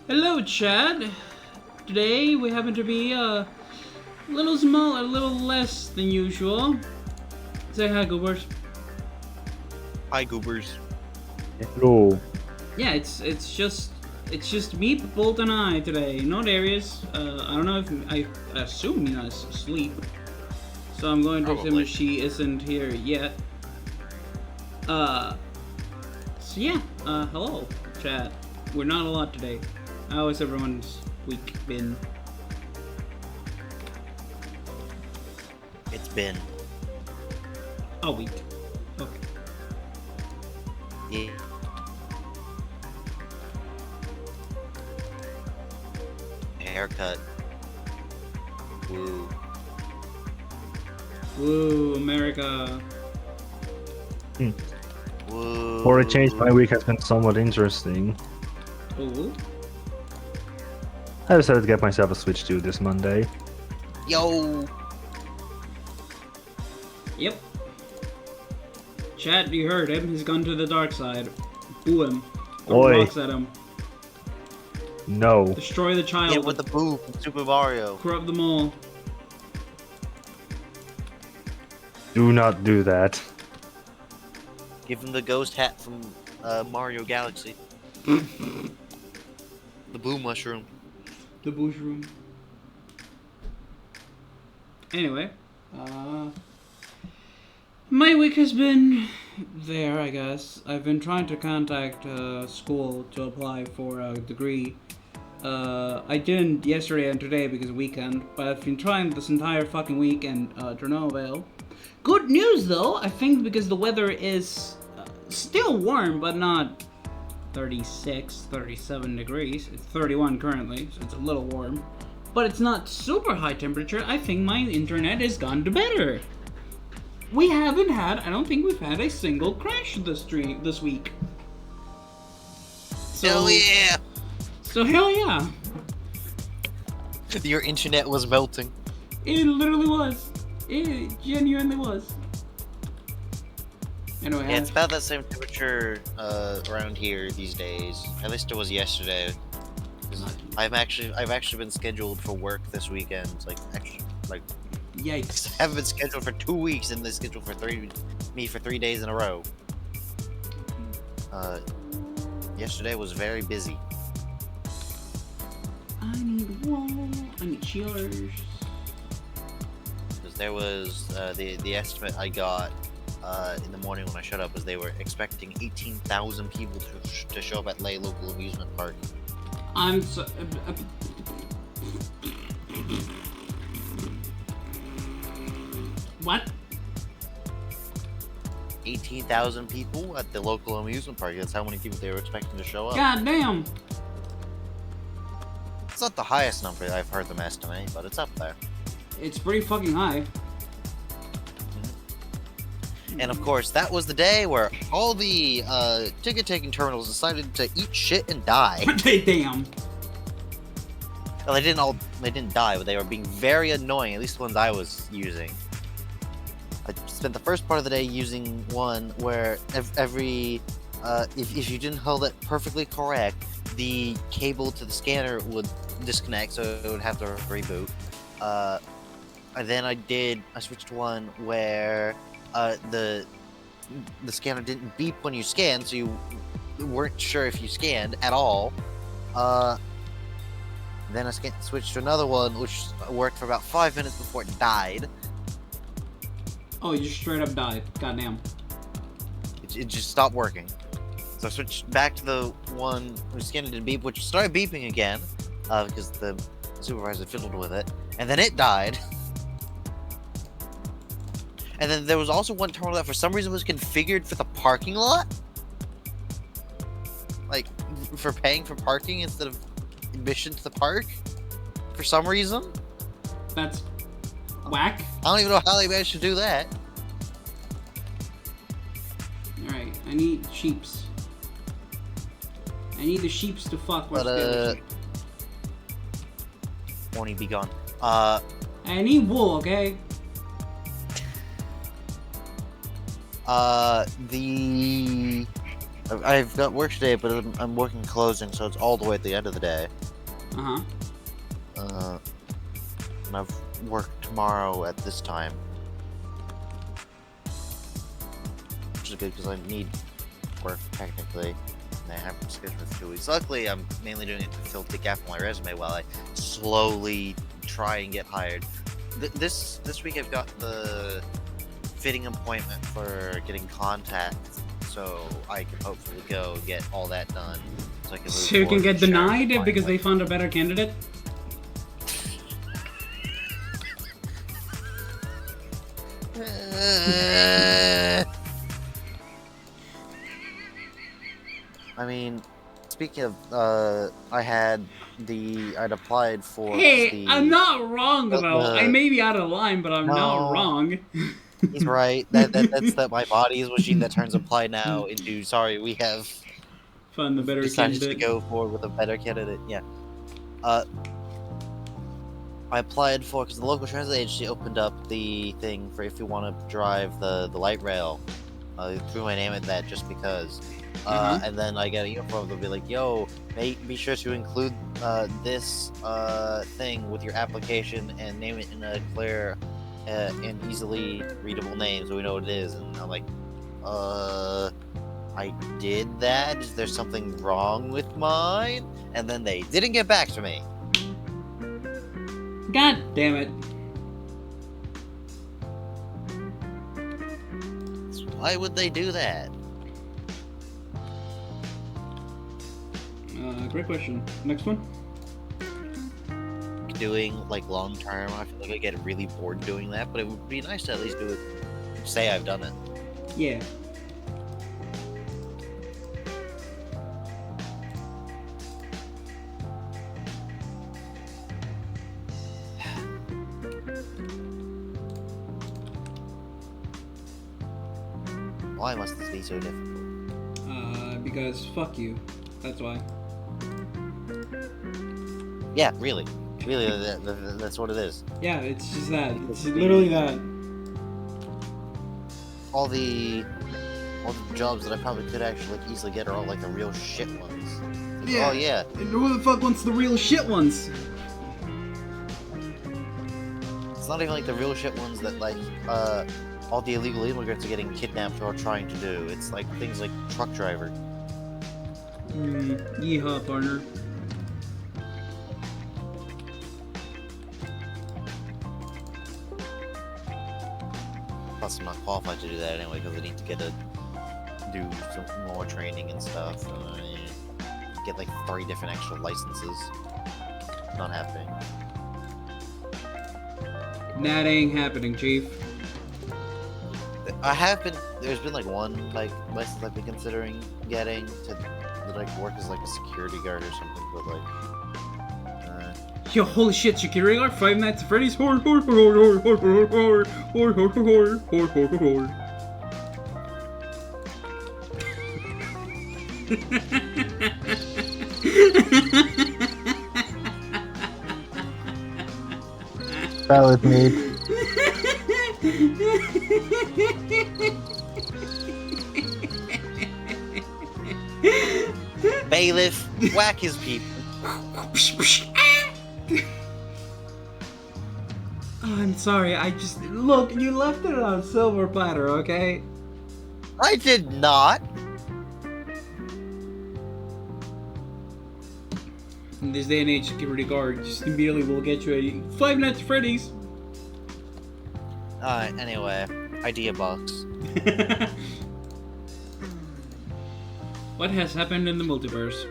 Hello, Chad. Today we happen to be a little smaller, a little less than usual. Say hi, Goobers. Hi, Goobers. Hello. Yeah, it's just me, Bolt, and I today. No Darius. I don't know if I assume Mina's asleep, so I'm going to assume Probably. she isn't here yet. So yeah. Hello, Chad. We're not a lot today. How has everyone's week been? It's been. A week. Okay. Yeah. Haircut. Woo. Woo, America. Woo. For a change, my week has been somewhat interesting. Ooh. I decided to get myself a Switch 2 this Monday. Yo. Yep. Chad, you heard him. He's gone to the dark side. Boo him. Throw Oi. rocks at him. No. Destroy the child. Yeah, with the boo from Super Mario. Corrupt them all. Do not do that. Give him the ghost hat from Mario Galaxy. The boo mushroom. The bush room. Anyway, my week has been there, I guess. I've been trying to contact school to apply for a degree. I didn't yesterday and today because of weekend, but I've been trying this entire fucking week and to no avail. Good news though, I think because the weather is still warm, but not 36, 37 degrees. It's 31 currently, so it's a little warm. But it's not super high temperature. I think my internet has gone to better. I don't think we've had a single crash this week. So, Hell yeah! So hell yeah. Your internet was melting. It literally was. It genuinely was. Anyway, Yeah, it's about that same temperature around here these days. At least it was yesterday. 'Cause I've actually been scheduled for work this weekend. yikes. I haven't been scheduled for 2 weeks, and they scheduled for 3 days in a row. Yesterday was very busy. I need wall. I need chillers. Because there was the estimate I got in the morning when I showed up was they were expecting 18,000 people to show up at Lay local amusement park. I'm so. What? 18,000 people at the local amusement park. That's how many people they were expecting to show up. God damn. It's not the highest number I've heard them estimate, but it's up there. It's pretty fucking high. And of course, that was the day where all the ticket-taking terminals decided to eat shit and die. Damn. Well, they didn't die, but they were being very annoying. At least the ones I was using. I spent the first part of the day using one where if you didn't hold it perfectly correct, the cable to the scanner would disconnect, so it would have to reboot. And then I switched to one where the scanner didn't beep when you scanned, so you weren't sure if you scanned at all. Then I switched to another one, which worked for about 5 minutes before it died. Oh, you just straight up died. Goddamn. It just stopped working. So I switched back to the one whose scanner didn't beep, which started beeping again, because the supervisor fiddled with it, and then it died. And then there was also one terminal that for some reason was configured for the parking lot. Like, for paying for parking instead of admission to the park. For some reason. That's whack. I don't even know how they managed to do that. Alright, I need sheeps. I need the sheeps to fuck. Where's But, the other sheep? Warning, be gone. I need wool, okay? I've got work today, but I'm working closing, so it's all the way at the end of the day. Uh-huh. And I've work tomorrow at this time. Which is good because I need work technically. And I have scheduled for 2 weeks. Luckily, I'm mainly doing it to fill the gap on my resume while I slowly try and get hired. This week I've got the fitting appointment for getting contacts, so I can hopefully go get all that done. So I can move So you can forward get with sharing denied finally. because they found a better candidate? I mean, speaking of, I'd applied for Hey, the. I'm not wrong the- though. I the- may be out of line, but I'm not No. wrong. He's right. That's that my body is a machine that turns apply now into sorry. We have Found the better decided to candidate. go forward with a better candidate. Yeah. I applied for because the local transit agency opened up the thing for if you want to drive the light rail. Threw my name at that just because. And then I get a email from them. They'll be like, "Yo, be sure to include this thing with your application and name it in a clear and easily readable name so we know what it is." And I'm like, I did that. Is there something wrong with mine? And then they didn't get back to me. God damn it. So why would they do that? Great question. Next one? Doing like long term, I feel like I get really bored doing that, but it would be nice to at least do it. Say I've done it. Yeah. Why must this be so difficult? Because fuck you. That's why. Yeah, really, that's what it is. Yeah, it's just that. It's literally that. All the jobs that I probably could actually like easily get are all like the real shit ones. Like, Yeah. Oh yeah. And who the fuck wants the real shit ones? It's not even like the real shit ones that like all the illegal immigrants are getting kidnapped or trying to do. It's like things like truck driver. Yeehaw, partner. Plus, I'm not qualified to do that anyway because I need to do some more training and stuff. Get like 3 different extra licenses. Not happening. That ain't happening, Chief. There's been like one like license I've been considering getting to like work as like a security guard or something, but like Yo, holy shit, security guard, Five Nights at Freddy's, hor hor hor hor hor hor hor hor hor hor hor hor hor. Valid mead. bailiff, whack his people. I'm sorry, I just... Look, you left it on a silver platter, okay? I did not. In this day and age, security guard just immediately will get you a Five Nights at Freddy's. Alright, anyway, idea box. What has happened in the multiverse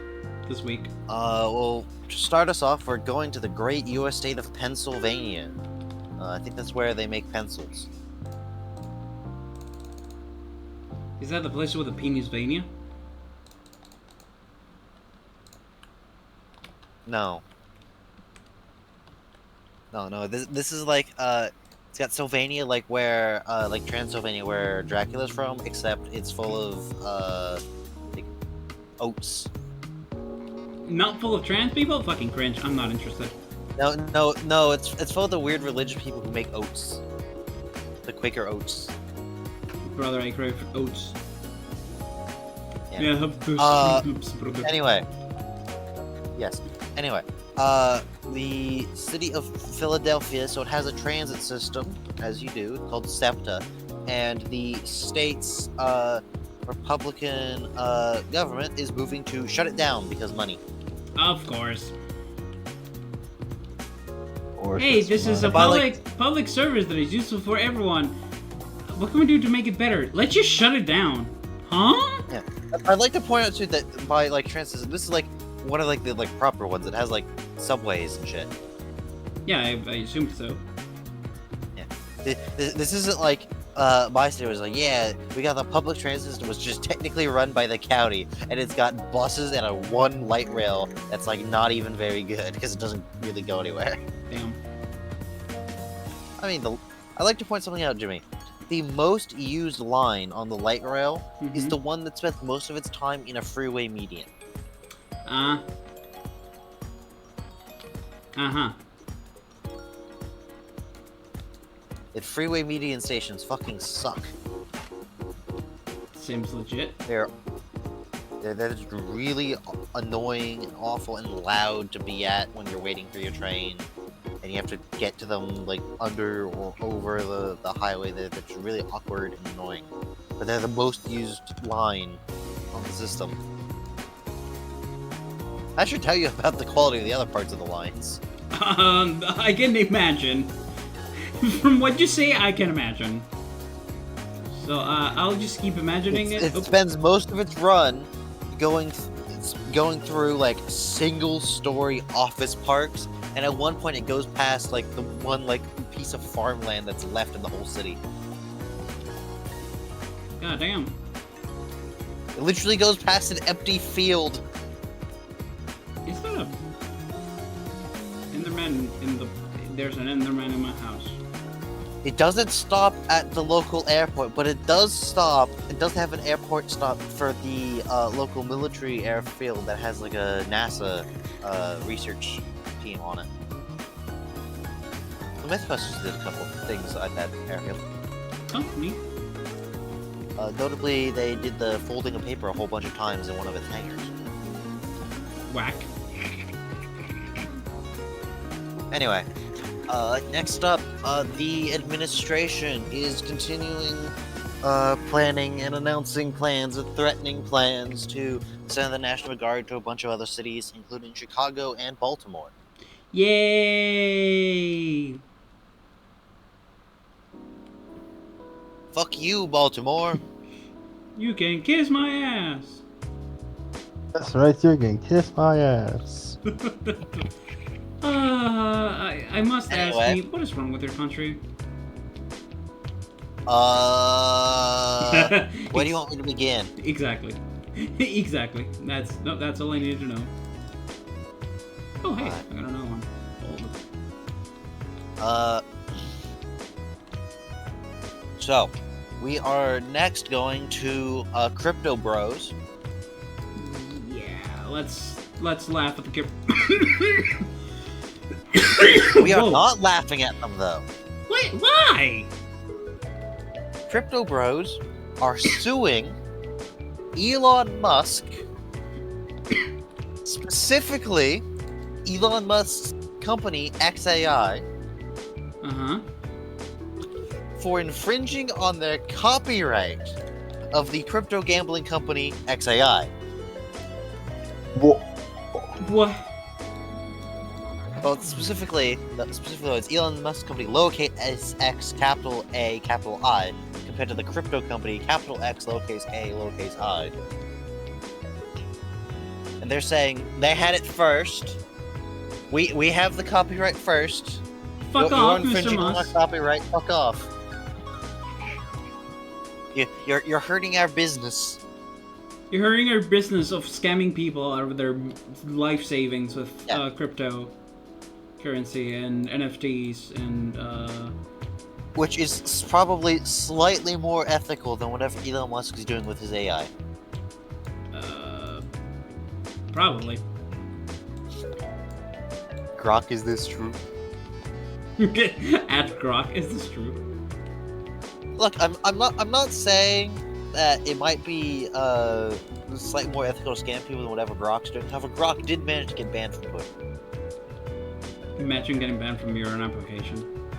this week? Well, to start us off, we're going to the great U.S. state of Pennsylvania. I think that's where they make pencils. Is that the place with the Pennsylvania? No. No, this is like, it's got Sylvania, like where, like Transylvania, where Dracula's from, except it's full of, like, oats. Not full of trans people? Fucking cringe. I'm not interested. No, it's full of the weird religious people who make oats. The Quaker oats. Brother, I crave oats. Yeah. Yeah, Anyway. Yes. Anyway. the city of Philadelphia, so it has a transit system, as you do, called SEPTA, and the state's Republican government is moving to shut it down because money. Of course. Or Hey, this is a By, public service that is useful for everyone. What can we do to make it better? Let's just shut it down. Huh? Yeah. I'd like to point out too that by like transit system, this is like one of like the like proper ones. It has like subways and shit. Yeah, I assume so. This isn't like my state was like, yeah, we got the public transit system, was just technically run by the county, and it's got buses and a one light rail that's like not even very good because it doesn't really go anywhere. Damn. I mean, I like to point something out, Jimmy. The most used line on the light rail is the one that spends most of its time in a freeway median. Uh-huh. The freeway median stations fucking suck. Seems legit. They're just really annoying and awful and loud to be at when you're waiting for your train, and you have to get to them like under or over the highway. That's really awkward and annoying. But they're the most used line on the system. I should tell you about the quality of the other parts of the lines. I can imagine. From what you say, I can imagine. So, I'll just keep imagining it. It spends most of its run going through like single-story office parks, and at one point it goes past like the one like piece of farmland that's left in the whole city. God damn. It literally goes past an empty field. Is that a Enderman in the? There's an Enderman in my house. It doesn't stop at the local airport, but it does stop. It does have an airport stop for the local military airfield that has like a NASA research team on it. The Mythbusters did a couple of things at that airfield. Oh, neat. Notably, they did the folding of paper a whole bunch of times in one of its hangars. Whack. Anyway, next up, the administration is continuing planning and announcing plans and threatening plans to send the National Guard to a bunch of other cities, including Chicago and Baltimore. Yay! Fuck you, Baltimore! You can kiss my ass. That's right, you can kiss my ass. I must ask Anyway. you, what is wrong with your country? Where do you want me to begin? Exactly. Exactly. That's all I needed to know. Oh, hey, I got another one. Old. So, we are next going to Crypto Bros. Yeah, let's laugh at the We are Whoa. not laughing at them, though. Wait, why? Crypto Bros are suing Elon Musk, specifically Elon Musk's company XAI, Uh-huh. for infringing on their copyright of the crypto gambling company XAI. What? Well, specifically, it's Elon Musk's company, lowercase x, capital A, capital I, compared to the crypto company, capital X, lowercase a, lowercase I. And they're saying they had it first. We have the copyright first. Fuck You're off, Mr. infringing on our Musk. copyright. Fuck off. You're hurting our business. You're hurting our business of scamming people out of their life savings with crypto currency and NFTs and Which is probably slightly more ethical than whatever Elon Musk is doing with his AI. Probably. Grok, is this true? At Grok, is this true? Look, I'm not saying that it might be slightly more ethical to scam people than whatever Grok's doing. However, Grok did manage to get banned from Twitter. Imagine getting banned from your own application.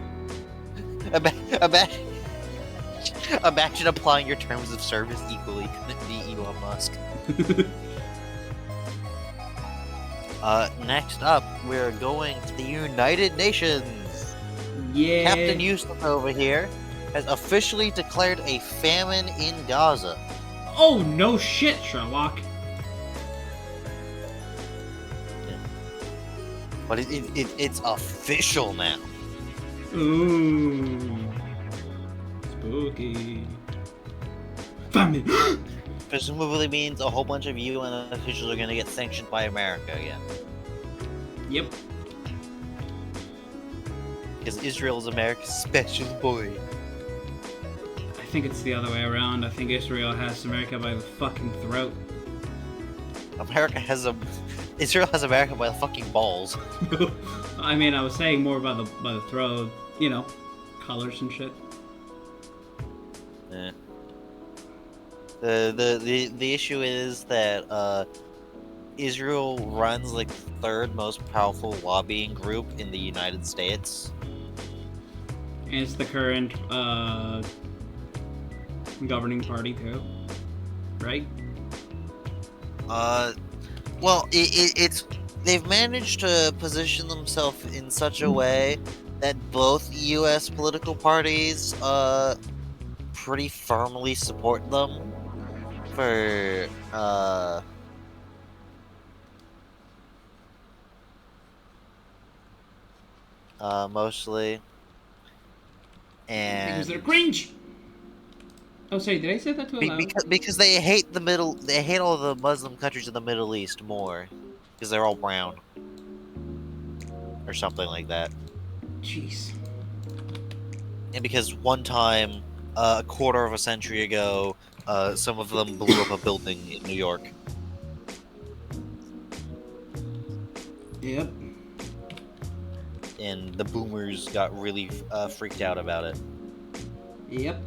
Imagine applying your terms of service equally. Couldn't be Elon Musk. Next up, we're going to the United Nations. Yeah. Captain Yusuf over here has officially declared a famine in Gaza. Oh, no shit, Sherlock. But it's official now. Ooh. Spooky. Famine. Presumably means a whole bunch of UN officials are going to get sanctioned by America again. Yep. Because Israel is America's special boy. I think it's the other way around. I think Israel has America by the fucking throat. Israel has America by the fucking balls. I mean, I was saying more about by the throat, you know, colors and shit. Yeah. The issue is that Israel runs like the third most powerful lobbying group in the United States. And it's the current governing party too, right? Well, it's they've managed to position themselves in such a way that both U.S. political parties pretty firmly support them for mostly, and Because they're cringe. Oh, sorry, did I say that too loud? because they hate all the Muslim countries in the Middle East more because they're all brown or something like that. Jeez. And because one time, a quarter of a century ago, some of them blew up a building in New York. Yep. And the boomers got really freaked out about it. Yep.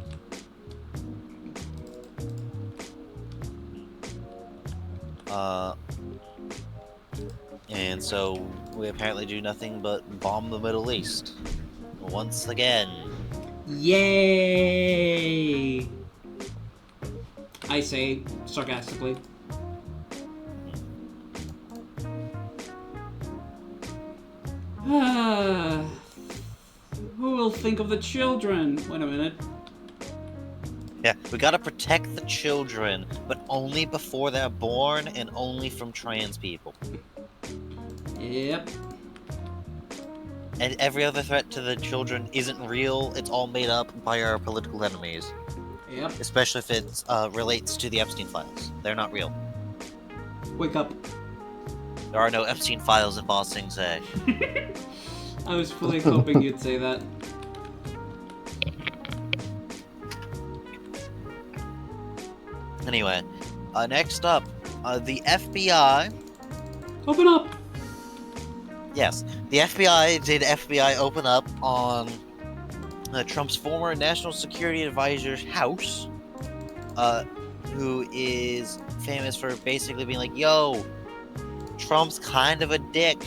And so we apparently do nothing but bomb the Middle East. Once again. Yay! I say sarcastically. Who will think of the children? Wait a minute. Yeah, we gotta protect the children, but only before they're born and only from trans people. Yep. And every other threat to the children isn't real, it's all made up by our political enemies. Yep. Especially if it relates to the Epstein files. They're not real. Wake up. There are no Epstein files in Ba Sing Se. I was fully hoping you'd say that. Anyway, next up, the FBI. Open up! Yes, the FBI did FBI open up on Trump's former National Security Advisor's house, who is famous for basically being like, yo, Trump's kind of a dick.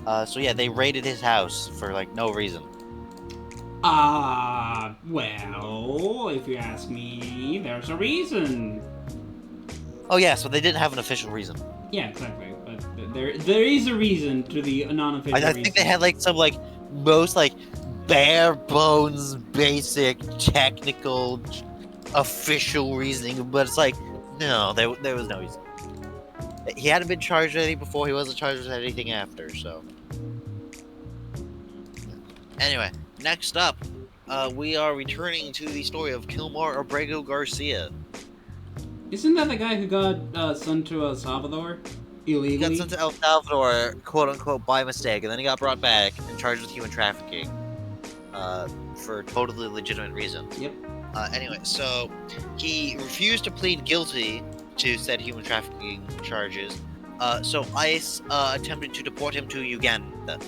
So yeah, they raided his house for like no reason. Well, if you ask me, there's a reason. Oh yeah, so they didn't have an official reason. Yeah, exactly. But there is a reason to the non-official reason. I think they had like some like most like bare bones, basic, technical, official reasoning, but it's like no, there was no reason. He hadn't been charged with anything before. He wasn't charged with anything after. So anyway, next up, we are returning to the story of Kilmar Abrego Garcia. Isn't that the guy who got sent to El Salvador illegally? He got sent to El Salvador, quote unquote, by mistake, and then he got brought back and charged with human trafficking for a totally legitimate reason. Yep. Anyway, so he refused to plead guilty to said human trafficking charges. So ICE attempted to deport him to Uganda.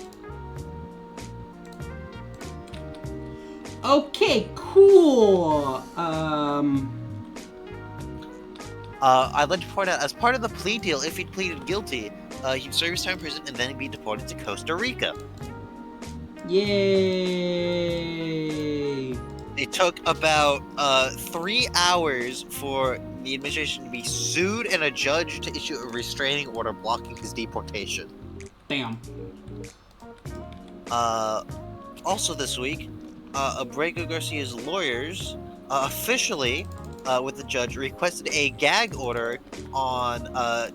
Okay, cool. I'd like to point out, as part of the plea deal, if he'd pleaded guilty, He'd serve his time in prison and then be deported to Costa Rica. Yay! It took about 3 hours for the administration to be sued and a judge to issue a restraining order blocking his deportation. Damn. Also this week, Abrego Garcia's lawyers officially, with the judge, requested a gag order on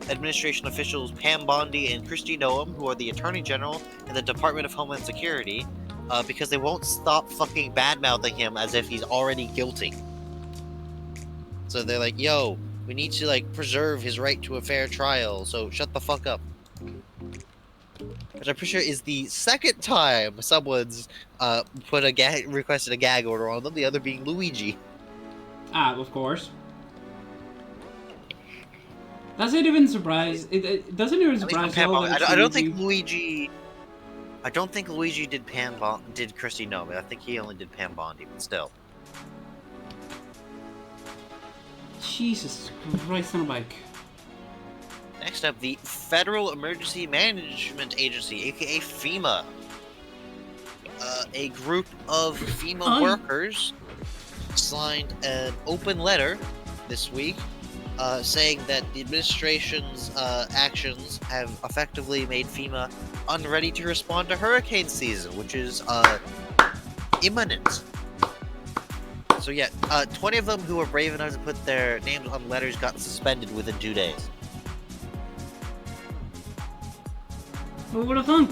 administration officials Pam Bondi and Kristi Noem, who are the Attorney General and the Department of Homeland Security, because they won't stop fucking bad-mouthing him as if he's already guilty. So they're like, yo, we need to, like, preserve his right to a fair trial, so shut the fuck up. Which I'm pretty sure is the second time someone's requested a gag order on them, the other being Luigi. Ah, of course. Doesn't even surprise. It doesn't even surprise me. I don't think Luigi. I don't think Luigi did Kristi Noem. I think he only did Pam Bondi, but still. Jesus Christ on a bike. Next up, the Federal Emergency Management Agency, aka FEMA. A group of FEMA workers signed an open letter this week saying that the administration's actions have effectively made FEMA unready to respond to hurricane season, which is imminent. So yeah, 20 of them who were brave enough to put their names on letters got suspended within 2 days. Who would have thunk?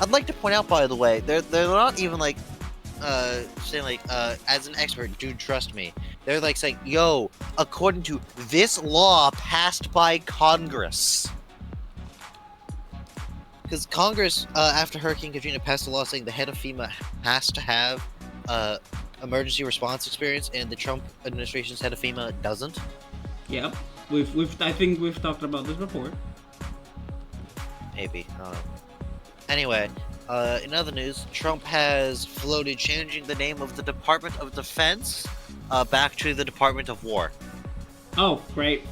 I'd like to point out, by the way, they're not even like saying like as an expert, dude, trust me. They're like saying, yo, according to this law passed by Congress. Because Congress, after Hurricane Katrina, passed a law saying the head of FEMA has to have emergency response experience, and the Trump administration's head of FEMA doesn't. Yep, I think we've talked about this before. Maybe. Anyway, in other news, Trump has floated changing the name of the Department of Defense back to the Department of War. Oh, great.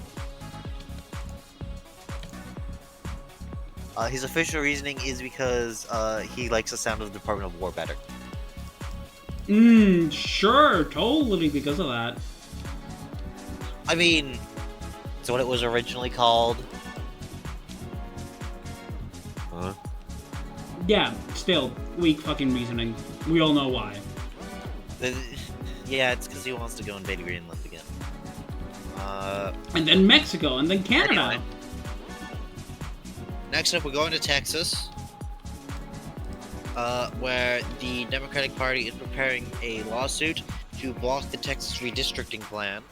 His official reasoning is because he likes the sound of the Department of War better. Sure, totally because of that. I mean, it's what it was originally called. Huh? Yeah, still, weak fucking reasoning. We all know why. Yeah, it's because he wants to go invade Greenland again. And then Mexico, and then Canada. Anyway. Next up, we're going to Texas, where the Democratic Party is preparing a lawsuit to block the Texas redistricting plan.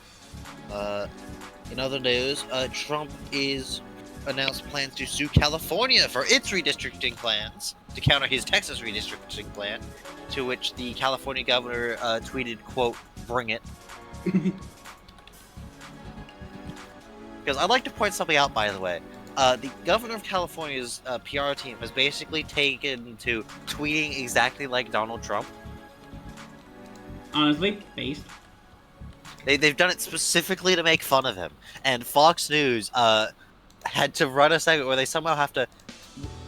In other news, Trump is announced plans to sue California for its redistricting plans to counter his Texas redistricting plan, to which the California governor tweeted, quote, "Bring it." Because I'd like to point something out, by the way. The governor of California's PR team has basically taken to tweeting exactly like Donald Trump. Honestly, based. They've done it specifically to make fun of him. And Fox News had to run a segment where they somehow have to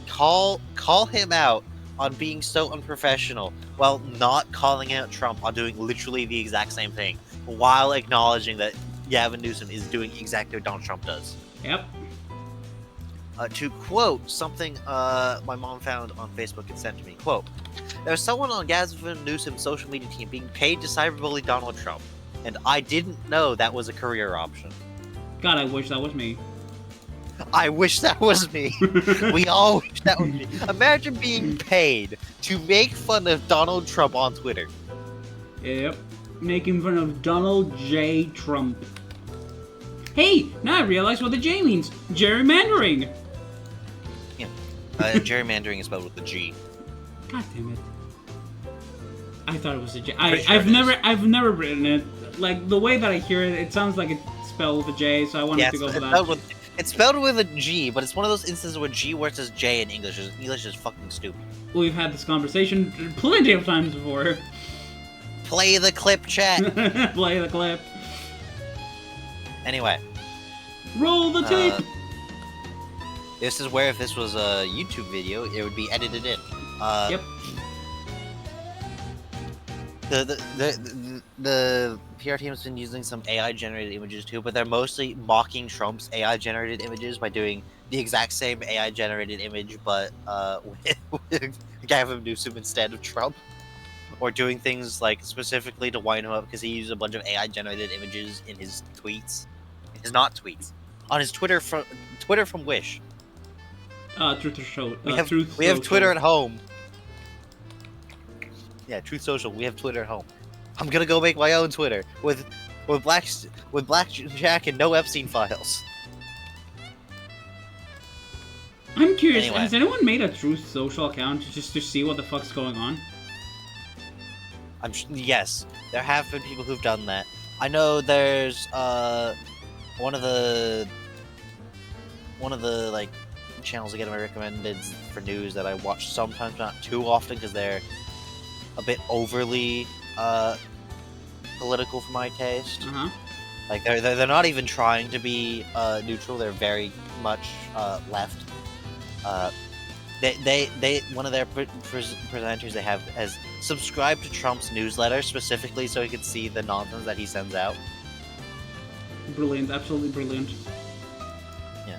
call him out on being so unprofessional while not calling out Trump on doing literally the exact same thing, while acknowledging that Gavin Newsom is doing exactly what Donald Trump does. Yep. To quote something my mom found on Facebook and sent to me, quote, "There's someone on Gavin Newsom's social media team being paid to cyberbully Donald Trump, and I didn't know that was a career option." God, I wish that was me. I wish that was me. We all wish that was me. Imagine being paid to make fun of Donald Trump on Twitter. Yep. Making fun of Donald J. Trump. Hey, now I realize what the J means. Gerrymandering. Yeah. Gerrymandering is spelled with a G. God damn it. I thought it was a J. Pretty sure I've never written it. Like, the way that I hear it, it sounds like it's spelled with a J, so I wanted to go for that. It's spelled with a G, but it's one of those instances where G works as J in English. English is fucking stupid. We've had this conversation plenty of times before. Play the clip, chat. Play the clip. Anyway. Roll the tape. This is where if this was a YouTube video, it would be edited in. Yep. The PR team has been using some AI generated images too, but they're mostly mocking Trump's AI generated images by doing the exact same AI generated image, but with Gavin Newsom instead of Trump, or doing things like specifically to wind him up because he used a bunch of AI generated images in his tweets, his not tweets, on his Twitter from Wish. Truth or show. We have Truth we have Social. Twitter at home. Yeah, Truth Social. We have Twitter at home. I'm gonna go make my own Twitter with Black Jack and no Epstein files. I'm curious. Anyway. Has anyone made a Truth Social account just to see what the fuck's going on? Yes, there have been people who've done that. I know there's one of the like channels that get my recommended for news that I watch sometimes, not too often, because they're a bit overly political for my taste. Uh huh. Like they're not even trying to be neutral. They're very much left. They one of their presenters they have has subscribed to Trump's newsletter specifically so he could see the nonsense that he sends out. Brilliant. Absolutely brilliant. Yeah.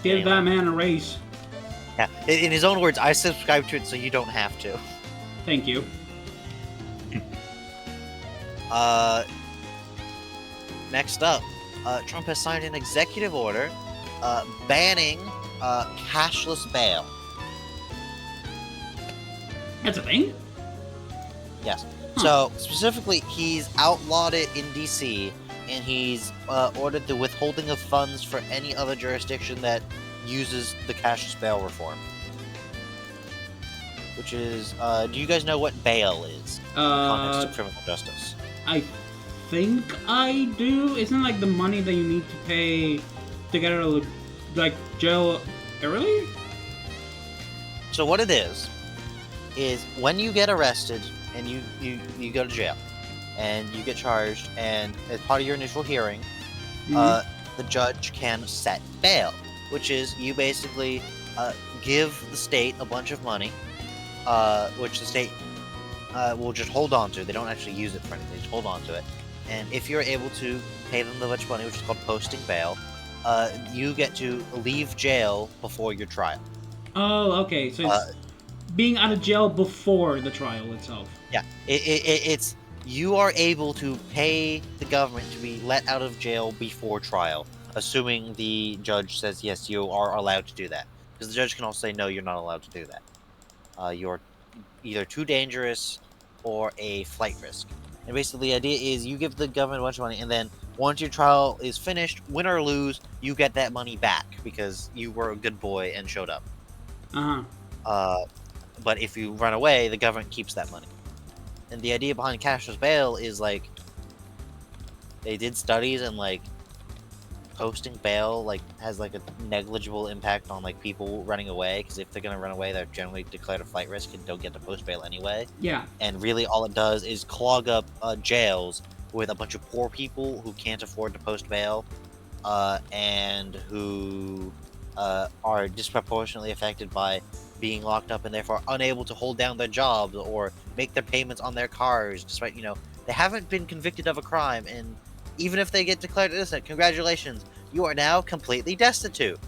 Give Anyway. that man a raise. Yeah, in his own words, I subscribe to it so you don't have to. Thank you. Next up, Trump has signed an executive order banning cashless bail. That's a thing? Yes. So, specifically, he's outlawed it in DC, and he's ordered the withholding of funds for any other jurisdiction that uses the cashless bail reform. Which is, do you guys know what bail is in the context of criminal justice? I think I do. Isn't it like the money that you need to pay to get out of like jail early? So what it is when you get arrested and you go to jail and you get charged, and as part of your initial hearing, the judge can set bail, which is you basically give the state a bunch of money, which the state will just hold on to. They don't actually use it for anything; they just hold on to it. And if you're able to pay them a bunch of money, which is called posting bail, you get to leave jail before your trial. Oh, okay. So it's being out of jail before the trial itself. Yeah, it's you are able to pay the government to be let out of jail before trial, assuming the judge says yes, you are allowed to do that. Because the judge can also say no, you're not allowed to do that. You're either too dangerous or a flight risk. And basically, the idea is you give the government a bunch of money, and then once your trial is finished, win or lose, you get that money back because you were a good boy and showed up. But if you run away, the government keeps that money. And the idea behind cashless bail is like they did studies, and like posting bail like has like a negligible impact on like people running away, because if they're gonna run away, they're generally declared a flight risk and don't get to post bail anyway. Yeah. And really, all it does is clog up jails with a bunch of poor people who can't afford to post bail, and who are disproportionately affected by being locked up and therefore unable to hold down their jobs or make their payments on their cars, despite, they haven't been convicted of a crime, and even if they get declared innocent, congratulations, you are now completely destitute.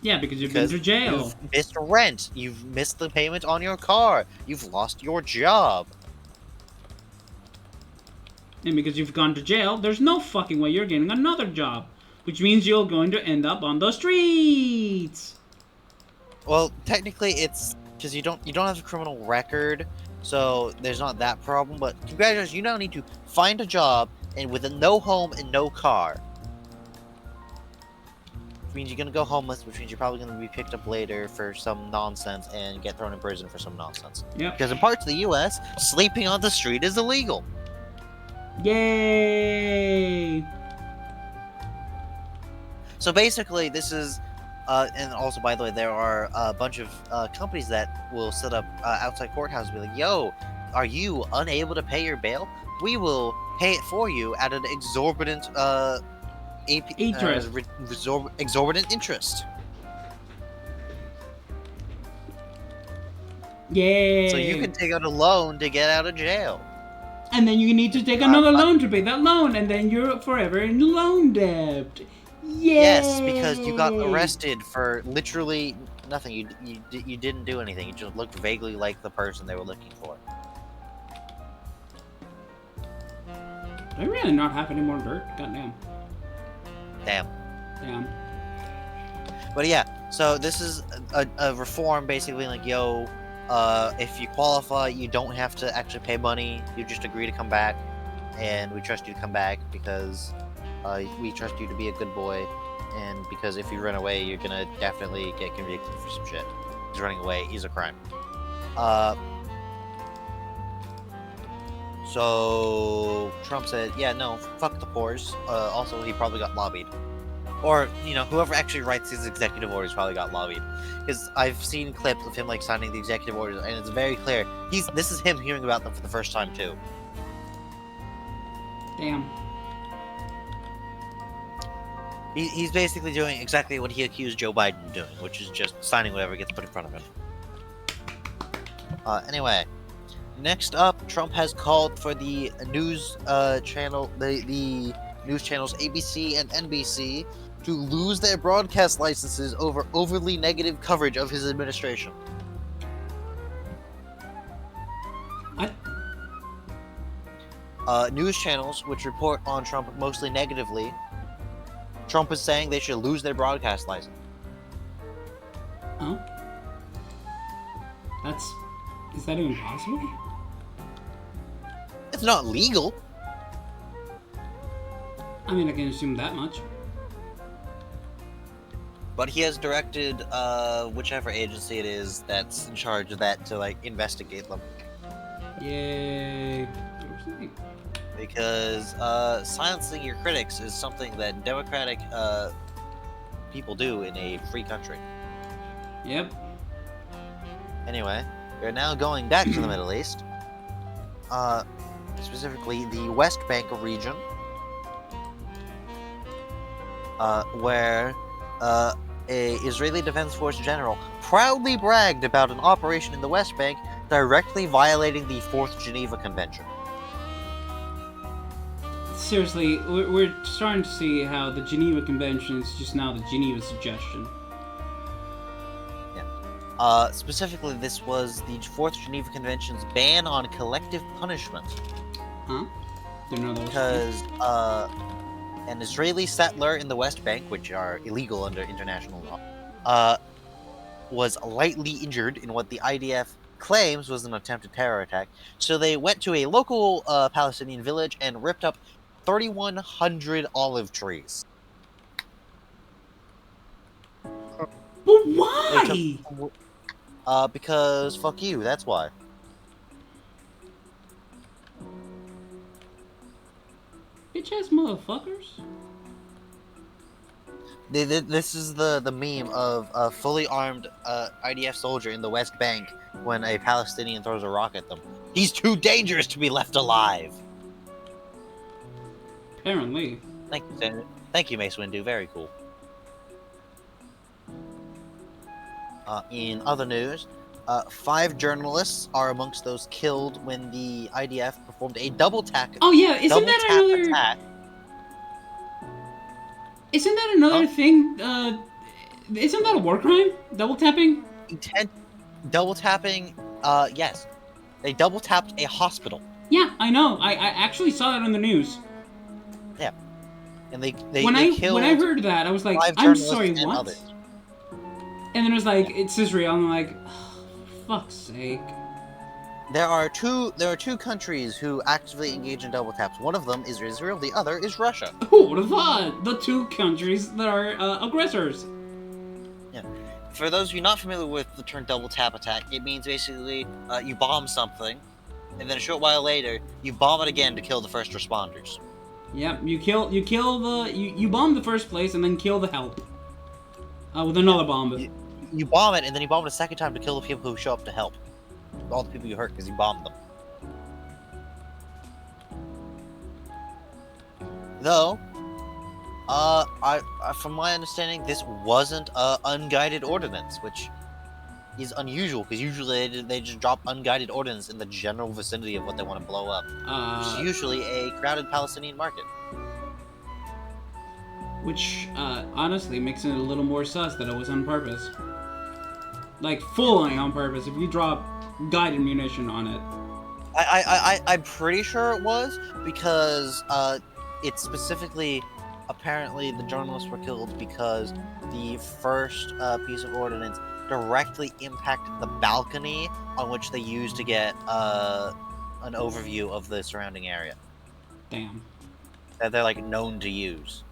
Yeah, because you've been to jail. You've missed rent, you've missed the payment on your car, you've lost your job. And because you've gone to jail, there's no fucking way you're getting another job. Which means you're going to end up on the streets. Well, technically it's because you don't have a criminal record, so there's not that problem, but congratulations, you now need to find a job and with no home and no car. Which means you're gonna go homeless, which means you're probably gonna be picked up later for some nonsense and get thrown in prison for some nonsense. Yep. Because in parts of the US, sleeping on the street is illegal. Yay! So basically, this is, and also, by the way, there are a bunch of companies that will set up outside courthouses and be like, yo, are you unable to pay your bail? We will pay it for you at an exorbitant Interest. Exorbitant interest. Yay! So you can take out a loan to get out of jail. And then you need to take another loan to pay that loan, and then you're forever in loan debt. Yay! Yes, because you got arrested for literally nothing. You didn't do anything. You just looked vaguely like the person they were looking for. Do I really not have any more dirt? Goddamn. Damn. Damn. But yeah, so this is a reform basically like, yo, if you qualify, you don't have to actually pay money. You just agree to come back, and we trust you to come back because we trust you to be a good boy, and because if you run away, you're gonna definitely get convicted for some shit. Because running away is a crime. So Trump said, yeah, no, fuck the poors. Also, he probably got lobbied. Or, you know, whoever actually writes these executive orders probably got lobbied. Because I've seen clips of him, like, signing the executive orders, and it's very clear. This is him hearing about them for the first time, too. Damn. He's basically doing exactly what he accused Joe Biden of doing, which is just signing whatever gets put in front of him. Anyway. Next up, Trump has called for the news channel, the news channels ABC and NBC to lose their broadcast licenses over overly negative coverage of his administration. News channels which report on Trump mostly negatively, Trump is saying they should lose their broadcast license. Huh? Is that even possible? It's not legal. I mean, I can assume that much. But he has directed whichever agency it is that's in charge of that to, like, investigate them. Yay. Because silencing your critics is something that democratic people do in a free country. Yep. Anyway, we're now going back to the Middle East. Specifically the West Bank region. Where a Israeli Defense Force general proudly bragged about an operation in the West Bank directly violating the 4th Geneva Convention. Seriously, we're starting to see how the Geneva Convention is just now the Geneva Suggestion. Yeah. Specifically, this was the 4th Geneva Convention's ban on collective punishment. Huh? Didn't know that was Because, an Israeli settler in the West Bank, which are illegal under international law, was lightly injured in what the IDF claims was an attempted terror attack. So they went to a local Palestinian village and ripped up 3,100 olive trees. But why? Because fuck you, that's why. Bitch ass motherfuckers. This is the meme of a fully armed IDF soldier in the West Bank when a Palestinian throws a rock at them. He's too dangerous to be left alive. Apparently. Thank you, Mace Windu. Very cool. In other news, 5 journalists are amongst those killed when the IDF performed a double tap. Oh yeah, isn't that another? Attack. Isn't that another thing? Isn't that a war crime? Double tapping? Double tapping. Yes, they double tapped a hospital. Yeah, I know. I actually saw that on the news. Yeah, and they killed. When I heard that, I was like, I'm sorry, what? Others. And then it was like, it's Israel, and I'm like, oh, for fuck's sake. There are two countries who actively engage in double taps. One of them is Israel, the other is Russia. Who would have thought? The 2 countries that are aggressors. Yeah. For those of you not familiar with the term double tap attack, it means basically you bomb something, and then a short while later, you bomb it again to kill the first responders. Yep, you bomb the first place and then kill the help. With another bomb. You bomb it, and then you bomb it a second time to kill the people who show up to help. All the people you hurt because you bombed them. Though, From my understanding, this wasn't a unguided ordinance, which is unusual because usually they just drop unguided ordinance in the general vicinity of what they want to blow up, which is usually a crowded Palestinian market. Which honestly makes it a little more sus that it was on purpose. Like fully on purpose. If you drop guided munition on it. I'm pretty sure it was because it specifically, apparently, the journalists were killed because the first piece of ordnance directly impacted the balcony on which they used to get an overview of the surrounding area Damn. that they're like known to use.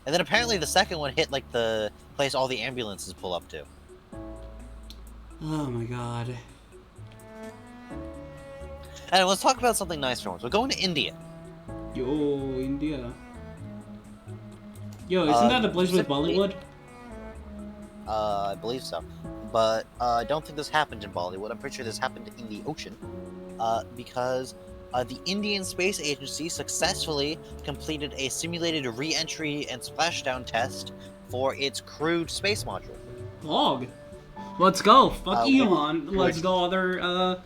And then apparently the second one hit like the place all the ambulances pull up to. Oh my god. And let's talk about something nice for once. We're going to India. Yo, India. Yo, isn't that the place with Bollywood? I believe so. But I don't think this happened in Bollywood. I'm pretty sure this happened in the ocean. Because the Indian Space Agency successfully completed a simulated re-entry and splashdown test for its crewed space module. Log. Let's go. Fuck Elon. Let's which- go other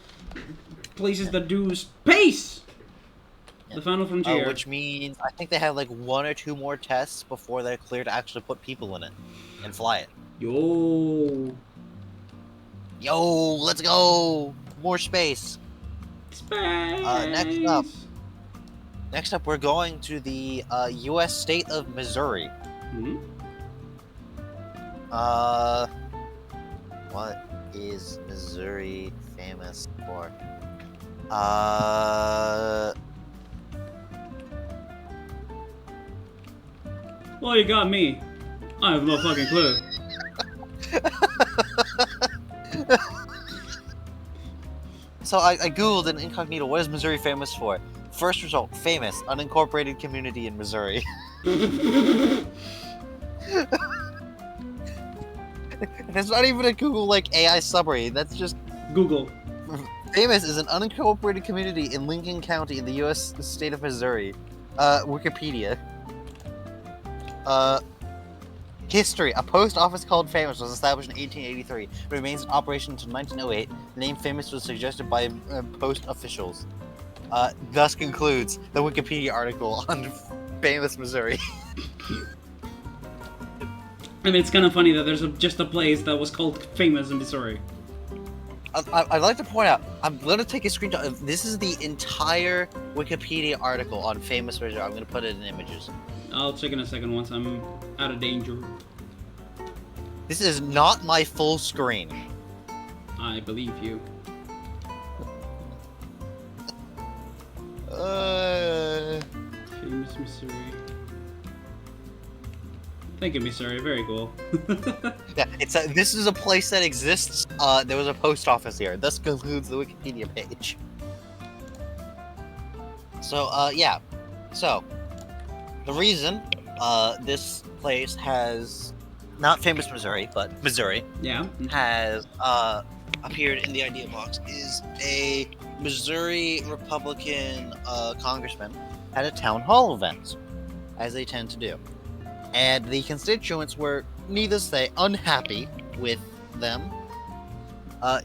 places that do space. The final frontier. Which means I think they have like 1 or 2 more tests before they're clear to actually put people in it and fly it. Yo. Yo, let's go! More space. Space. Next up, we're going to the U.S. state of Missouri. Hmm? What is Missouri famous for? Well, you got me. I have no fucking clue. So I googled in incognito, what is Missouri famous for? First result, famous, unincorporated community in Missouri. And it's not even a Google like AI summary. That's just Google. famous is an unincorporated community in Lincoln County in the U.S. state of Missouri. Wikipedia. History. A post office called Famous was established in 1883. It remains in operation until 1908. The name Famous was suggested by post officials. Thus concludes the Wikipedia article on Famous, Missouri. And it's kind of funny that there's just a place that was called Famous in Missouri. I'd like to point out, I'm going to take a screenshot. This is the entire Wikipedia article on Famous, Missouri. I'm going to put it in images. I'll check in a second once I'm out of danger. This is not my full screen. I believe you. Famous Missouri. Thank you, Missouri. Very cool. Yeah, this is a place that exists. There was a post office here. Thus concludes the Wikipedia page. So, yeah. So, the reason this place has, not Famous Missouri, but Missouri, Yeah. has appeared in the idea box is a Missouri Republican congressman had a town hall event, as they tend to do. And the constituents were, needless to say, unhappy with them,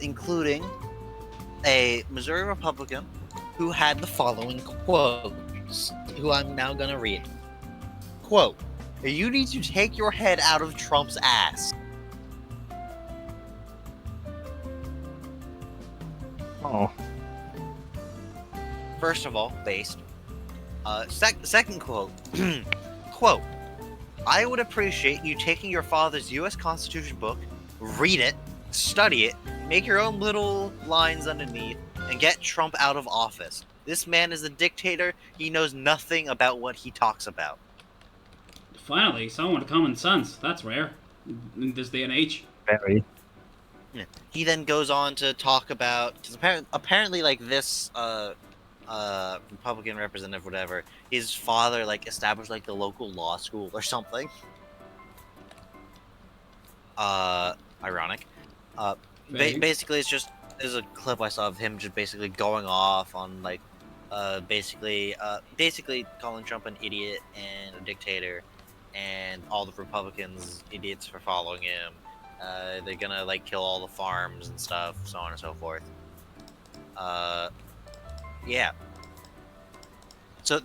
including a Missouri Republican who had the following quotes, who I'm now going to read. Quote, "You need to take your head out of Trump's ass." Oh. First of all, based. Second quote. Quote, "I would appreciate you taking your father's U.S. Constitution book, read it, study it, make your own little lines underneath, and get Trump out of office. This man is a dictator. He knows nothing about what he talks about." Finally, someone with common sense. That's rare in this day and age. Very. Yeah. He then goes on to talk about, because apparently, like, this Republican representative, whatever, his father like established like the local law school or something. Ironic. Very. Basically, it's just, there's a clip I saw of him just basically going off on like basically calling Trump an idiot and a dictator, and all the Republicans idiots for following him. They're gonna like kill all the farms and stuff, so on and so forth. Yeah. So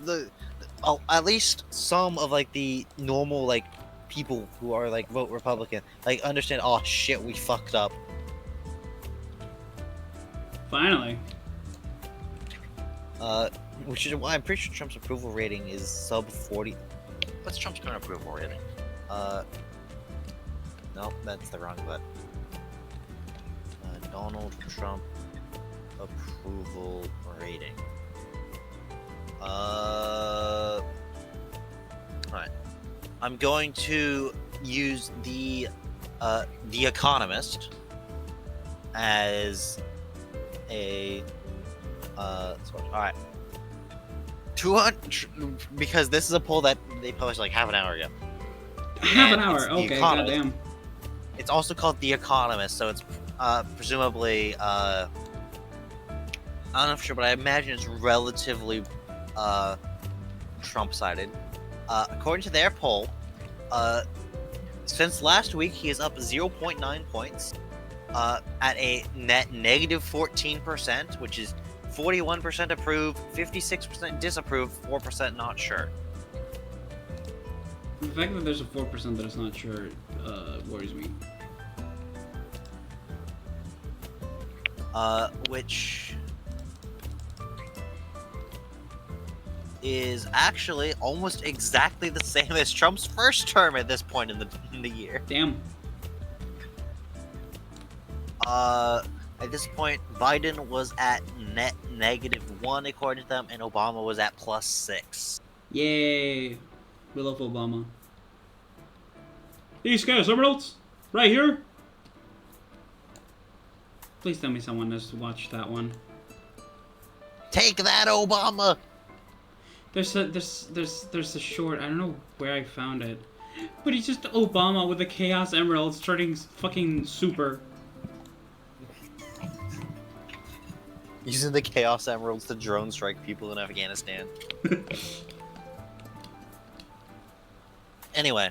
at least some of like the normal like people who are like vote Republican like understand. Oh shit, we fucked up. Finally. Which is why I'm pretty sure Trump's approval rating is sub 40. What's Trump's current approval rating? No, that's the wrong button. Donald Trump approval rating. Alright. I'm going to use the Economist as a source. Alright. 200 because this is a poll that they published like half an hour ago. Half an And hour. it's the Okay, Economist. goddamn. It's also called The Economist, so it's presumably I'm not sure, but I imagine it's relatively Trump-sided. According to their poll, since last week he is up 0.9 points at a net negative 14%, which is 41% approve, 56% disapprove, 4% not sure. The fact that there's a 4% that is not sure worries me. Which is actually almost exactly the same as Trump's first term at this point in the year. Damn. At this point, Biden was at net -1 according to them, and Obama was at +6. Yay. We love Obama. These guys, Emeralds? Right here? Please tell me someone has watched that one. Take that, Obama! There's a short, I don't know where I found it. But he's just Obama with the Chaos Emeralds turning fucking super. Using the Chaos Emeralds to drone strike people in Afghanistan. Anyway,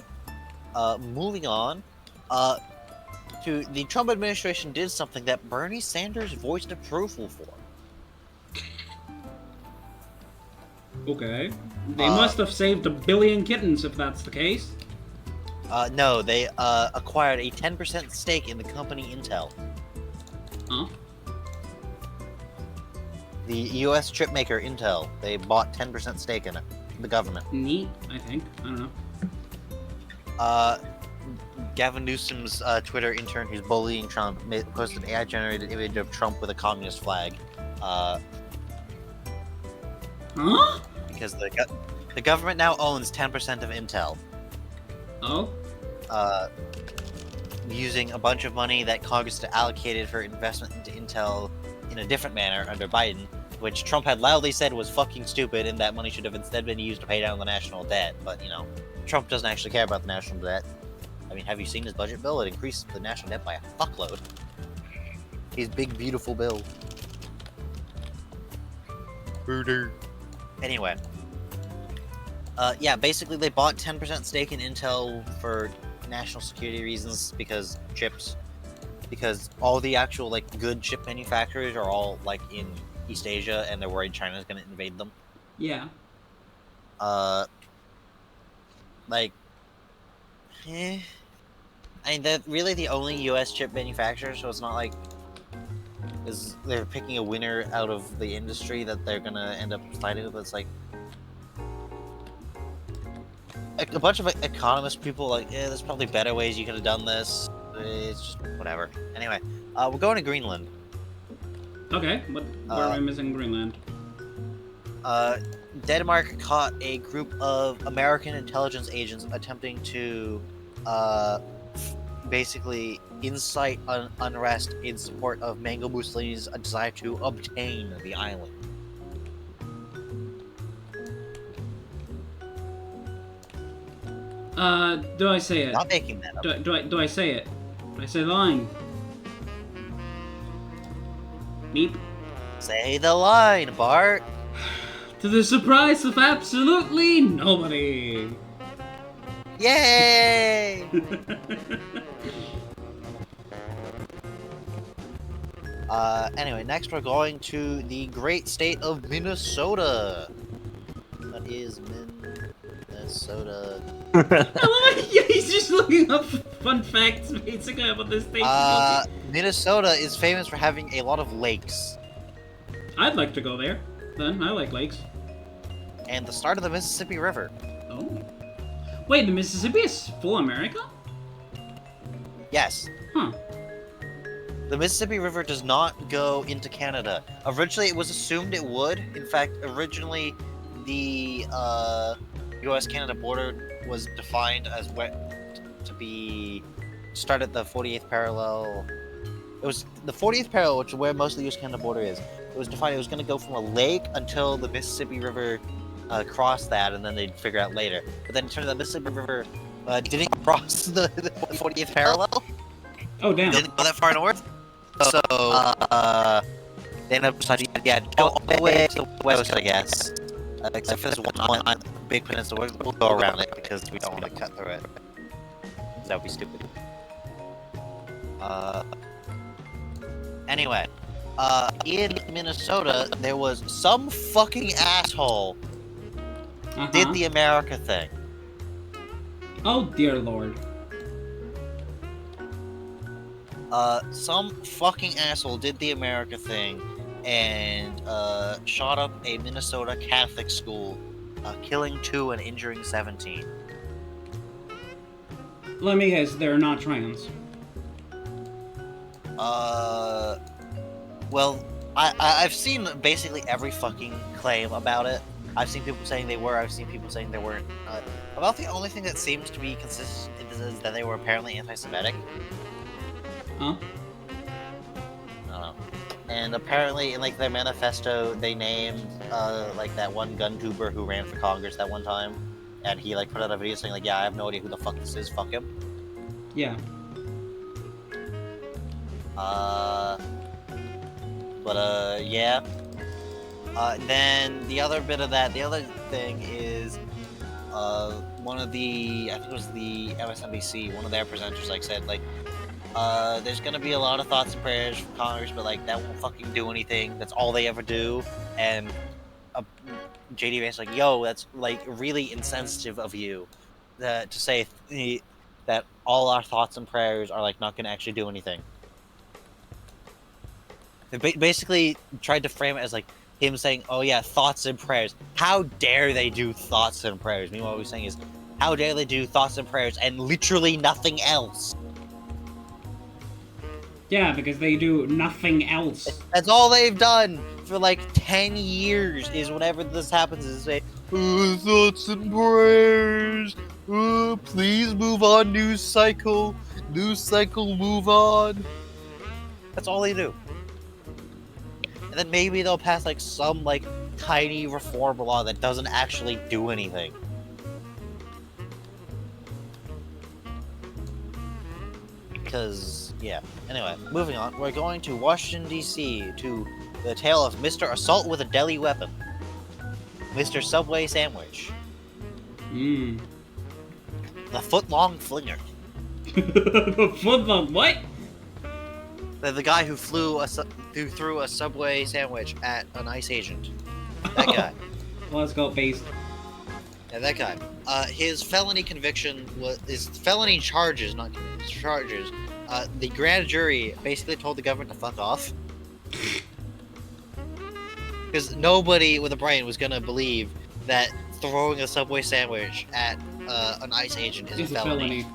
moving on. To the Trump administration did something that Bernie Sanders voiced approval for. Okay. They must have saved 1 billion kittens if that's the case. No, they acquired a 10% stake in the company Intel. Huh? The U.S. chip maker Intel. They bought 10% stake in it. The government. Neat, I think. I don't know. Gavin Newsom's Twitter intern who's bullying Trump posted an AI-generated image of Trump with a communist flag. Huh? Because the government now owns 10% of Intel. Oh? Using a bunch of money that Congress allocated for investment into Intel in a different manner under Biden, which Trump had loudly said was fucking stupid and that money should have instead been used to pay down the national debt. But, you know, Trump doesn't actually care about the national debt. I mean, have you seen his budget bill? It increased the national debt by a fuckload. His big, beautiful bill. Anyway. Yeah, basically they bought 10% stake in Intel for national security reasons, because chips. Because all the actual, like, good chip manufacturers are all, like, in East Asia, and they're worried China's gonna invade them. Yeah. Like... I mean, they're really the only U.S. chip manufacturer, so it's not like they're picking a winner out of the industry that they're gonna end up fighting with. It's like a bunch of economist people like, yeah, there's probably better ways you could have done this. It's just whatever. Anyway, we're going to Greenland. Okay, where am I missing Greenland? Denmark caught a group of American intelligence agents attempting to basically incite unrest in support of Mango Mussolini's desire to obtain the island. Do I say it? Not making that up. Do I say it? Do I say the line? Meep. Say the line, Bart. To the surprise of absolutely nobody. Yay! Anyway, next we're going to the great state of Minnesota. That is Minnesota. I love it. Yeah, he's just looking up fun facts basically about this state. Minnesota is famous for having a lot of lakes. I'd like to go there. Then I like lakes. And the start of the Mississippi River. Oh. Wait, the Mississippi is full America? Yes. Huh. The Mississippi River does not go into Canada. Originally, it was assumed it would. In fact, originally, the U.S.-Canada border was defined as to be start at the 48th parallel. It was the 40th parallel, which is where most of the U.S.-Canada border is. It was defined. It was going to go from a lake until the Mississippi River crossed that, and then they'd figure out later. But then it turned out the Mississippi River didn't cross the 40th parallel. Oh, damn. Didn't go that far north. So, they ended up deciding, yeah, go all the way to the west, I guess. Except for this one big peninsula. We'll go around it because we don't want to cut through it. That would be stupid. Anyway, in Minnesota, there was some fucking asshole did the America thing. Oh, dear lord. Some fucking asshole did the America thing and shot up a Minnesota Catholic school, killing 2 and injuring 17. Let me guess, they're not trans. Well, I've seen basically every fucking claim about it. I've seen people saying they were, I've seen people saying they weren't. About the only thing that seems to be consistent is that they were apparently anti-Semitic. Huh? I don't know. And apparently, in like their manifesto, they named like that one gun tuber who ran for Congress that one time, and he like put out a video saying like, "Yeah, I have no idea who the fuck this is. Fuck him." Yeah. Yeah. Then the other bit of that, the other thing is, one of the, I think it was the MSNBC, one of their presenters like said like, there's gonna be a lot of thoughts and prayers from Congress, but like that won't fucking do anything. That's all they ever do. And JD Vance's like, yo, that's like really insensitive of you to say that all our thoughts and prayers are like not gonna actually do anything. They basically tried to frame it as like him saying, oh yeah, thoughts and prayers. How dare they do thoughts and prayers? Meanwhile, what he's saying is, how dare they do thoughts and prayers and literally nothing else? Yeah, because they do nothing else. That's all they've done for like 10 years is whenever this happens is say, oh, thoughts and prayers. Oh, please move on, news cycle. News cycle, move on. That's all they do. And then maybe they'll pass like some like tiny reform law that doesn't actually do anything. Because, yeah. Anyway, moving on. We're going to Washington, D.C. to the tale of Mr. Assault with a Deadly Weapon. Mr. Subway Sandwich. Mmm. The foot-long flinger. Foot-long what? The guy who threw a Subway sandwich at an ICE agent. That guy. Let's go, based. Yeah, that guy. His felony conviction is felony charges, not charges. The grand jury basically told the government to fuck off. Because nobody with a brain was gonna believe that throwing a Subway sandwich at an ICE agent is a felony.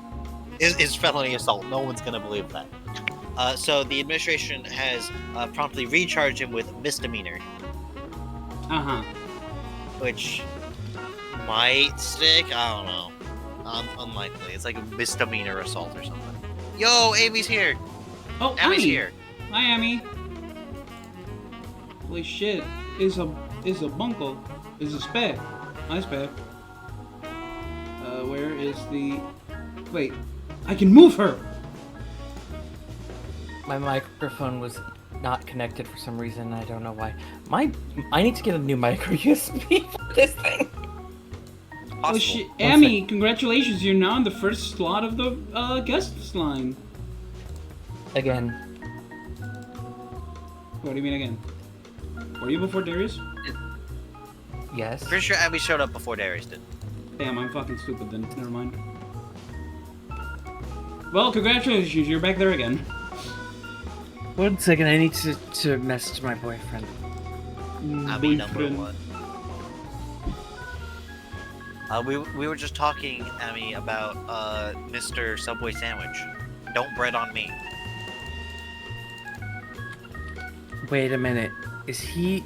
Is felony assault. No one's gonna believe that. So the administration has promptly recharged him with misdemeanor. Uh-huh. Which might stick? I don't know. Unlikely. It's like a misdemeanor assault or something. Yo, Amy's here! Oh, Amy's Amy. here! Hi, Amy. Holy shit. It's a bunko. It's a spare. Nice spare. Where is the... Wait. I can move her! My microphone was not connected for some reason. I don't know why. I need to get a new micro USB for this thing. Oh shit, Amy, congratulations! You're now in the first slot of the guest line. Again. What do you mean again? Were you before Darius? Yes. Pretty sure Abby showed up before Darius did. Damn, I'm fucking stupid then. Never mind. Well, congratulations, you're back there again. 1 second, I need to message my boyfriend. Abby number 1. We were just talking, Amy, about Mr. Subway Sandwich. Don't bread on me. Wait a minute. Is he?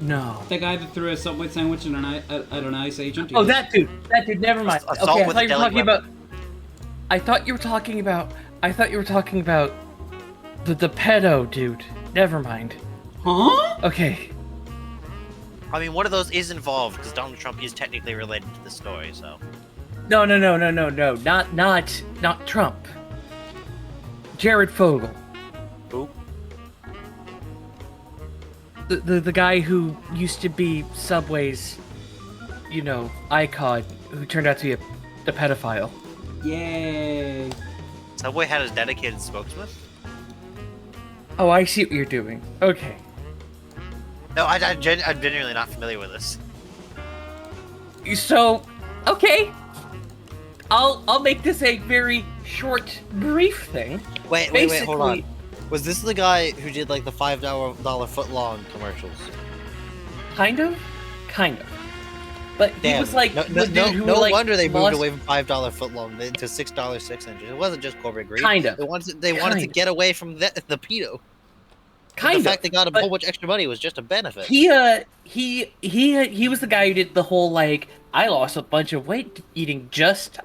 No. The guy that threw a Subway sandwich at an ICE agent? Oh, Yes. that dude. Never mind. Assault Okay, I with thought a you were deli talking weapon. about. I thought you were talking about the pedo dude. Never mind. Huh? Okay. I mean, one of those is involved because Donald Trump is technically related to the story, so. No. Not Trump. Jared Fogle. Who? The guy who used to be Subway's, icon, who turned out to be a pedophile. Yay. Subway had a dedicated spokesman? Oh, I see what you're doing. Okay. No, I'm genuinely not familiar with this. So, okay. I'll make this a very short, brief thing. Wait, hold on. Was this the guy who did like the $5 foot-long commercials? Kind of. But he Damn. was like no the dude who no like, wonder they moved lost- away from $5 foot-long to $6 6-inch. It wasn't just corporate greed. Kind of. They wanted to Kind of. get away from the pedo. Kind The fact they got a but whole bunch of extra money was just a benefit. he was the guy who did the whole like I lost a bunch of weight eating just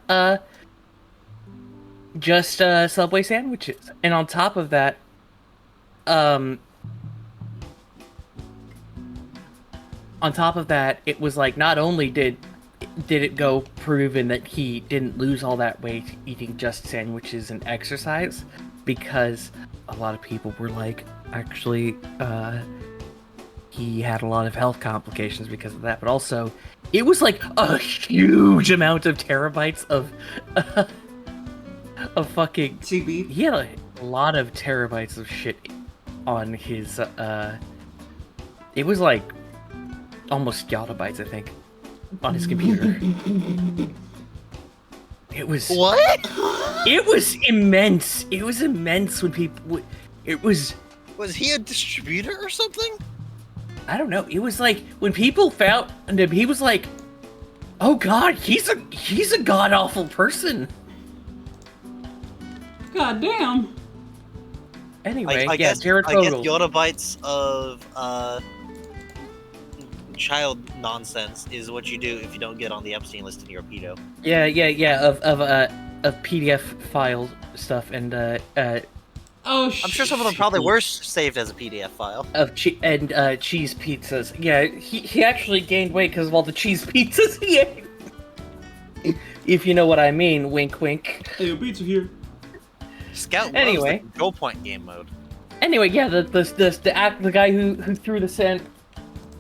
Subway sandwiches, and on top of that, it was like not only did it go proven that he didn't lose all that weight eating just sandwiches and exercise, because a lot of people were like, actually, he had a lot of health complications because of that, but also it was like a huge amount of terabytes of fucking CB. he had a lot of terabytes of shit on his it was like almost gigabytes, I think, on his computer. It was What? It was immense. It was immense when people. It was. Was he a distributor or something? I don't know. It was like when people found him, he was like, "Oh God, he's a god awful person." God damn. Anyway, I yeah, guess, Jared I guess Fogle. yottabytes of child nonsense is what you do if you don't get on the Epstein list and you're a pedo. Yeah, of PDF file stuff and Oh, I'm sure some of them probably were saved as a PDF file. of cheese pizzas. Yeah, he actually gained weight because of all the cheese pizzas he ate. If you know what I mean, wink, wink. Hey, your pizza here. Scout loves Anyway. the control point game mode. Anyway, yeah, the guy who threw the sand.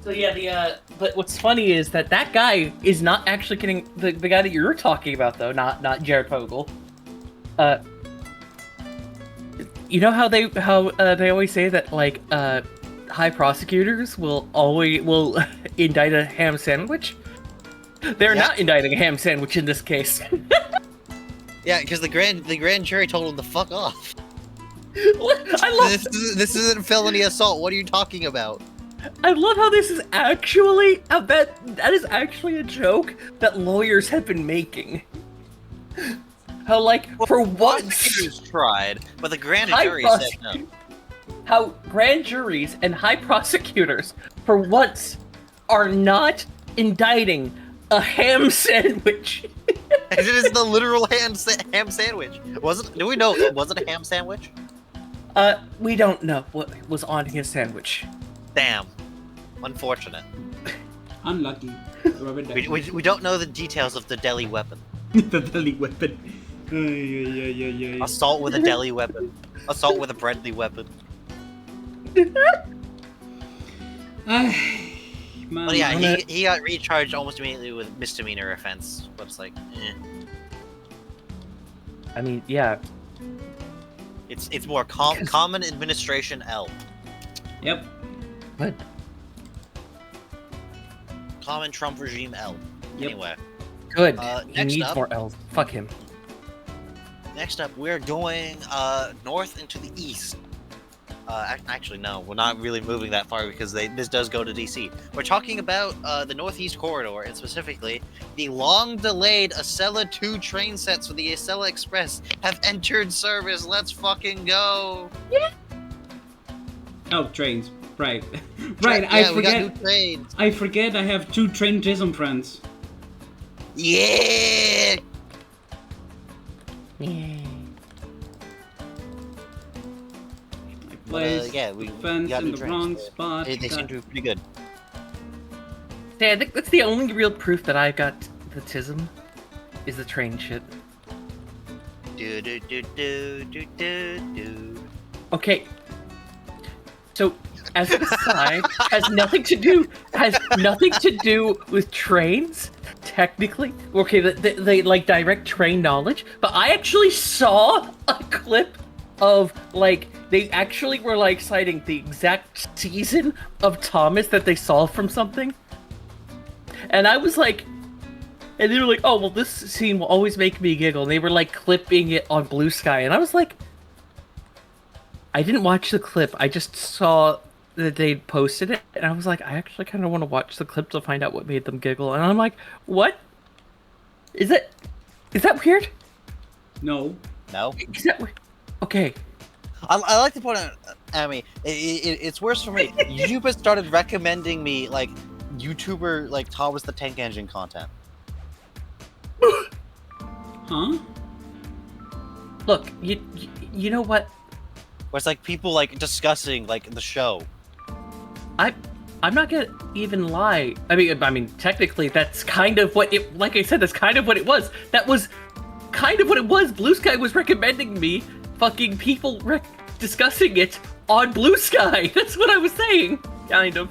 So yeah, but what's funny is that guy is not actually getting the guy that you're talking about though, not Jared Fogle. You know how they always say that like high prosecutors will indict a ham sandwich? They're Yeah. not indicting a ham sandwich in this case. Yeah, because the grand jury told him to fuck off. I love This isn't felony assault. What are you talking about? I love how this is actually that is actually a joke that lawyers have been making. How like for once Prosecutors tried, but the grand high jury said no. how grand juries and high prosecutors for once are not indicting a ham sandwich. It is the literal ham sandwich. Do we know it wasn't a ham sandwich? We don't know what was on his sandwich. Damn. Unfortunate. Unlucky. Rubber ducky. We don't know the details of the deli weapon. The deli weapon. Yeah. Assault with a deli weapon. Assault with a breadly weapon. Man, But yeah, I'm gonna- he got recharged almost immediately with misdemeanor offense. But it's like, I mean, yeah. it's more common administration L. Yep. But Common Trump regime L. Yep. Anyway, good. He next needs up- more L's. Fuck him. next up we're going north into the east. Actually, no, we're not really moving that far because this does go to DC. We're talking about the Northeast Corridor, and specifically the long-delayed Acela 2 train sets for the Acela Express have entered service. Let's fucking go! Oh, trains. Right. Right, Yeah, I we got forget. new trains. I forget I have 2 traintism friends. Yeah! Yeah. I placed yeah, we fence got in new the trains. wrong spot. They seem to be pretty good. Yeah, I think that's the only real proof that I got the tism, is the train shit. Do do do do do do do. Okay. So, as an aside, has nothing to do with trains, technically. Okay, they like direct train knowledge, but I actually saw a clip of like they actually were like citing the exact season of Thomas that they saw from something. And I was like, and they were like, oh, well, this scene will always make me giggle. And they were like clipping it on Blue Sky. And I was like, I didn't watch the clip. I just saw that they posted it. And I was like, I actually kind of want to watch the clip to find out what made them giggle. And I'm like, what? Is that weird? No. No? Is that weird? Okay. I like to point out, Amy, it's worse for me. YouTube has started recommending me, like, YouTuber, like, Thomas the Tank Engine content. Huh? Look, you know what? Where it's, like, people, like, discussing, like, the show. I'm not gonna even lie. I mean, technically, that's kind of what it. Like I said, that's kind of what it was. That was kind of what it was. Blue Sky was recommending me fucking people discussing it on Blue Sky. That's what I was saying. Kind of.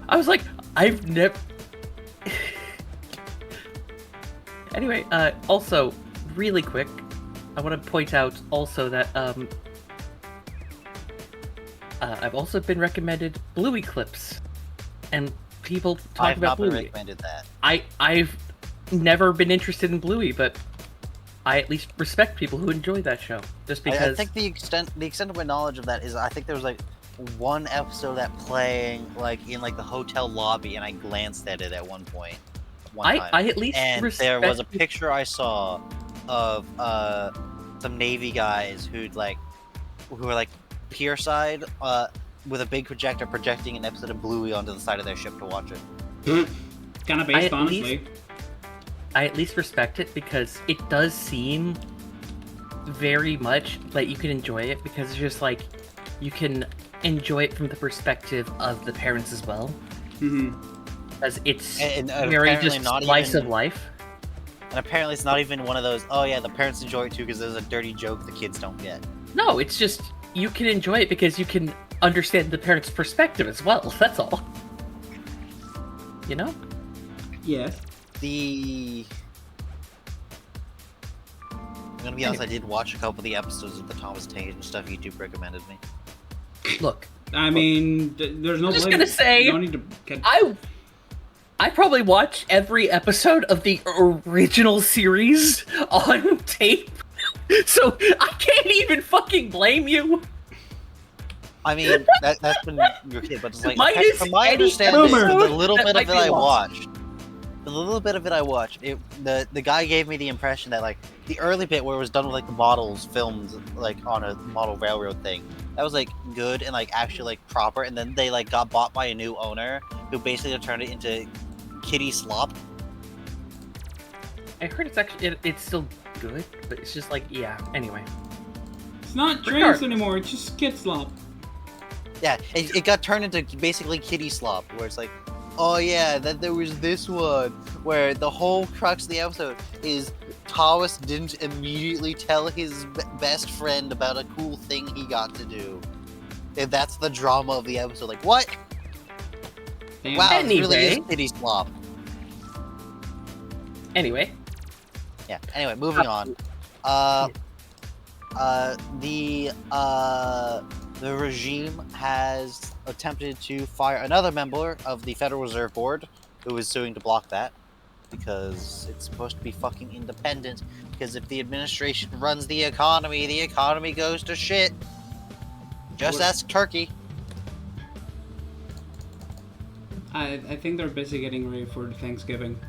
I was like, I've never. Anyway, also, really quick, I want to point out also that I've also been recommended Bluey clips, and people talk I've about not been Bluey. recommended that. I've never been interested in Bluey, but I at least respect people who enjoy that show. Just because I think the extent of my knowledge of that is I think there was, like, one episode of that playing, like, in, like, the hotel lobby, and I glanced at it at one point. One time. I at least And respect there was a picture I saw of some Navy guys who were like pier side with a big projector projecting an episode of Bluey onto the side of their ship to watch it. Kind of based, honestly. I at least respect it because it does seem very much like you can enjoy it because it's just like you can enjoy it from the perspective of the parents as well. Mm-hmm. Because it's And very apparently just not slice even- of life. And apparently it's not even one of those, oh yeah, the parents enjoy it too because there's a dirty joke the kids don't get. No, it's just you can enjoy it because you can understand the parents' perspective as well. That's all. You know? Yes. I'm gonna be honest, I did watch a couple of the episodes of the Thomas Tank and stuff YouTube recommended me. Look, I mean, there's no. I'm just blame- gonna say, you don't need to get. I probably watched every episode of the original series on tape, so I can't even fucking blame you. I mean, that's been your kid, but it's like, Minus from my any understanding, episode the little that bit might of it be I lost. watched, the guy gave me the impression that, like, the early bit where it was done with, like, the models filmed, like, on a model railroad thing, that was, like, good and, like, actually, like, proper, and then they, like, got bought by a new owner who basically turned it into kitty slop. I heard it's actually it's still good, but it's just like Anyway, It's not trains Regardless. anymore. It's just kid slop. Yeah, it got turned into basically kitty slop, where it's like, oh yeah, then there was this one where the whole crux of the episode is Thomas didn't immediately tell his best friend about a cool thing he got to do. And that's the drama of the episode. Like, what? Damn. Wow, this really is Anyway. titty slop. Anyway, Yeah, anyway, moving on. The regime has attempted to fire another member of the Federal Reserve Board, who is suing to block that, because it's supposed to be fucking independent, because if the administration runs the economy goes to shit. Just ask Turkey. I think they're busy getting ready for Thanksgiving.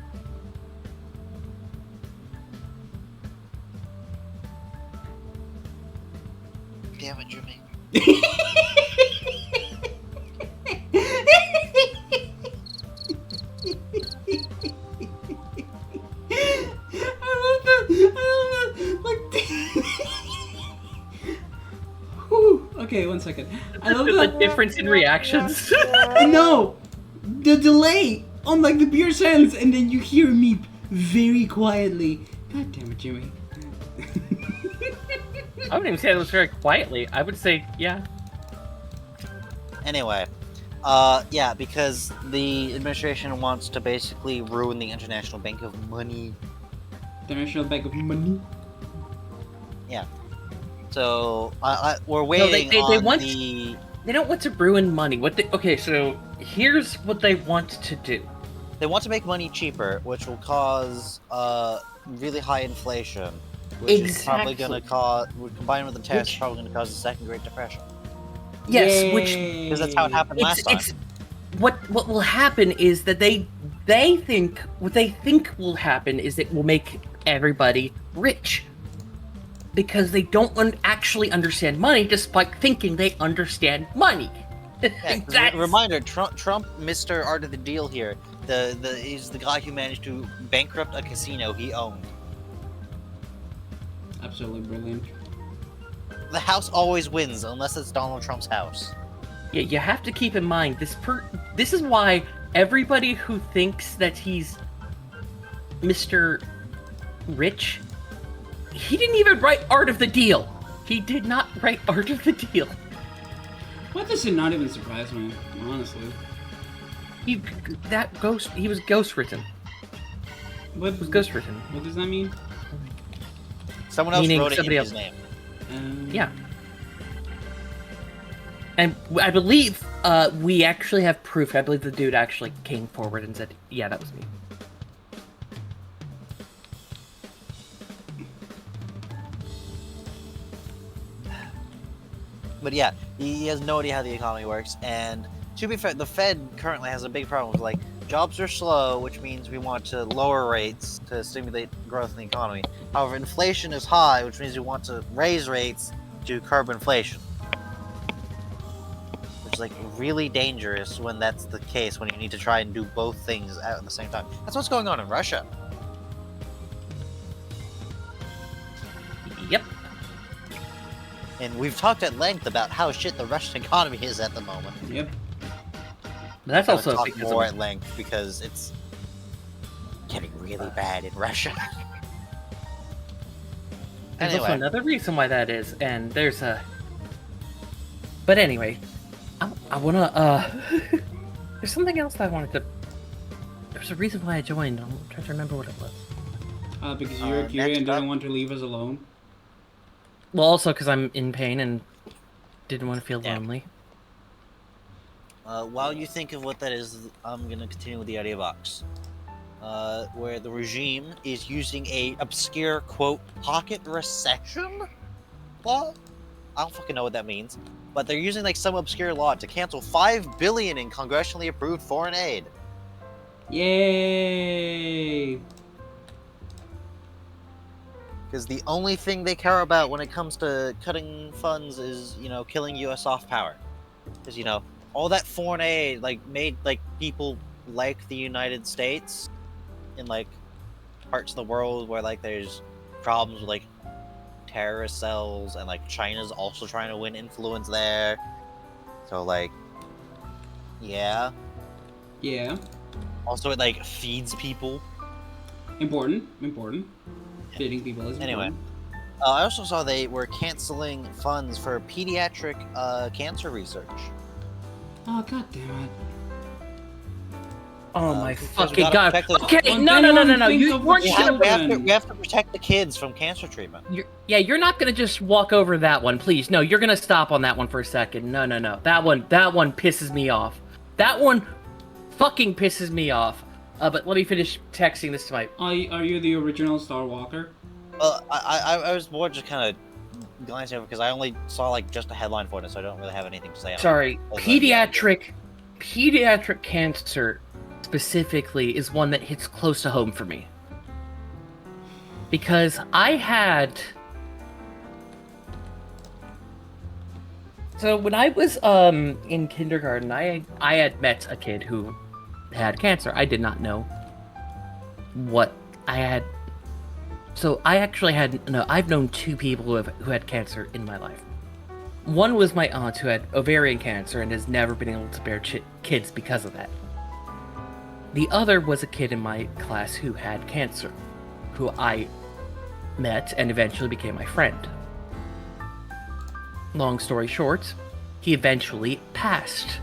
Damn it, Jimmy. Okay, 1 second. I love the that. difference in reactions. No, the delay on like the pure silence, and then you hear me very quietly. God damn it, Jimmy. I wouldn't even say it was very quietly. I would say, yeah. Anyway, yeah, because the administration wants to basically ruin the International Bank of Money. The National Bank of Money. Yeah. So, we're waiting they on want- the... They don't want to ruin money. Okay, so here's what they want to do. They want to make money cheaper, which will cause really high inflation, which is probably going to cause, combined with the tariffs, probably going to cause the Second Great Depression. Yes, Yay. which Because that's how it happened last time. What will happen is that they think what they think will happen is it will make everybody rich. Because they don't actually understand money, despite thinking they understand money. Yeah, reminder: Trump, Mr. Art of the Deal here. He's the guy who managed to bankrupt a casino he owned. Absolutely brilliant. The house always wins, unless it's Donald Trump's house. Yeah, you have to keep in mind this is why everybody who thinks that he's Mr. Rich, he didn't even write Art of the Deal. He did not write Art of the Deal. Why does it not even surprise me, honestly? He was ghostwritten. What It was ghostwritten. What does that mean? Someone else Meaning wrote it in somebody his else. name. Yeah. And I believe we actually have proof. I believe the dude actually came forward and said, "Yeah, that was me." But yeah, he has no idea how the economy works. And to be fair, the Fed currently has a big problem with, like, jobs are slow, which means we want to lower rates to stimulate growth in the economy. However, inflation is high, which means we want to raise rates to curb inflation. Which is, like, really dangerous when that's the case, when you need to try and do both things at the same time. That's what's going on in Russia. Yep. And we've talked at length about how shit the Russian economy is at the moment. Yep. But that's I'll also talk because more of, at length because it's getting really bad in Russia. there's also Anyway. another reason why that is, and there's a. But anyway, I wanna. There's something else that I wanted to. There's a reason why I joined. I'm trying to remember what it was. Because you're Kiri next and up- didn't want to leave us alone. Well, also because I'm in pain and didn't want to feel Yeah. lonely. While you think of what that is, I'm gonna continue with the idea box. Where the regime is using a obscure, quote, pocket recession law? I don't fucking know what that means. But they're using, like, some obscure law to cancel $5 billion in congressionally approved foreign aid. Yay! Because the only thing they care about when it comes to cutting funds is, you know, killing U.S. soft power. Because, you know, all that foreign aid, like, made, like, people like the United States in, like, parts of the world where, like, there's problems with, like, terrorist cells, and, like, China's also trying to win influence there. So, like, yeah. Yeah. Also, it like feeds people. Important. Feeding people is Anyway. important. I also saw they were canceling funds for pediatric cancer research. Oh, god damn it. Oh my because we fucking gotta god. protect the- Okay, Well, no. anyone think You of the weren't We gonna. children. have to protect the kids from cancer treatment. You're not gonna just walk over that one, please. No, you're gonna stop on that one for a second. No. That one pisses me off. That one fucking pisses me off. But let me finish texting this to my. Are you the original Star Walker? I was more just kind of glancing over because I only saw like just a headline for it, so I don't really have anything to say on it. Sorry, Other than- pediatric cancer specifically is one that hits close to home for me. Because I had... So when I was in kindergarten, I had met a kid who had cancer. I did not know what I had. So I actually I've known two people who had cancer in my life. One was my aunt who had ovarian cancer and has never been able to bear kids because of that. The other was a kid in my class who had cancer, who I met and eventually became my friend. Long story short, he eventually passed.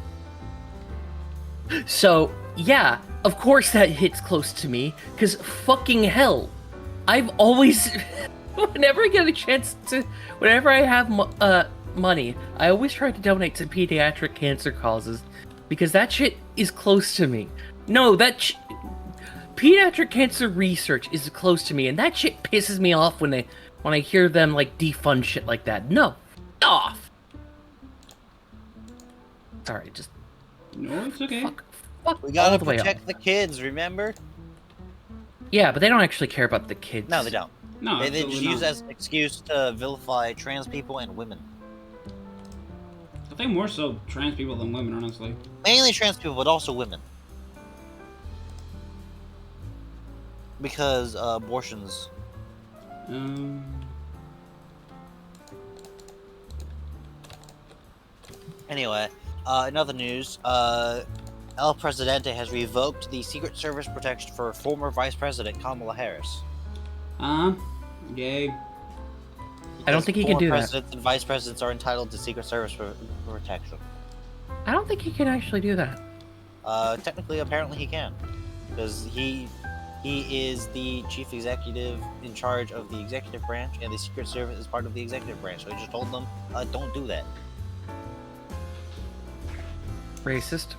So, yeah, of course that hits close to me, because fucking hell, I've always, whenever I get a chance to, whenever I have money, I always try to donate to pediatric cancer causes, because that shit is close to me. No, pediatric cancer research is close to me, and that shit pisses me off when I hear them like defund shit like that. No, off. Sorry, just No, it's okay. fuck We all gotta the way protect up. the kids, remember? Yeah, but they don't actually care about the kids. No, they don't. No, They just absolutely use not. it as an excuse to vilify trans people and women. I think more so trans people than women, honestly. Mainly trans people, but also women. Because abortions. Anyway, in other news, El Presidente has revoked the Secret Service protection for former Vice President Kamala Harris. Yay. I don't think he can Former do that. presidents and vice presidents are entitled to Secret Service protection. I don't think he can actually do that. Technically, apparently he can, because he is the chief executive in charge of the executive branch, and the Secret Service is part of the executive branch. So he just told them, don't do that. Racist.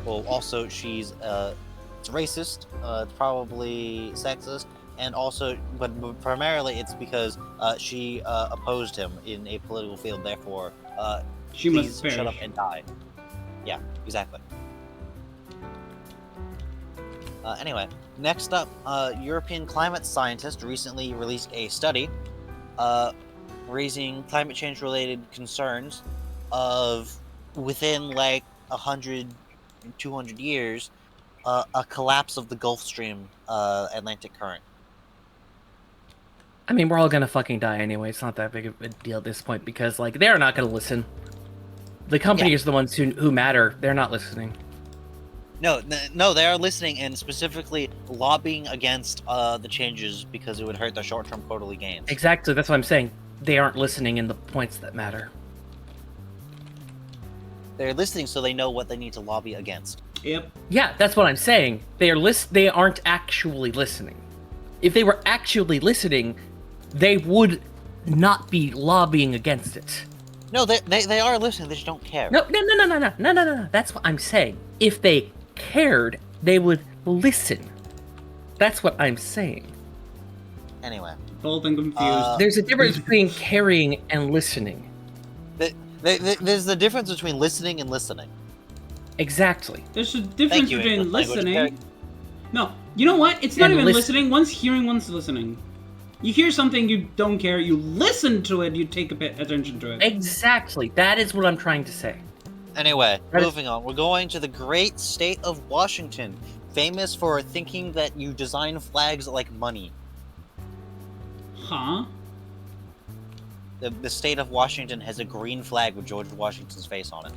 Well, also she's it's racist. It's probably sexist, and also, but primarily it's because she opposed him in a political field. Therefore, She please must perish. shut up and die. Yeah, exactly. Anyway, next up, European climate scientists recently released a study raising climate change related concerns of within like 100, 200 years, a collapse of the Gulf Stream Atlantic current. I mean, we're all gonna fucking die anyway. It's not that big of a deal at this point because, like, they're not gonna listen. The companies are the ones who matter. They're not listening. No, they are listening and specifically lobbying against the changes because it would hurt their short-term quarterly gains. Exactly. That's what I'm saying. They aren't listening in the points that matter. They're listening so they know what they need to lobby against. Yep. Yeah, that's what I'm saying. They aren't actually listening. If they were actually listening, they would not be lobbying against it. No, they are listening. They just don't care. No. That's what I'm saying. If they cared, they would listen. That's what I'm saying. Anyway, Bold and confused. There's a difference between caring and listening. there's the difference between listening and listening. Exactly. There's a difference you, between English language listening. No, you know what? It's not And even listen- listening. One's hearing, one's listening. You hear something you don't care, you listen to it, you take a bit attention to it. Exactly. That is what I'm trying to say. Anyway, That is- moving on. We're going to the great state of Washington, famous for thinking that you design flags like money. Huh? The state of Washington has a green flag with George Washington's face on it.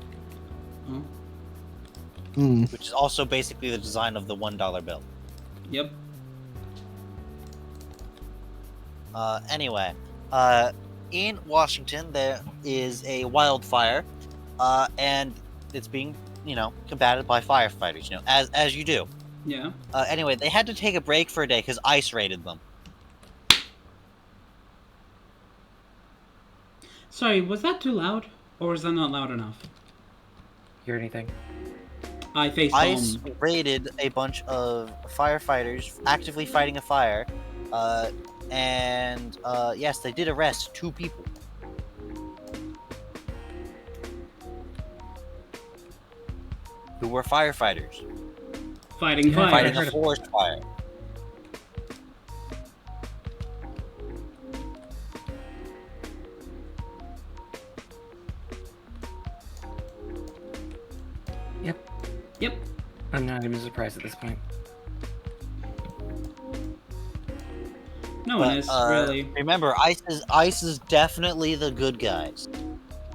Oh. which is also basically the design of the $1 bill. Yep. Anyway, in Washington there is a wildfire, and it's being, combated by firefighters. As you do. Yeah. Anyway, they had to take a break for a day because ice raided them. Sorry, was that too loud? Or was that not loud enough? Hear anything? I face Ice palm. raided a bunch of firefighters actively fighting a fire, and yes, they did arrest 2 people. Who were firefighters Fighting Yeah, fire. fighting heard a of- forest fire. Yep. I'm not even surprised at this point. No one But, is, really. Remember, ICE is definitely the good guys.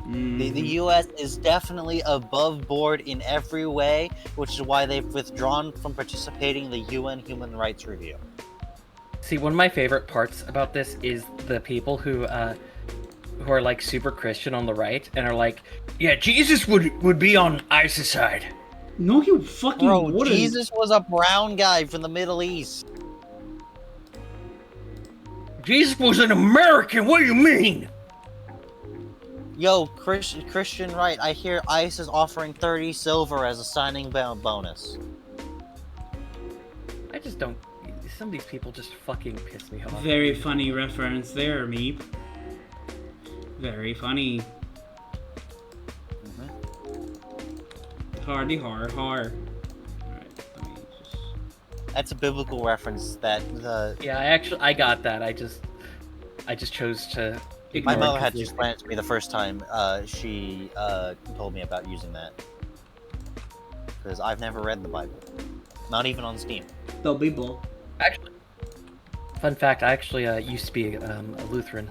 The Mhm. U.S. is definitely above board in every way, which is why they've withdrawn from participating in the UN Human Rights Review. See, one of my favorite parts about this is the people who are like super Christian on the right and are like, yeah, Jesus would be on ISIS side. No, you fucking Bro, wouldn't. Jesus was a brown guy from the Middle East. Jesus was an American. What do you mean? Yo, Christian right, I hear ICE is offering 30 silver as a signing bonus. I just don't. Some of these people just fucking piss me off. Very funny reference there, Meep. Very funny. Hardy har har. Alright, let me just... That's a biblical reference that the Yeah, I got that. I just chose to. my ignore it mother had to completely. explain it to me the first time she told me about using that. Because I've never read the Bible. Not even on Steam. The Bible. Actually, fun fact: I actually used to be a Lutheran.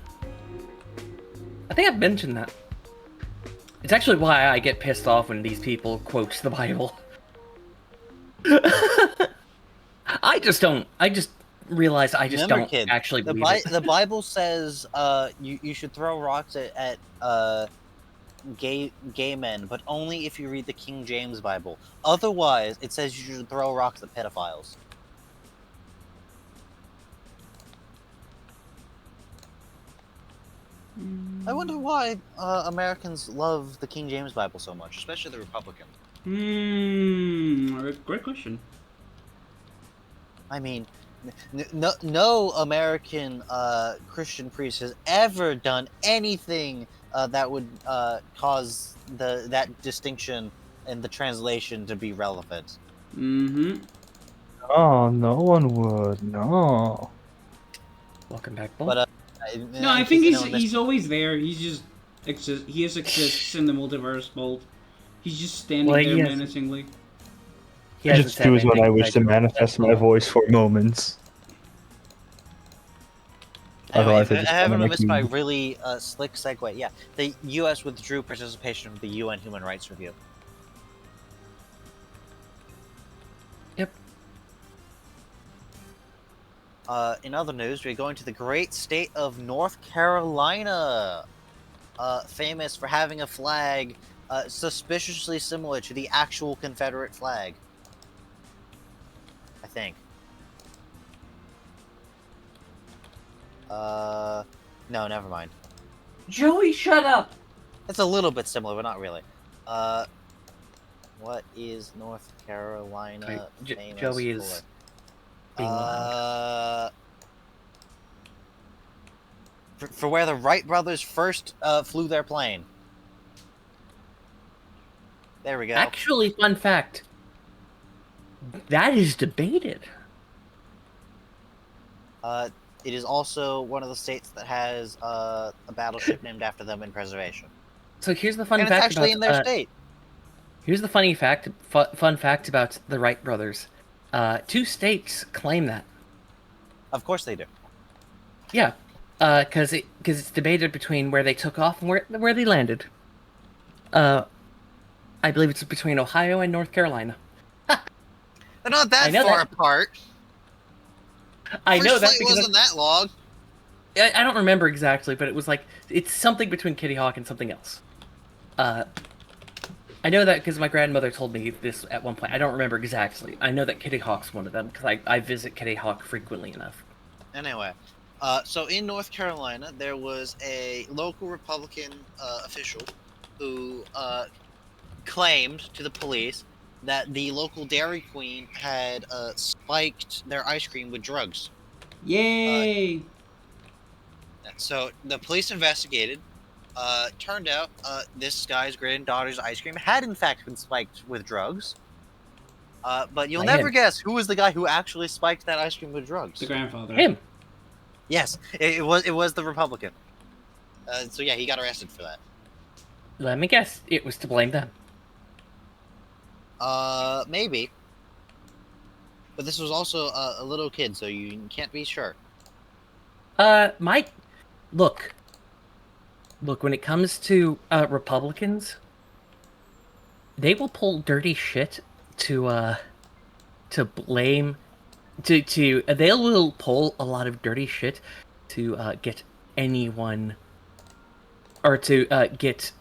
I think I've mentioned that. It's actually why I get pissed off when these people quote the Bible. I just don't. I just realize I just Remember, don't kid, actually the, believe it. the Bible says you should throw rocks at gay men, but only if you read the King James Bible. Otherwise, it says you should throw rocks at pedophiles. I wonder why Americans love the King James Bible so much, especially the Republicans. Great question. I mean, no American Christian priest has ever done anything that would cause that distinction in the translation to be relevant. Mm-hmm. Oh, no one would. No. Welcome back, Bull. But No, I think he's always there. He's just he just exists in the multiverse, Bolt. He's just standing Well, there he has- menacingly. He I hasn't just said choose when I anything wish to besides- manifest my that's all. voice for moments. Anyway, Otherwise, I I just haven't wanna missed make my you- really slick segue. Yeah, the U.S. withdrew participation from the UN Human Rights Review. Yep. In other news, we're going to the great state of North Carolina, famous for having a flag suspiciously similar to the actual Confederate flag. I think. No, never mind. Joey, shut up. It's a little bit similar, but not really. What is North Carolina Wait, famous Joey is for? being loud. For where the Wright brothers first flew their plane. There we go. Actually, fun fact. That is debated. It is also one of the states that has a battleship named after them in preservation. So here's the fun And it's fact actually about in their state. Here's the fun fact about the Wright brothers. 2 states claim that. Of course they do. Yeah, because it's debated between where they took off and where they landed. I believe it's between Ohio and North Carolina. They're not I that know far that. apart. I First know that flight because wasn't that long. I don't remember exactly, but it was like it's something between Kitty Hawk and something else. I know that because my grandmother told me this at one point. I don't remember exactly. I know that Kitty Hawk's one of them because I visit Kitty Hawk frequently enough. Anyway, so in North Carolina, there was a local Republican official who claimed to the police that the local Dairy Queen had spiked their ice cream with drugs. Yay! So the police investigated. Turned out this guy's granddaughter's ice cream had in fact been spiked with drugs. But you'll By never him. guess who was the guy who actually spiked that ice cream with The drugs. grandfather. Him. Yes, it was the Republican. So yeah, he got arrested for that. Let me guess. It was to blame them. Maybe. But this was also a little kid, so you can't be sure. Mike, look. Look, when it comes to Republicans, they will pull dirty shit to blame to they will pull a lot of dirty shit to get anyone or to get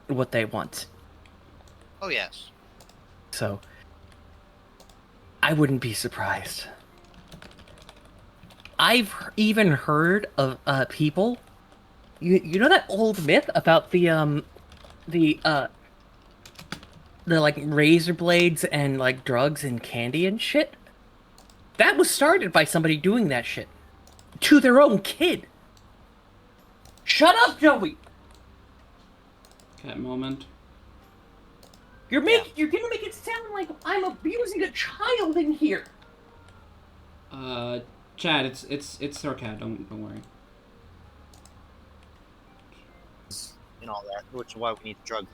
what they want. Oh yes. So I wouldn't be surprised. I've even heard of people. You know that old myth about the like razor blades and like drugs and candy and shit? That was started by somebody doing that shit to their own kid. Shut up, Joey. Cat moment. You're gonna make it sound like I'm abusing a child in here. Chad, it's our cat. Don't worry. And all that, which is why we need drugs.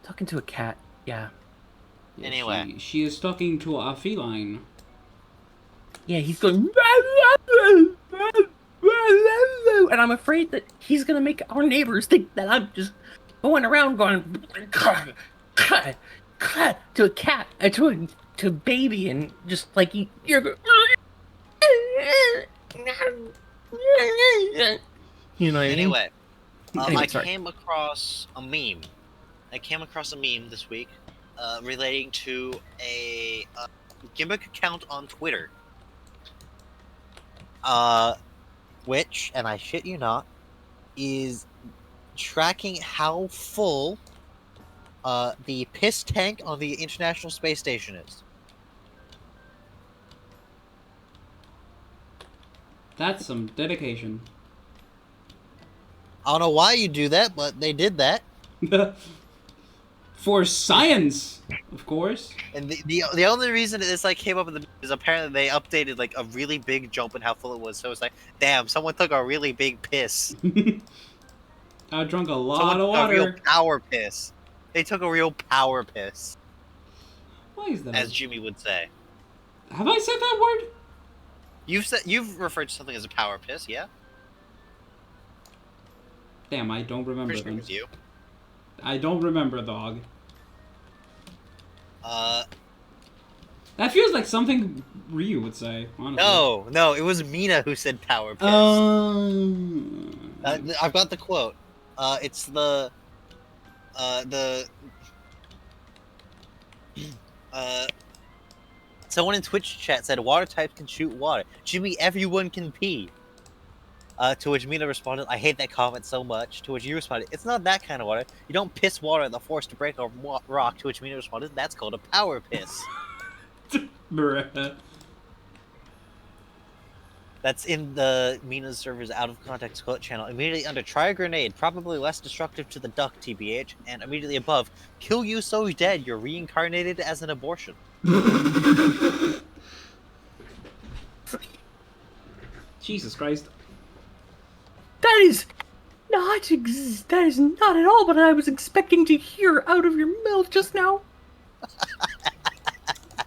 Talking to a cat, yeah. Yeah, Anyway. she is talking to a feline. Yeah, he's going. And I'm afraid that he's gonna make our neighbors think that I'm just going around going to a cat, to a baby, and just like you're. You know what I mean? Anyway, Anyway, I sorry. came across a meme. This week relating to a gimmick account on Twitter. Which, and I shit you not, is tracking how full the piss tank on the International Space Station is. That's some dedication. I don't know why you do that, but they did that. For science, of course. And the only reason this like came up in the is apparently they updated like a really big jump in how full it was. So it's like, damn, someone took a really big piss. I drank a lot Someone of took a real water. power piss. They took a real power piss, Why is that? as Jimmy would say. Have I said that word? You've referred to something as a power piss, yeah? Damn, I don't remember Pretty sure it them. was you. I don't remember, dog. Uh, That feels like something Ryu would say, honestly. no, it was Mina who said power piss. I've got the quote. It's the someone in Twitch chat said water types can shoot water. Jimmy, everyone can pee. To which Mina responded, I hate that comment so much. To which you responded, it's not that kind of water. You don't piss water in the force to break a rock. To which Mina responded, that's called a power piss. Bruh. That's in the Mina's server's out of context quote channel. Immediately under, try a grenade, probably less destructive to the duck, TBH. And immediately above, kill you so dead you're reincarnated as an abortion. Jesus Christ. That is not at all what I was expecting to hear out of your mouth just now.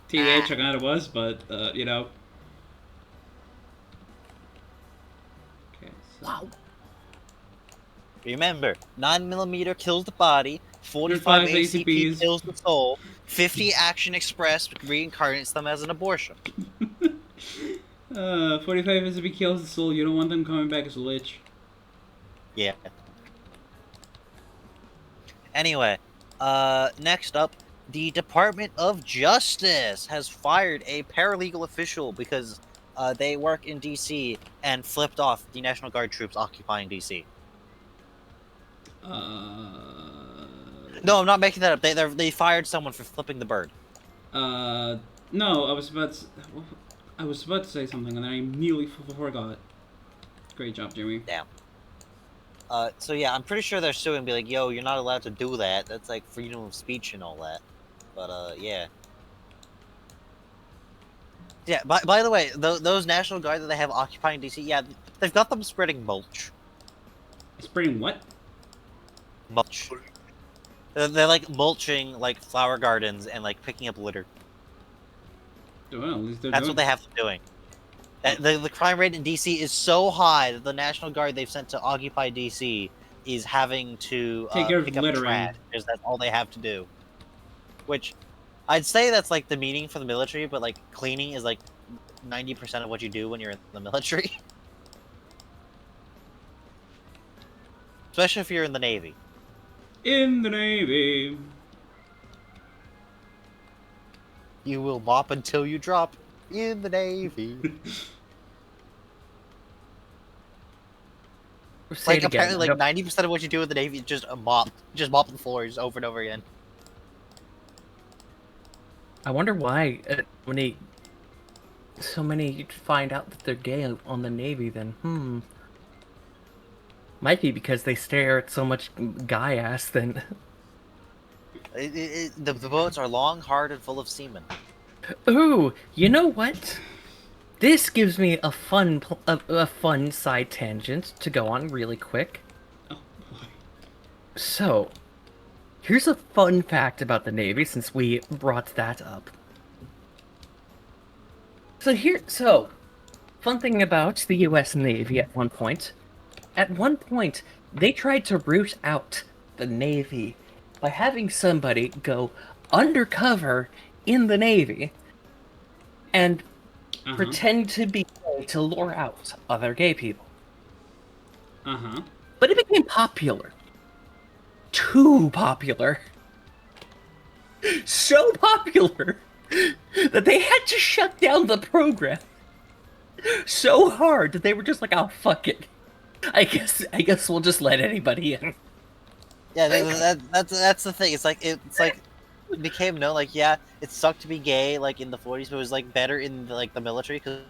TH, I kind of was, but, you know. Okay, so. Wow. Remember, 9mm kills the body, 45 5 ACP ACPs. kills the soul, 50 Action Express reincarnates them as an abortion. 45 is if he kills the soul. You don't want them coming back as a lich. Yeah. Anyway, next up, the Department of Justice has fired a paralegal official because they work in DC and flipped off the National Guard troops occupying DC. No, I'm not making that up. They fired someone for flipping the bird. No, I was about to say something and then I immediately forgot. Great job, Jimmy. Damn. So yeah, I'm pretty sure they're suing and be like, yo, you're not allowed to do that. That's like freedom of speech and all that. But, yeah. Yeah, by the way, those National Guard that they have occupying DC, yeah, they've got them spreading mulch. Spreading what? Mulch. They're like mulching, like, flower gardens and, like, picking up litter. Well, at least they're That's doing what they have to doing. The crime rate in DC is so high that the National Guard they've sent to occupy DC is having to Take care of pick up littering. trash, because that's all they have to do. Which, I'd say that's like the meaning for the military, but like cleaning is like 90% of what you do when you're in the military. Especially if you're in the Navy. In the Navy. You will mop until you drop in the Navy. Say Like it again. apparently, like 90% of what you do in the Navy is just a mop, just mop the floors over and over again. I wonder why when so many find out that they're gay on the Navy. Then might be because they stare at so much guy ass. Then The boats are long, hard, and full of semen. ooh, you know what? This gives me a fun side tangent to go on really quick. Oh boy. So, here's a fun fact about the Navy since we brought that up. So, fun thing about the US Navy at one point, they tried to root out the Navy by having somebody go undercover in the Navy and pretend to be gay to lure out other gay people. But it became popular. Too popular. So popular that they had to shut down the program so hard that they were just like, oh, fuck it. I guess we'll just let anybody in. Yeah, that's the thing. It's like it became known. Like, yeah, it sucked to be gay, like in the 40s, but it was like better in the military because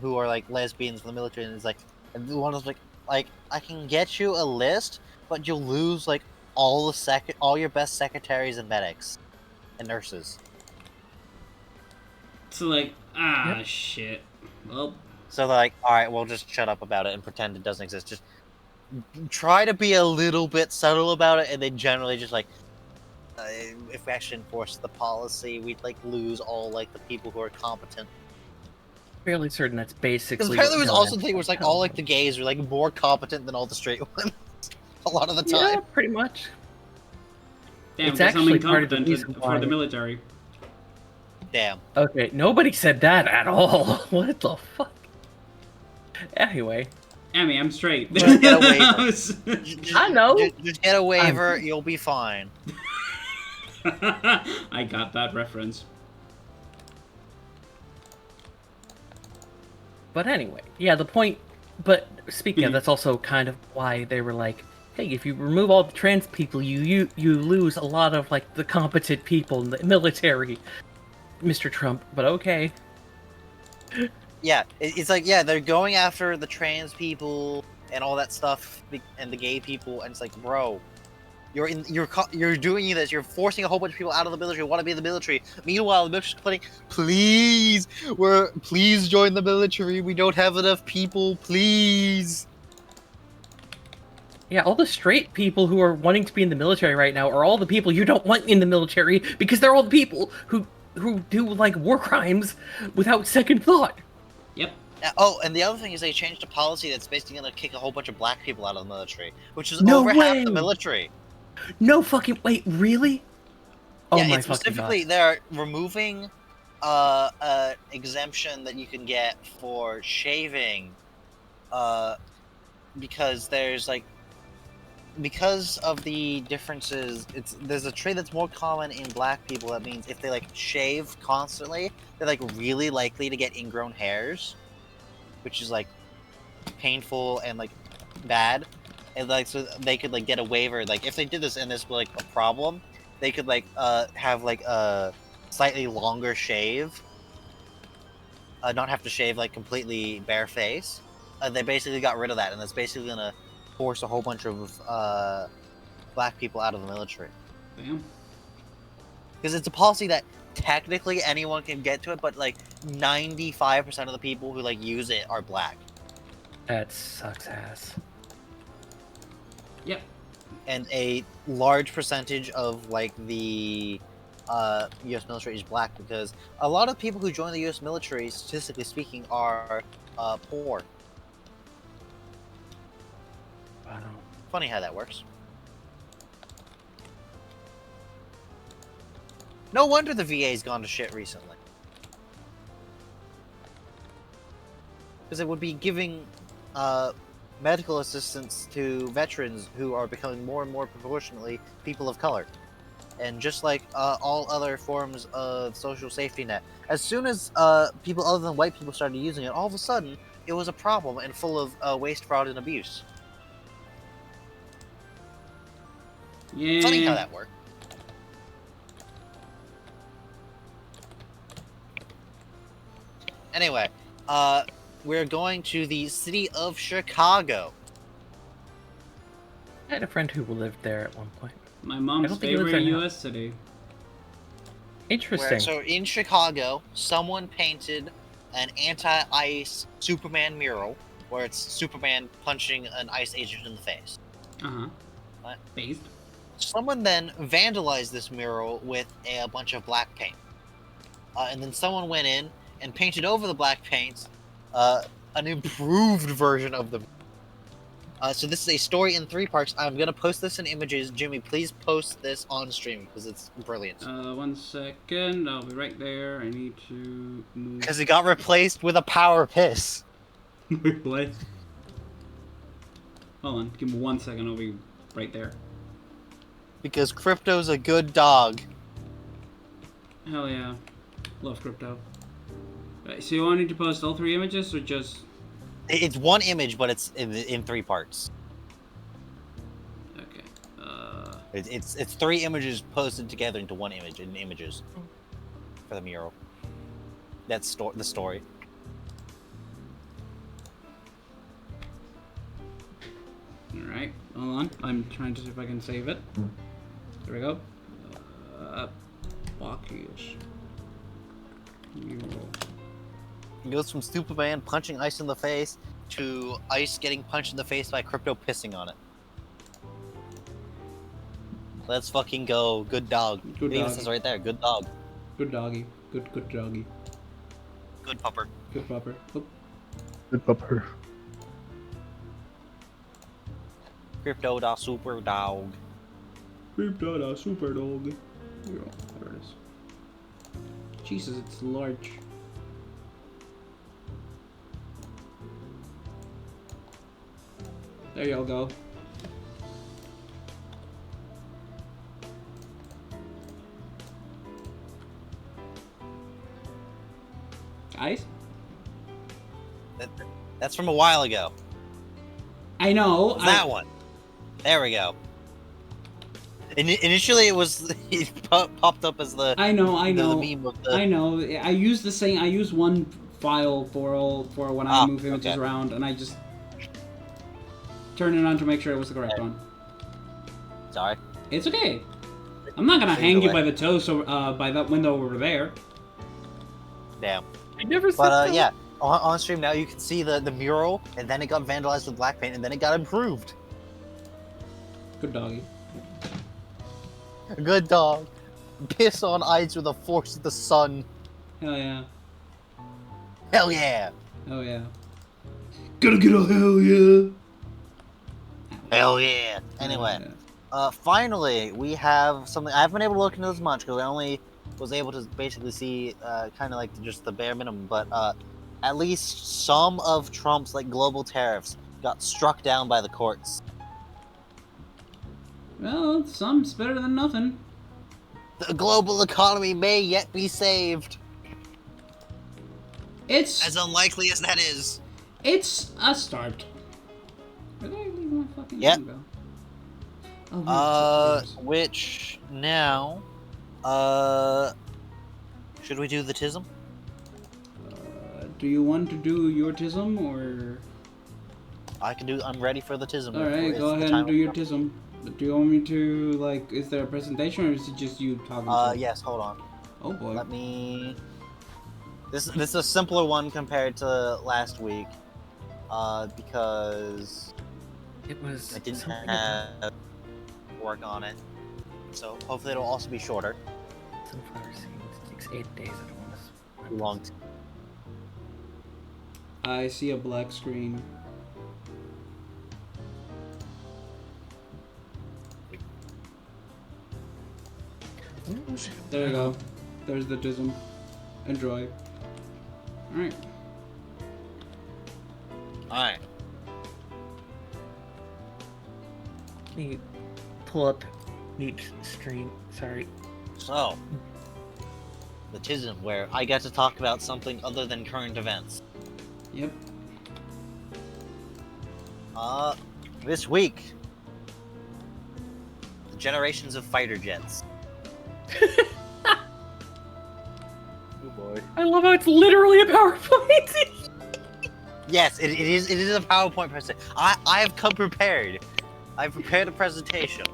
who are like lesbians in the military, and it's like, and the one was like I can get you a list, but you'll lose like all your best secretaries and medics and nurses. So like, shit. Well, So they're like, all right, we'll just shut up about it and pretend it doesn't exist. Just try to be a little bit subtle about it, and they generally just like, if we actually enforce the policy, we'd like lose all like the people who are competent. Fairly certain that's basically. Because apparently there was what also the thing where it's like all like the gays are like more competent than all the straight ones a lot of the time. Yeah, pretty much. damn, It's guess I'm actually part of the incompetent reason for the why- military. Damn. Okay, nobody said that at all. What the fuck? Anyway, Amy, I'm straight. Well, get a waiver. Just- I know. Just get a waiver, you'll be fine. I got that reference. But anyway, yeah, the point. But speaking of, that's also kind of why they were like, hey, if you remove all the trans people, you lose a lot of like the competent people in the military, Mr. Trump. But okay. Yeah, it's like, yeah, they're going after the trans people and all that stuff, and the gay people, and it's like, bro, you're doing this, you're forcing a whole bunch of people out of the military who want to be in the military. Meanwhile, the military's complaining, please join the military, we don't have enough people, please. Yeah, all the straight people who are wanting to be in the military right now are all the people you don't want in the military because they're all the people who do like war crimes without second thought. Yep. Oh, and the other thing is they changed a policy that's basically gonna kick a whole bunch of black people out of the military, which is No over half the way! military. No fucking wait, really? Oh Yeah, my it's fucking specifically god. they're removing exemption that you can get for shaving, because there's like because of the differences. There's a trait that's more common in black people. That means if they like shave constantly, they're like really likely to get ingrown hairs, which is like painful and like bad. And like so they could like get a waiver. Like if they did this and this was like a problem, they could like have like a slightly longer shave, not have to shave like completely bare face. They basically got rid of that, and that's basically gonna force a whole bunch of black people out of the military. Damn. Because it's a policy that technically anyone can get to it, but like 95% of the people who like use it are black. That sucks ass. Yep. And a large percentage of like the U.S. military is black because a lot of people who join the U.S. military, statistically speaking, are poor. Wow. Funny how that works. No wonder the VA's gone to shit recently. Because it would be giving medical assistance to veterans who are becoming more and more proportionately people of color. And just like all other forms of social safety net, as soon as people other than white people started using it, all of a sudden it was a problem and full of waste, fraud, and abuse. Yeah. Funny how that worked. Anyway, we're going to the city of Chicago. I had a friend who lived there at one point. My I mom's don't think he lives favorite there now. U.S. city. Interesting. So in Chicago, someone painted an anti-ice Superman mural where it's Superman punching an ice agent in the face. Uh-huh. What? Based. Someone then vandalized this mural with a bunch of black paint. And then someone went in and painted over the black paint an improved version of the. So this is a story in 3 parts. I'm gonna post this in images. Jimmy, please post this on stream because it's brilliant. 1 second. I'll be right there. I need to move. Because it got replaced with a power piss. What? Hold on. Give me 1 second. I'll be right there. Because Crypto's a good dog. Hell yeah. Love crypto. Right, so you want me to post all 3 images or just... It's 1 image, but it's in 3 parts. Okay. It's 3 images posted together into 1 image in images for the mural. That's the story. Alright. Hold on. I'm trying to see if I can save it. There we go. Blockies. Mural. It goes from Superman punching ice in the face to ice getting punched in the face by Crypto pissing on it. Let's fucking go. Good dog. Good It even dog. says right there, good dog. Good doggy. Good doggy. Good pupper. Good pupper. Oh. Good pupper. Crypto da super dog. Crypto, super dog. Here we go. There it is. Jesus, it's large. There y'all go. Guys? That's from a while ago. I know. That one. There we go. Initially, it was it popped up as the I know. the meme of the. I know. I use the same. I use one file for when I move images okay. around, and I just turn it on to make sure it was the correct one. Sorry. It's okay. I'm not gonna hang you by the toe, so by that window over there. Damn. I never said But that. yeah, on stream now you can see the mural, and then it got vandalized with black paint, and then it got improved. Good doggy. Good dog. Piss on ice with the force of the sun. Hell yeah. Hell yeah. Oh yeah. Gotta get a hell yeah. Hell yeah. Anyway, finally, we have something. I haven't been able to look into this much because I only was able to basically see kind of like just the bare minimum. But at least some of Trump's like global tariffs got struck down by the courts. Well, some's better than nothing. The global economy may yet be saved. It's As unlikely as that is. It's a start. Where did I leave my fucking Yep. thing go? Oh, yes. Which now, should we do the tism? Do you want to do your tism or? I'm ready for the tism. All right, go ahead and do your tism. Do you want me to like? Is there a presentation or is it just you talking? Yes. Hold on. Oh boy. Let me. This is a simpler one compared to last week, because It was I didn't something have work on it, so hopefully it'll also be shorter. about sunflower seeds. It takes 8 days at once. Too long. I see a black screen. There you go. There's the tism. Enjoy. Alright. Alright. Let me pull up each screen. Sorry. So, the tism, where I get to talk about something other than current events. Yep. This week, the generations of fighter jets. Oh boy. I love how it's literally a PowerPoint. Yes, it is a PowerPoint presentation. I have come prepared. I've prepared a presentation.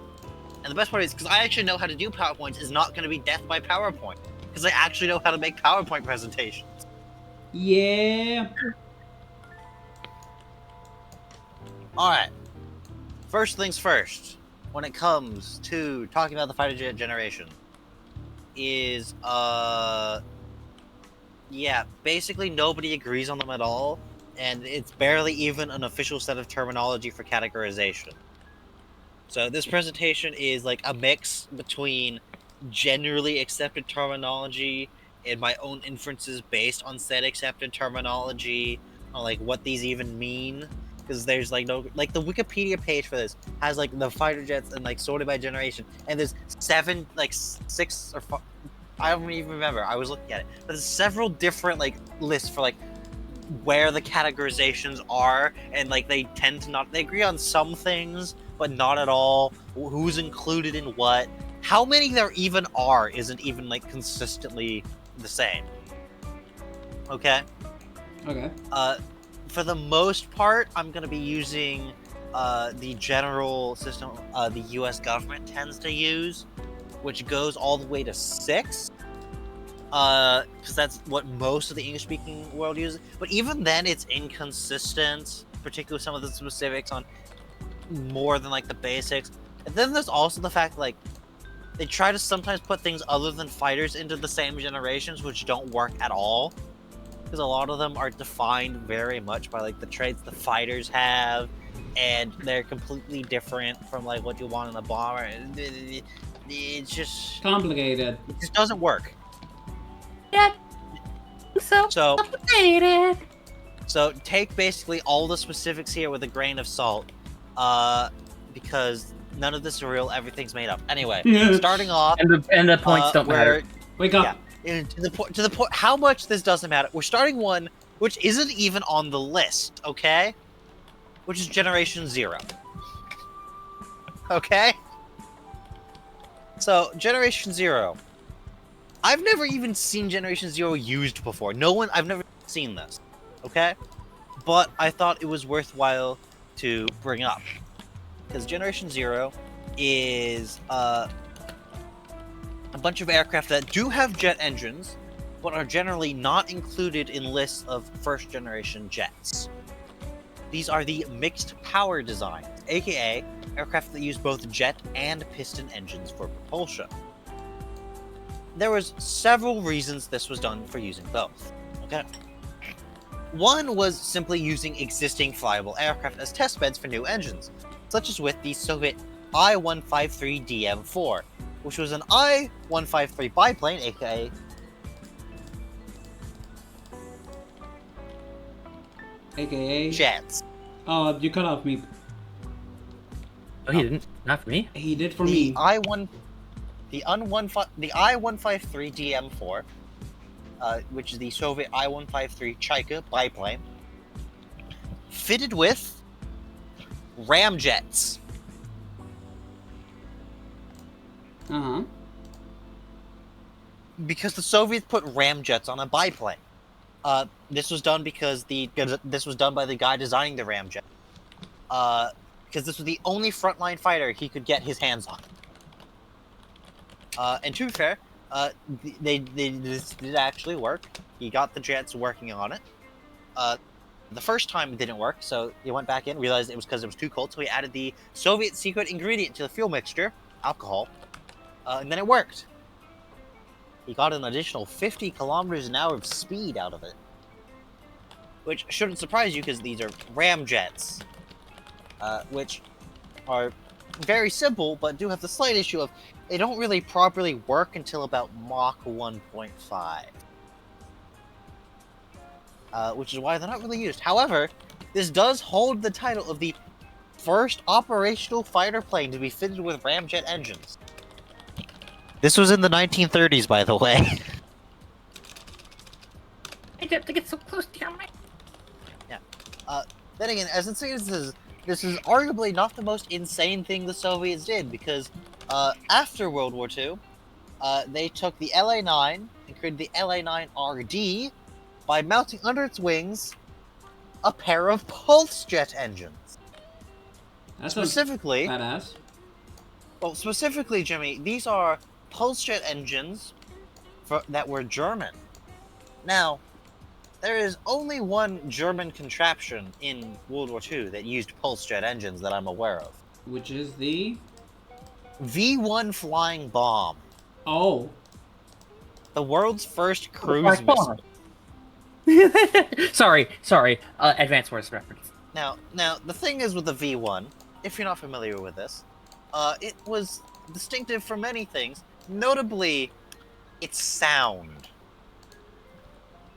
And the best part is, because I actually know how to do PowerPoints, is not going to be death by PowerPoint. Because I actually know how to make PowerPoint presentations. Yeah. Alright. First things first, when it comes to talking about the fighter jet generation, is, yeah, basically nobody agrees on them at all, and it's barely even an official set of terminology for categorization. So this presentation is like a mix between generally accepted terminology and my own inferences based on said accepted terminology, on like what these even mean. Because there's like no, like the Wikipedia page for this has like the fighter jets and like sorted by generation, and there's six or five, I don't even remember. I was looking at it, but there's several different like lists for like where the categorizations are, and like they tend to not. They agree on some things, but not at all. Who's included in what? How many there even are isn't even like consistently the same. Okay. Okay. For the most part, I'm going to be using the general system the U.S. government tends to use, which goes all the way to 6, because that's what most of the English-speaking world uses. But even then, it's inconsistent, particularly some of the specifics on more than like the basics. And then there's also the fact like they try to sometimes put things other than fighters into the same generations, which don't work at all. Because a lot of them are defined very much by like the traits the fighters have, and they're completely different from like what you want in a bomber. It's just Complicated. it just doesn't work. Yeah. So Complicated. So take basically all the specifics here with a grain of salt, because none of this is real. Everything's made up. Anyway, starting off, And the points don't matter. Wake up. Yeah. To the point, how much this doesn't matter. We're starting one which isn't even on the list, okay? Which is Generation 0. Okay? So, Generation 0. I've never even seen Generation 0 used before. I've never seen this, okay? But I thought it was worthwhile to bring up. Because Generation 0 is, a bunch of aircraft that do have jet engines, but are generally not included in lists of first-generation jets. These are the mixed power designs, aka aircraft that use both jet and piston engines for propulsion. There was several reasons this was done for using both. Okay. One was simply using existing flyable aircraft as testbeds for new engines, such as with the Soviet I-153DM-4, which was an I-153 biplane, aka AKA. jets. Oh, you cut off me. Oh, he didn't. Not for me. He did for The me. I-153DM-4, which is the Soviet I-153 Chaika biplane, fitted with ramjets. Uh-huh. Because the Soviets put ramjets on a biplane. This was done because this was done by the guy designing the ramjet. Because this was the only frontline fighter he could get his hands on. And to be fair, this did actually work. He got the jets working on it. The first time it didn't work, so he went back in, realized it was because it was too cold, so he added the Soviet secret ingredient to the fuel mixture, alcohol, and then it worked. He got an additional 50 kilometers an hour of speed out of it. Which shouldn't surprise you, because these are ramjets, which are very simple, but do have the slight issue of they don't really properly work until about Mach 1.5. Which is why they're not really used. However, this does hold the title of the first operational fighter plane to be fitted with ramjet engines. This was in the 1930s, by the way. I have to get so close to your mic. Then again, as insane as this is arguably not the most insane thing the Soviets did, because after World War II, they took the LA-9 and created the LA-9RD by mounting under its wings a pair of pulse jet engines. That's Specifically, badass. well, specifically, Jimmy, these are pulse jet engines that were German. Now, there is only one German contraption in World War II that used pulse jet engines that I'm aware of. Which is the... V-1 flying bomb. Oh. The world's first cruise missile. sorry. Advanced Wars reference. Now, the thing is with the V1, if you're not familiar with this, it was distinctive for many things, notably its sound.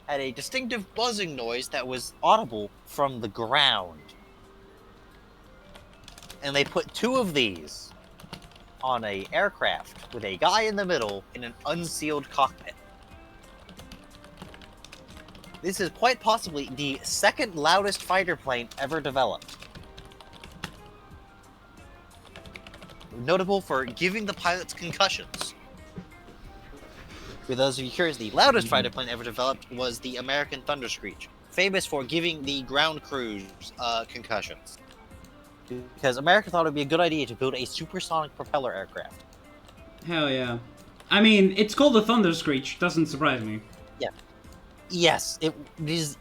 Had a distinctive buzzing noise that was audible from the ground. And they put two of these on an aircraft with a guy in the middle in an unsealed cockpit. This is quite possibly the second loudest fighter plane ever developed. Notable for giving the pilots concussions. For those of you curious, the loudest fighter plane ever developed was the American Thunderscreech, famous for giving the ground crews concussions. Because America thought it would be a good idea to build a supersonic propeller aircraft. Hell yeah. I mean, it's called the Thunder Screech. Doesn't surprise me. Yes, it is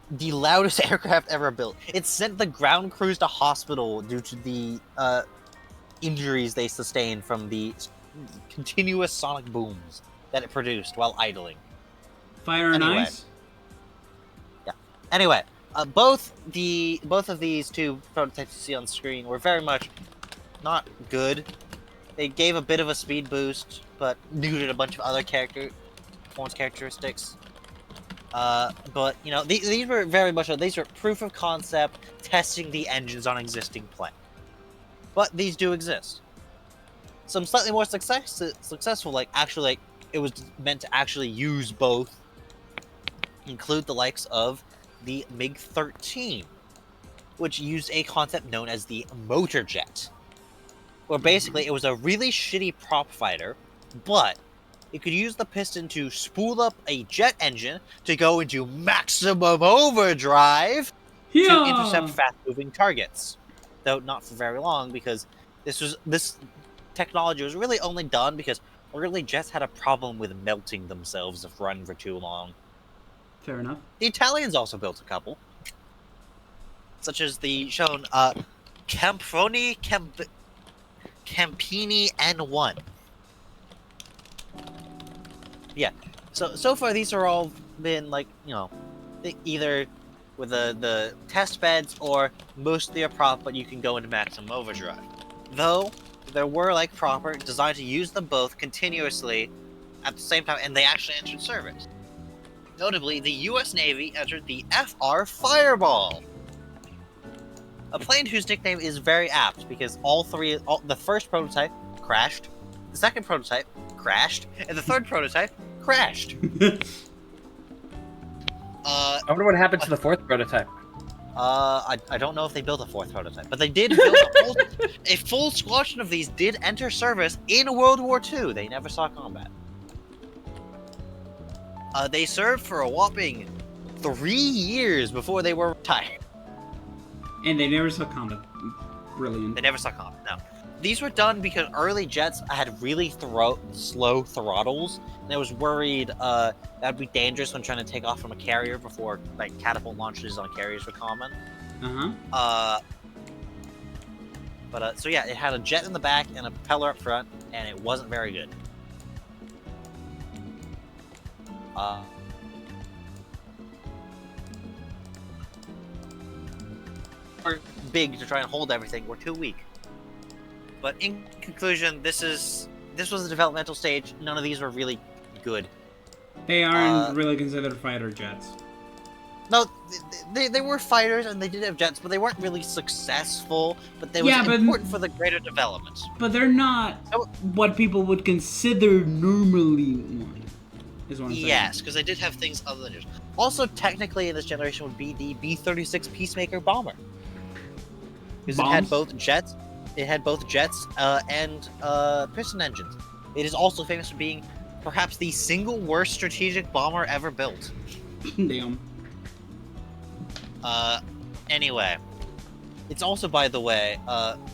the loudest aircraft ever built. It sent the ground crews to hospital due to the injuries they sustained from the continuous sonic booms that it produced while idling. Fire and Anyway. ice? Anyway, both of these two prototypes you see on screen were very much not good. They gave a bit of a speed boost, but neutered a bunch of other performance characteristics. But you know, these were very much these were proof of concept, testing the engines on existing planes. But these do exist. Some slightly more successful, like actually, like it was meant to actually use both. Include the likes of the MiG-13, which used a concept known as the motor jet, where basically it was a really shitty prop fighter, but it could use the piston to spool up a jet engine to go into maximum overdrive to intercept fast-moving targets. Though not for very long, because this technology was really only done because early jets had a problem with melting themselves if run for too long. Fair enough. The Italians also built a couple, such as the shown Campini N1. Yeah, so far these are all been like, you know, either with the test beds, or mostly a prop, but you can go into maximum overdrive. Though there were like proper designed to use them both continuously at the same time, and they actually entered service. Notably, the U.S. Navy entered the FR Fireball, a plane whose nickname is very apt because the first prototype crashed, the second prototype crashed, and the third prototype crashed. I wonder what happened to the fourth prototype. I don't know if they built a fourth prototype, but they did build a full squadron of these did enter service in World War II. They never saw combat. They served for a whopping 3 years before they were retired. And they never saw combat. Brilliant. They never saw combat, no. These were done because early jets had really slow throttles, and I was worried that'd be dangerous when trying to take off from a carrier before like catapult launches on carriers were common. So yeah, it had a jet in the back and a propeller up front, and it wasn't very good. Were big to try and hold everything. We're too weak. But in conclusion, this was a developmental stage. None of these were really good. They aren't really considered fighter jets. No, they were fighters and they did have jets, but they weren't really successful. But they were important for the greater development. But they're not what people would consider normally one. Is what I'm saying. Yes, because they did have things other than just. Also, technically, in this generation would be the B-36 Peacemaker bomber, because it had both jets. It had both jets and piston engines. It is also famous for being perhaps the single worst strategic bomber ever built. Damn. Anyway, it's also, by the way,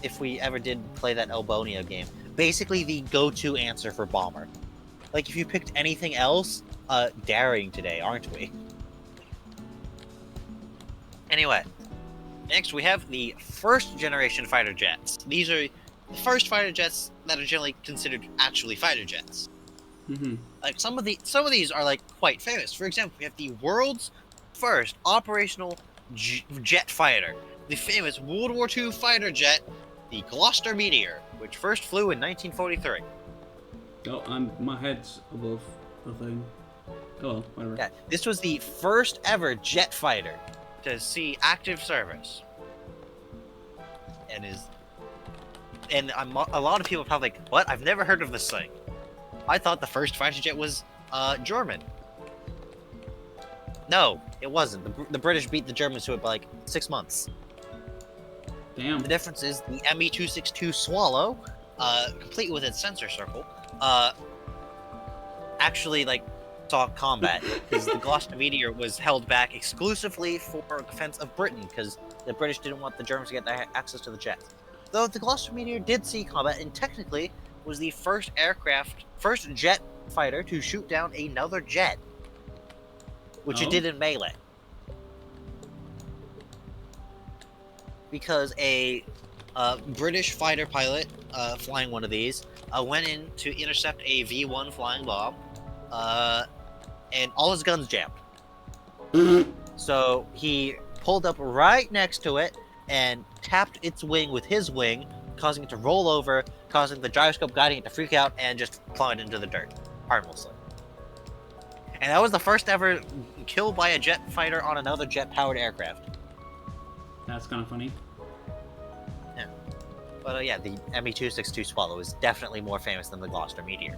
if we ever did play that Elbonia game, basically the go-to answer for bomber. Like, if you picked anything else, daring today, aren't we? Anyway. Next, we have the first generation fighter jets. These are the first fighter jets that are generally considered actually fighter jets. Mm-hmm. Like some of these are like quite famous. For example, we have the world's first operational jet fighter, the famous World War II fighter jet, the Gloucester Meteor, which first flew in 1943. Oh, my head's above the thing. Oh, whatever. Yeah, this was the first ever jet fighter to see active service, and a lot of people are probably like, "What? I've never heard of this thing. I thought the first fighter jet was German." No, it wasn't. The British beat the Germans to it by like 6 months. Damn. The difference is the Me-262 Swallow, complete with its sensor circle, actually like saw combat, because the Gloucester Meteor was held back exclusively for defense of Britain, because the British didn't want the Germans to get their access to the jets. Though the Gloucester Meteor did see combat, and technically was the first jet fighter to shoot down another jet, which it did in melee. Because a British fighter pilot flying one of these went in to intercept a V-1 flying bomb, and all his guns jammed. So he pulled up right next to it and tapped its wing with his wing, causing it to roll over, causing the gyroscope guiding it to freak out and just plummet into the dirt, harmlessly. And that was the first ever kill by a jet fighter on another jet-powered aircraft. That's kind of funny. Yeah. But yeah, the Me-262 Swallow is definitely more famous than the Gloucester Meteor.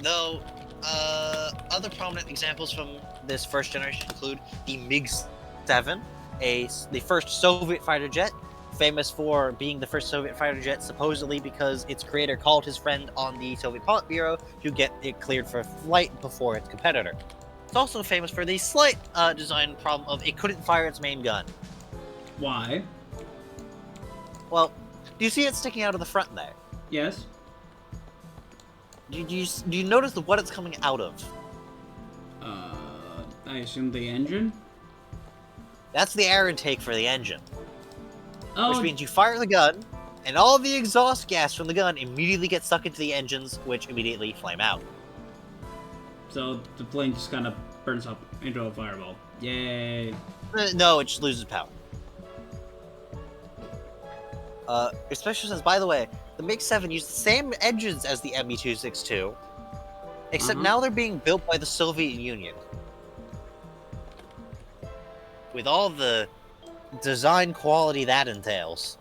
Though, other prominent examples from this first generation include the MiG-7, the first Soviet fighter jet, famous for being the first Soviet fighter jet, supposedly because its creator called his friend on the Soviet Politburo to get it cleared for flight before its competitor. It's also famous for the slight design problem of it couldn't fire its main gun. Why? Well, do you see it sticking out of the front there? Yes. Do you notice what it's coming out of? I assume the engine? That's the air intake for the engine. Oh, Which means you fire the gun, and all the exhaust gas from the gun immediately gets sucked into the engines, which immediately flame out. So the plane just kind of burns up into a fireball. Yay! No, it just loses power. Especially since, by the way, the MiG-7 used the same engines as the Me-262, except now they're being built by the Soviet Union. With all the design quality that entails.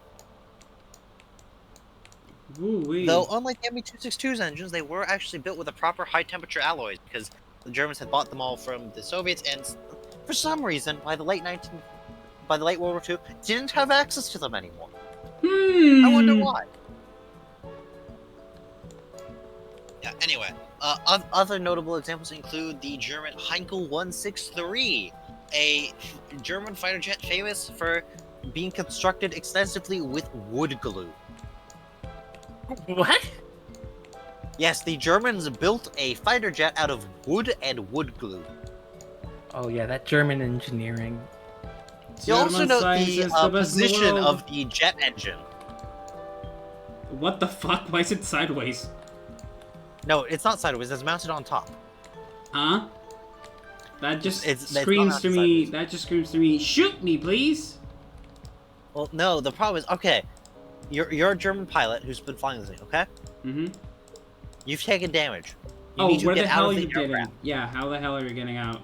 Woo-wee. Though, unlike the Me-262's engines, they were actually built with the proper high-temperature alloys, because the Germans had bought them all from the Soviets, and for some reason, by the late World War II, didn't have access to them anymore. I wonder why. Yeah, anyway, other notable examples include the German Heinkel 163, a German fighter jet famous for being constructed extensively with wood glue. What? Yes, the Germans built a fighter jet out of wood and wood glue. Oh yeah, that German engineering. You also German note science the is the best in the position world. of the jet engine. What the fuck? Why is it sideways? No, it's not sideways. It's mounted on top. Huh? That just It's screams not to me. sideways. That just screams to me. Shoot me, please. Well, no. The problem is, okay, you're a German pilot who's been flying this thing. Okay, Mm-hmm. you've taken damage. You Oh, need to where get the out hell of are the you getting? aircraft. Yeah, how the hell are you getting out?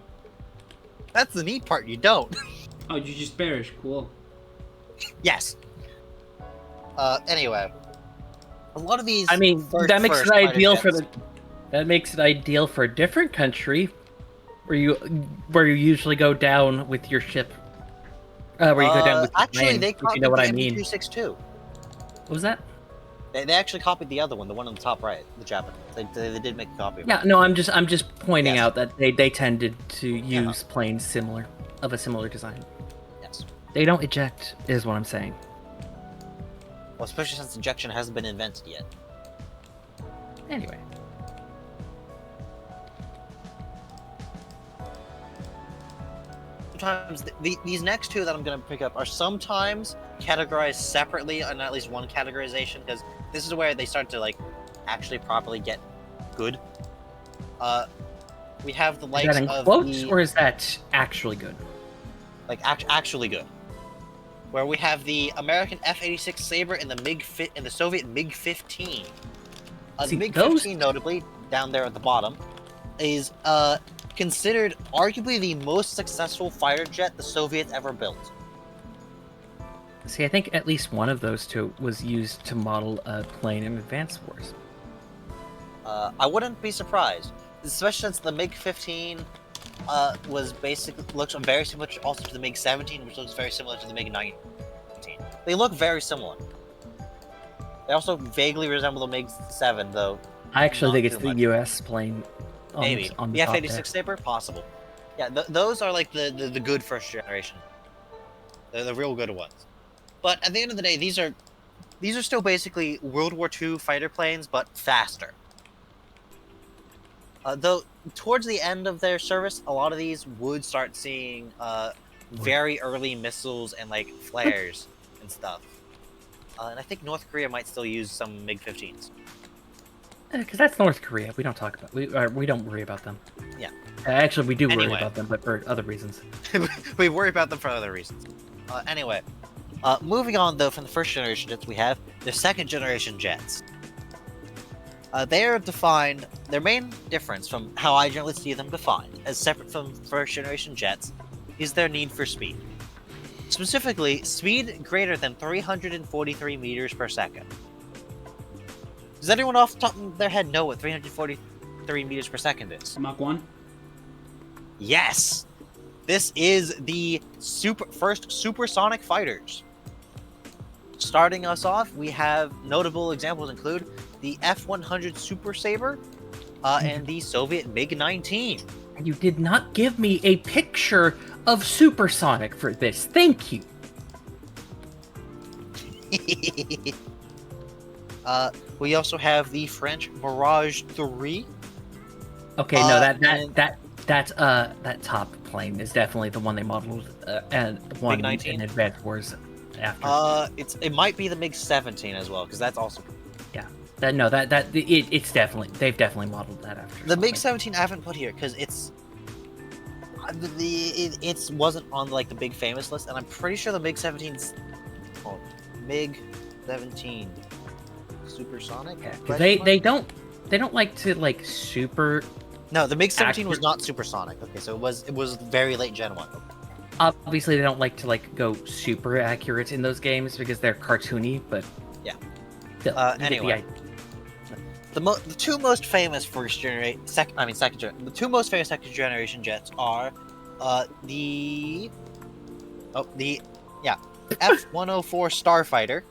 That's the neat part. You don't. Oh, you just perish. Cool. Yes. Anyway, a lot of these. I mean, that makes it fighter ideal for jets- That makes it ideal for a different country, where you usually go down with your ship. Where you go down with your Actually, plane, they if you copied know what the I mean. Me-262. What was that? They actually copied the other one, the one on the top right, the Japanese. They did make a copy of it. Yeah, no, I'm just pointing Yes. out that they tended to use planes of a similar design. Yes. They don't eject, is what I'm saying. Well, especially since injection hasn't been invented yet. Anyway. Sometimes these next two that I'm going to pick up are sometimes categorized separately on at least one categorization, because this is where they start to like actually properly get good. We have the Is likes that in of quotes, the, or is that actually good? like actually good. Where we have the American F-86 Sabre and the Soviet MiG-15. The See, MiG-15, notably down there at the bottom, is considered arguably the most successful fighter jet the Soviets ever built. See, I think at least one of those two was used to model a plane in Advanced Wars. I wouldn't be surprised, especially since the MiG-15 looks very similar also to the MiG-17, which looks very similar to the MiG-19. They look very similar. They also vaguely resemble the MiG-7, though. I actually Not think it's too the much. U.S. plane. Maybe On the the top F-86 there. Sabre, possible. Yeah, those are like the good first generation. They're the real good ones. But at the end of the day, these are still basically World War II fighter planes, but faster. Though towards the end of their service, a lot of these would start seeing very early missiles and like flares and stuff. And I think North Korea might still use some MiG-15s. Because that's North Korea. We don't talk about we don't worry about them. Yeah. Actually, we do worry Anyway. about them, but for other reasons. We worry about them for other reasons. Anyway, moving on though from the first generation jets, we have the second generation jets. They are defined. Their main difference from how I generally see them defined, as separate from first generation jets, is their need for speed. Specifically, speed greater than 343 meters per second. Does anyone off the top of their head know what 343 meters per second is? Mach 1? Yes! This is the first supersonic fighters. Starting us off, we have notable examples include the F-100 Super Sabre and the Soviet MiG-19. And you did not give me a picture of supersonic for this. Thank you. We also have the French Mirage 3. Okay, no, and- that top plane is definitely the one they modeled and one MiG-19? in Advanced Wars after. It might be the MiG-17 as well, because that's also... Yeah. It's definitely they've definitely modeled that after The MiG something. 17 I haven't put here because it wasn't on like the big famous list, and I'm pretty sure the MiG 17's MiG 17 supersonic. Yeah, 'cause Question mark? they don't like to like super. No, the MiG 17 was accurate- not supersonic. Okay, so it was very late Gen 1. Obviously, they don't like to like go super accurate in those games because they're cartoony. But Yeah. still, you get the Anyway. idea. The two most famous the two most famous second generation jets are the F-104 Starfighter.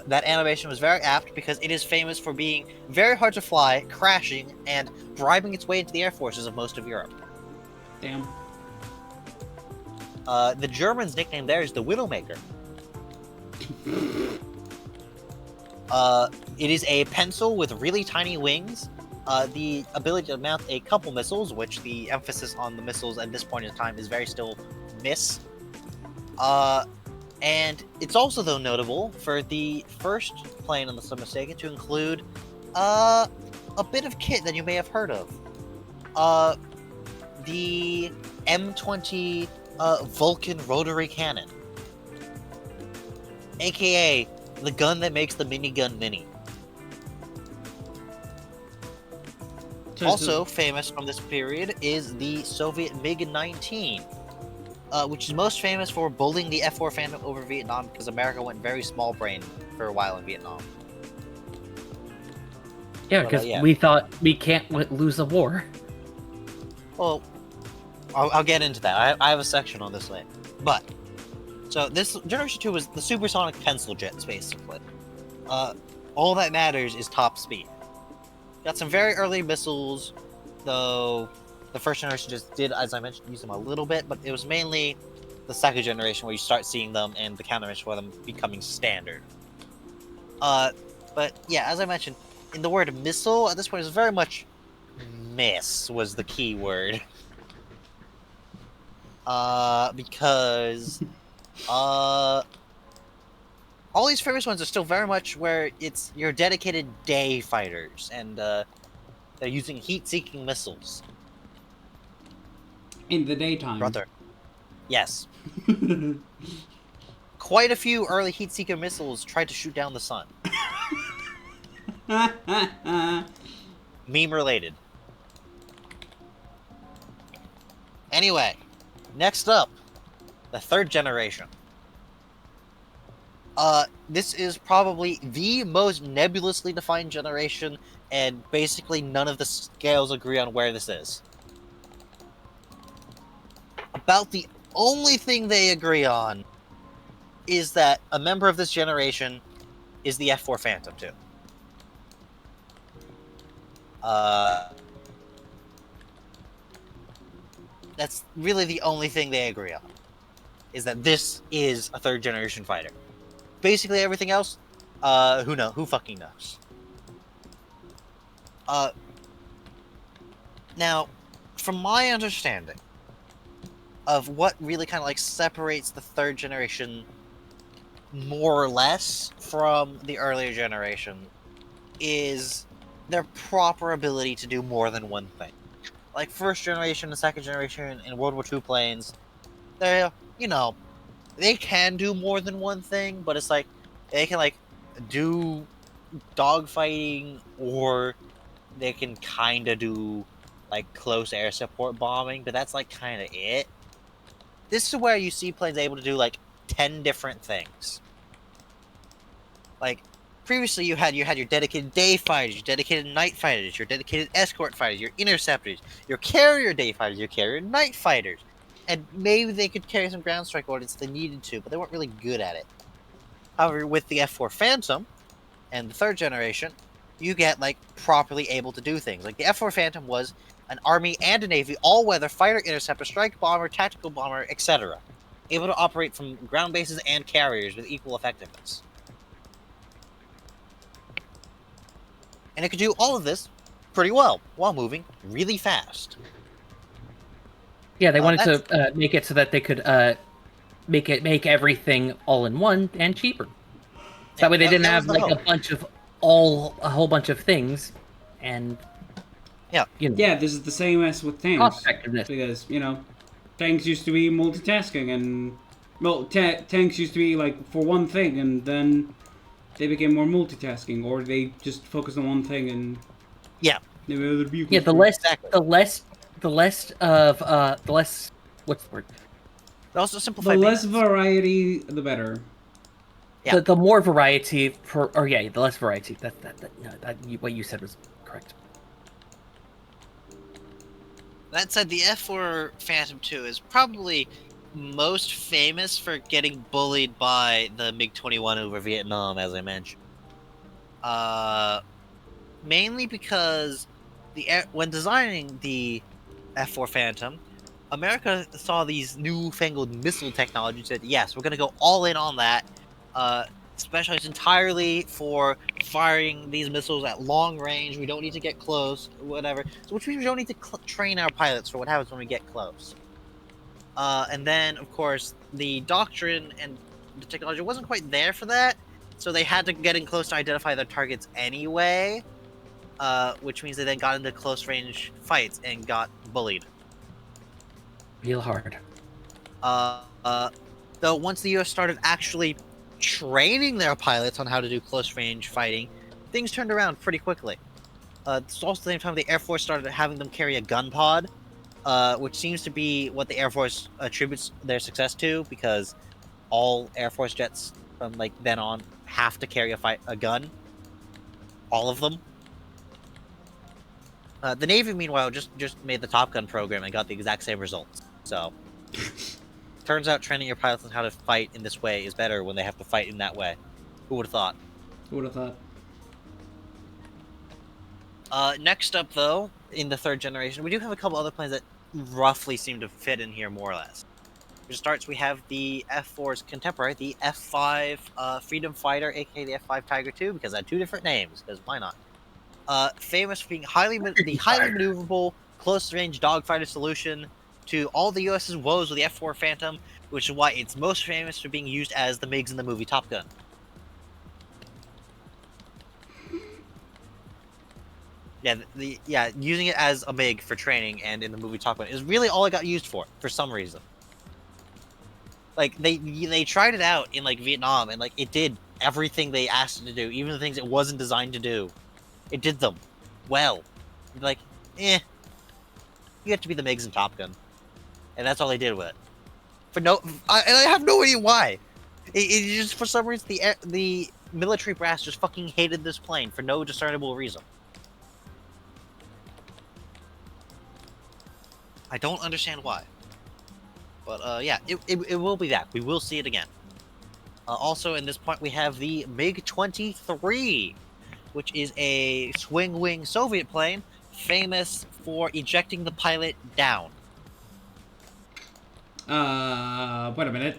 That animation was very apt because it is famous for being very hard to fly, crashing, and bribing its way into the air forces of most of Europe. Damn. The Germans' nickname there is the Widowmaker. It is a pencil with really tiny wings, the ability to mount a couple missiles, which the emphasis on the missiles at this point in time is very still miss. And it's also, though, notable for the first plane, unless I'm mistaken, to include a bit of kit that you may have heard of. The M20 Vulcan rotary cannon, aka the gun that makes the minigun mini. Also famous from this period is the Soviet MiG-19, which is most famous for bullying the F-4 Phantom over Vietnam because America went very small brain for a while in Vietnam. Yeah, But, because yeah. we thought we can't lose a war. Well, I'll get into that. I have a section on this later. But, so this Generation 2 was the supersonic pencil jets, basically. All that matters is top speed. Got some very early missiles, though the first generation just did, as I mentioned, use them a little bit, but it was mainly the second generation where you start seeing them and the countermeasures for them becoming standard. But yeah, as I mentioned, in the word missile, at this point, is very much miss was the key word. Because all these famous ones are still very much where it's your dedicated day fighters, and they're using heat-seeking missiles. In the daytime. Brother. Yes. Quite a few early heat-seeker missiles tried to shoot down the sun. Meme related. Anyway, next up, the third generation. This is probably the most nebulously defined generation, and basically none of the scales agree on where this is. About the only thing they agree on is that a member of this generation is the F-4 Phantom 2. That's really the only thing they agree on, is that this is a third generation fighter. Basically everything else, who fucking knows? Now, from my understanding of what really kind of like separates the third generation more or less from the earlier generation is their proper ability to do more than one thing. Like first generation and second generation and World War II planes, they can do more than one thing, but it's like they can like do dogfighting, or they can kind of do like close air support bombing, but that's like kind of it. This is where you see planes able to do like 10 different things. Like previously you had your dedicated day fighters, your dedicated night fighters, your dedicated escort fighters, your interceptors, your carrier day fighters, your carrier night fighters. And maybe they could carry some ground strike ordnance if they needed to, but they weren't really good at it. However, with the F-4 Phantom and the third generation, you get like properly able to do things. Like the F-4 Phantom was an Army and a Navy all-weather fighter, interceptor, strike bomber, tactical bomber, etc. Able to operate from ground bases and carriers with equal effectiveness. And it could do all of this pretty well while moving really fast. Yeah, they wanted to make it so that they could make everything all in one and cheaper. That way they didn't have like a bunch of a whole bunch of things, and Yeah. Yeah, this is the same as with cost tanks. effectiveness. Because, tanks used to be multitasking and. Well, tanks used to be like for one thing and then they became more multitasking or they just focused on one thing and. Yeah. They made other vehicles. Yeah, Exactly. the less what's the word? It also The simplified less maintenance. variety, the better. Yeah. The more variety the less variety. What you said was correct. That said, the F4 Phantom 2 is probably most famous for getting bullied by the MiG-21 over Vietnam, as I mentioned. Mainly because when designing the F4 Phantom, America saw these newfangled missile technologies and said, yes, we're going to go all in on that, specialized entirely for firing these missiles at long range. We don't need to get close, whatever. So, which means we don't need to train our pilots for what happens when we get close. And then, of course, the doctrine and the technology wasn't quite there for that, so they had to get in close to identify their targets anyway, which means they then got into close range fights and got bullied. Real hard. Though once the US started actually training their pilots on how to do close range fighting, things turned around pretty quickly. It's also the same time the Air Force started having them carry a gun pod, which seems to be what the Air Force attributes their success to, because all Air Force jets from like then on have to carry a gun. All of them. The Navy, meanwhile, just made the Top Gun program and got the exact same results. So, turns out training your pilots on how to fight in this way is better when they have to fight in that way. Who would have thought? Who would have thought? Next up, though, in the third generation, we do have a couple other planes that roughly seem to fit in here more or less. For starts, we have the F4's contemporary, the F5 Freedom Fighter, aka the F5 Tiger II, because it had two different names, because why not? Famous for being highly maneuverable, close-range dogfighter solution to all the US's woes with the F4 Phantom, which is why it's most famous for being used as the MiGs in the movie Top Gun. Yeah, using it as a MiG for training and in the movie Top Gun is really all it got used for some reason. Like, they tried it out in, like, Vietnam, and, like, it did everything they asked it to do, even the things it wasn't designed to do. It did them well. Like, you have to be the MiGs in Top Gun. And that's all they did with it. And I have no idea why. It just, for some reason, the military brass just fucking hated this plane for no discernible reason. I don't understand why. But, yeah, it will be that. We will see it again. Also, in this point, we have the MiG-23, which is a swing-wing Soviet plane famous for ejecting the pilot down. Wait a minute.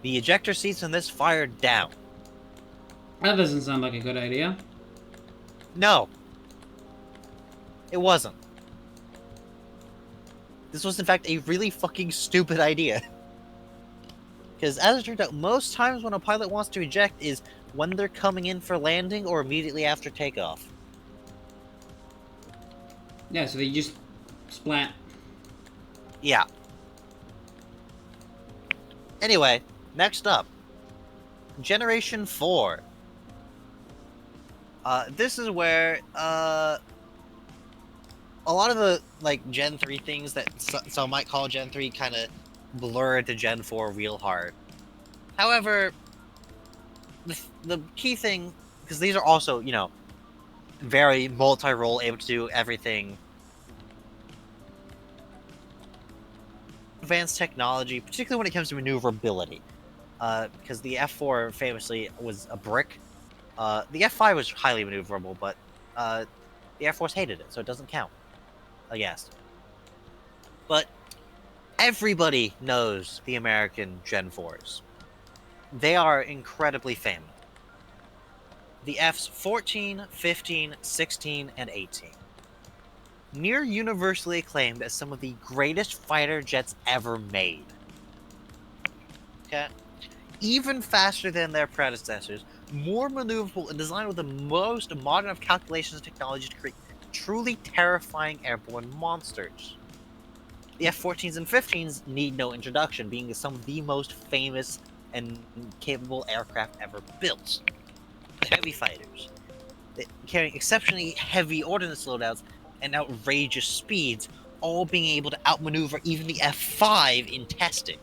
The ejector seats in this fired down. That doesn't sound like a good idea. No. It wasn't. This was, in fact, a really fucking stupid idea. Because, as it turned out, most times when a pilot wants to eject is when they're coming in for landing or immediately after takeoff. Yeah, so they just splat. Yeah. Anyway, next up. Generation 4. This is where, a lot of the, like, Gen 3 things that some might call Gen 3 kind of blur into Gen 4 real hard. However, the key thing, because these are also, very multi-role, able to do everything. Advanced technology, particularly when it comes to maneuverability. Because the F4 famously was a brick. The F5 was highly maneuverable, but the Air Force hated it, so it doesn't count, I guess. But everybody knows the American Gen 4s. They are incredibly famous. The Fs 14, 15, 16, and 18. Near universally acclaimed as some of the greatest fighter jets ever made. Okay? Even faster than their predecessors, more maneuverable, and designed with the most modern of calculations and technology to create truly terrifying airborne monsters. The F-14s and 15s need no introduction, being some of the most famous and capable aircraft ever built. The heavy fighters, carrying exceptionally heavy ordnance loadouts and outrageous speeds, all being able to outmaneuver even the F-5 in testing.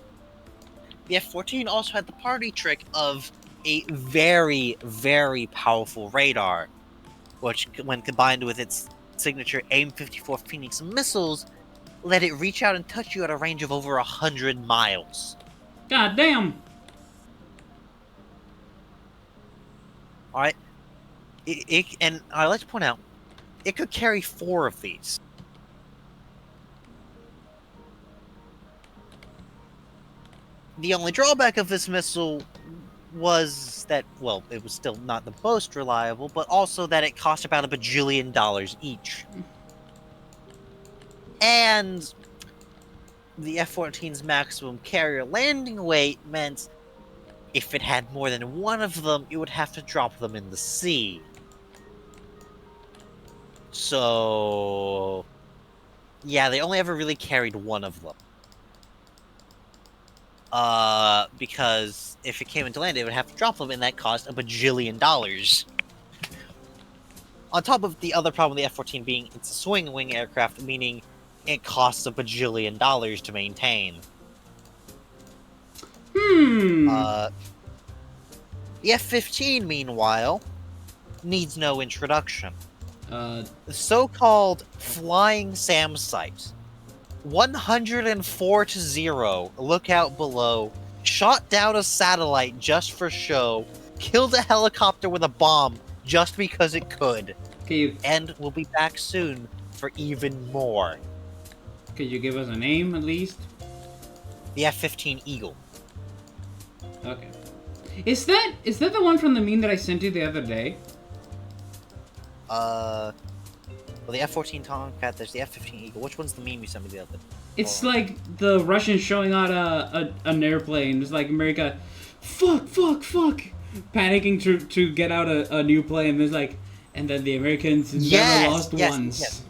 The F-14 also had the party trick of a very, very powerful radar, which, when combined with its signature AIM-54 Phoenix missiles, let it reach out and touch you at a range of over 100 miles. God damn. Alright? And I'd like to point out, it could carry 4 of these. The only drawback of this missile was that, well, it was still not the most reliable, but also that it cost about $1 bajillion each. And the F-14's maximum carrier landing weight meant if it had more than one of them, it would have to drop them in the sea. So, yeah, they only ever really carried one of them. Because if it came into land, it would have to drop them, and that cost $1 bajillion. On top of the other problem with the F-14 being it's a swing wing aircraft, meaning it costs $1 bajillion to maintain. The F-15, meanwhile, needs no introduction. The so-called Flying Sam site. 104 to 0, look out below, shot down a satellite just for show, killed a helicopter with a bomb just because it could, and we'll be back soon for even more. Could you give us a name, at least? The F-15 Eagle. Okay. Is that the one from the meme that I sent you the other day? Well, the F-14 Tomcat, there's the F-15 Eagle. Which one's the meme you sent me the other? It's like the Russians showing out an airplane. It's like America, fuck, panicking to get out a new plane. There's like, and then the Americans never lost once.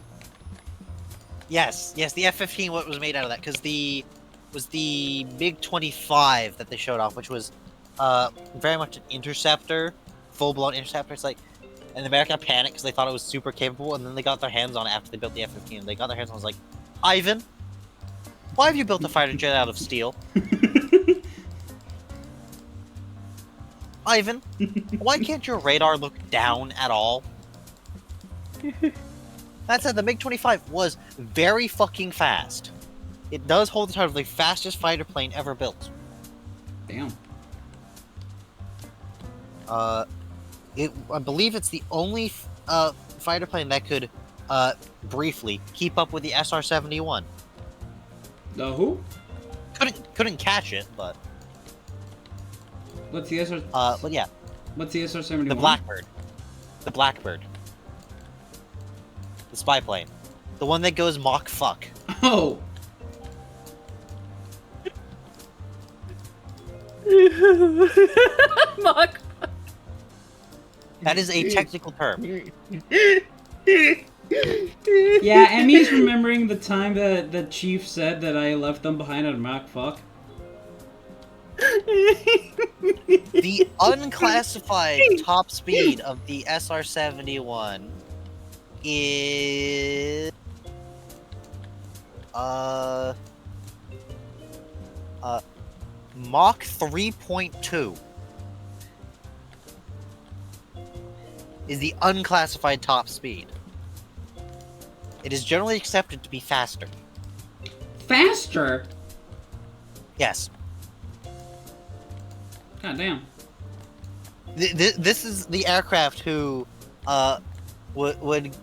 Yes, the F-15 was made out of that, because was the MiG-25 that they showed off, which was very much an interceptor, full-blown interceptor. It's like, and America panicked because they thought it was super capable, and then they got their hands on it after they built the F-15. They got their hands on it, and was like, Ivan, why have you built a fighter jet out of steel? Ivan, why can't your radar look down at all? That said, the MiG-25 was very fucking fast. It does hold the title of the fastest fighter plane ever built. Damn. I believe it's the only fighter plane that could, briefly keep up with the SR-71. The who? Couldn't catch it, but... What's the SR? But yeah. What's the SR-71? The Blackbird. The Blackbird. The spy plane. The one that goes Mach fuck. Oh! Mach. That is a technical term. Yeah, Emmy's remembering the time that the chief said that I left them behind at Mach fuck. The unclassified top speed of the SR-71 is... Mach 3.2 is the unclassified top speed. It is generally accepted to be faster. Faster? Yes. God damn. This is the aircraft who, would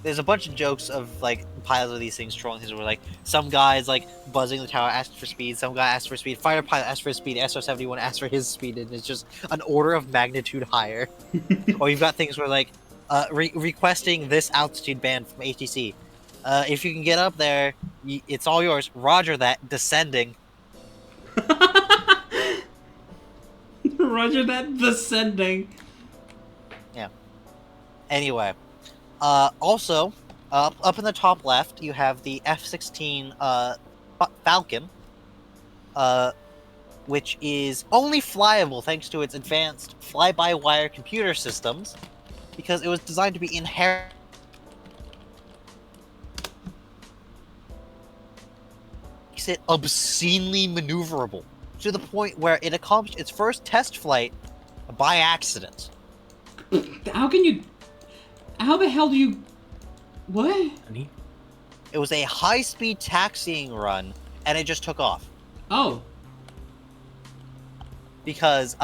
there's a bunch of jokes of, like, pilots of these things trolling things where, like, some guy's, like, buzzing the tower, asked for speed, some guy asked for speed, fighter pilot asked for speed, SR-71 asked for his speed, and it's just an order of magnitude higher. Or you've got things where, like, requesting this altitude band from ATC. If you can get up there, it's all yours. Roger that. Descending. Roger that. Descending. Anyway, also, up in the top left, you have the F-16 Falcon, which is only flyable thanks to its advanced fly-by-wire computer systems, because it was designed to be inherent. Makes it obscenely maneuverable, to the point where it accomplished its first test flight by accident. How can you... How the hell do you... What? Honey? It was a high-speed taxiing run, and it just took off. Oh. Because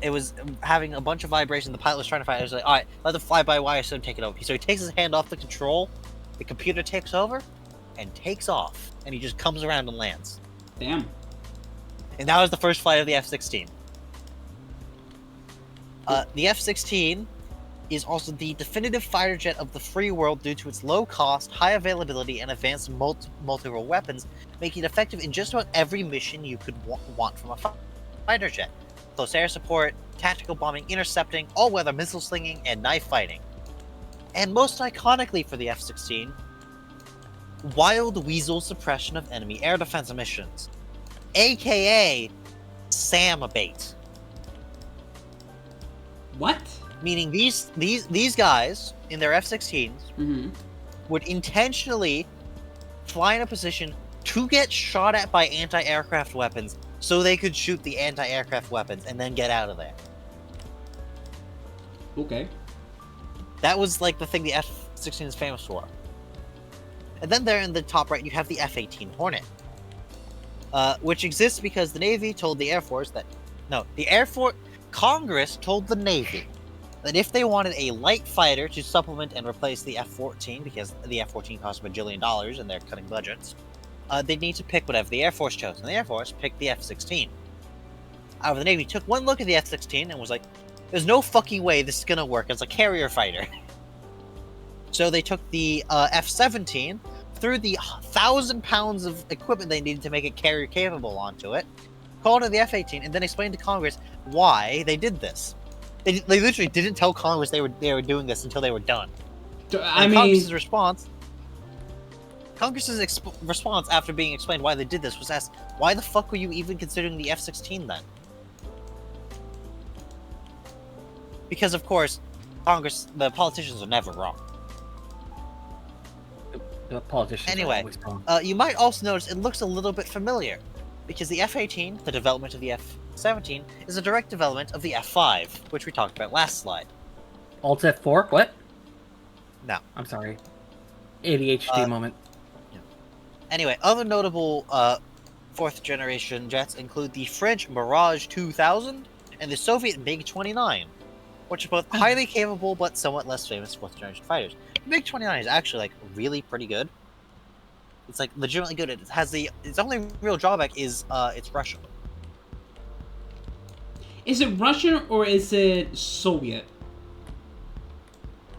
it was having a bunch of vibration. The pilot was trying to find it. It was like, all right, let the fly-by-wire system take it over. So he takes his hand off the control, the computer takes over, and takes off. And he just comes around and lands. Damn. And that was the first flight of the F-16. The F-16 is also the definitive fighter jet of the free world due to its low cost, high availability, and advanced multi-role weapons, making it effective in just about every mission you could want from a fighter jet. Close air support, tactical bombing, intercepting, all-weather missile slinging, and knife fighting. And most iconically for the F-16, wild weasel suppression of enemy air defense missions, aka SAM bait. What? Meaning these guys in their F-16s Mm-hmm. would intentionally fly in a position to get shot at by anti-aircraft weapons so they could shoot the anti-aircraft weapons and then get out of there. Okay. That was like the thing the F-16 is famous for. And then there in the top right you have the F-18 Hornet, which exists because the Navy told the Air Force that... No, the Air Force... Congress told the Navy that if they wanted a light fighter to supplement and replace the F-14, because the F-14 cost $1 bajillion and they're cutting budgets, they'd need to pick whatever the Air Force chose, and the Air Force picked the F-16. However, the Navy took one look at the F-16 and was like, there's no fucking way this is gonna work as a carrier fighter. So they took the F-17, threw the 1,000 pounds of equipment they needed to make it carrier capable onto it, called it the F-18, and then explained to Congress why they did this. They literally didn't tell Congress they were doing this until they were done. I mean... Congress's response after being explained why they did this was asked, why the fuck were you even considering the F-16 then? Because of course, the politicians are never wrong. The politicians Anyway, are always wrong. You might also notice it looks a little bit familiar, because the F-18, the development of the F-17, is a direct development of the F-5, which we talked about last slide. Alt F4? What? No. I'm sorry. ADHD moment. Anyway, other notable fourth-generation jets include the French Mirage 2000 and the Soviet MiG-29, which are both highly capable but somewhat less famous fourth-generation fighters. The MiG-29 is actually, like, really pretty good. It's, like, legitimately good. It has its only real drawback is, it's Russian. Is it Russian or is it Soviet?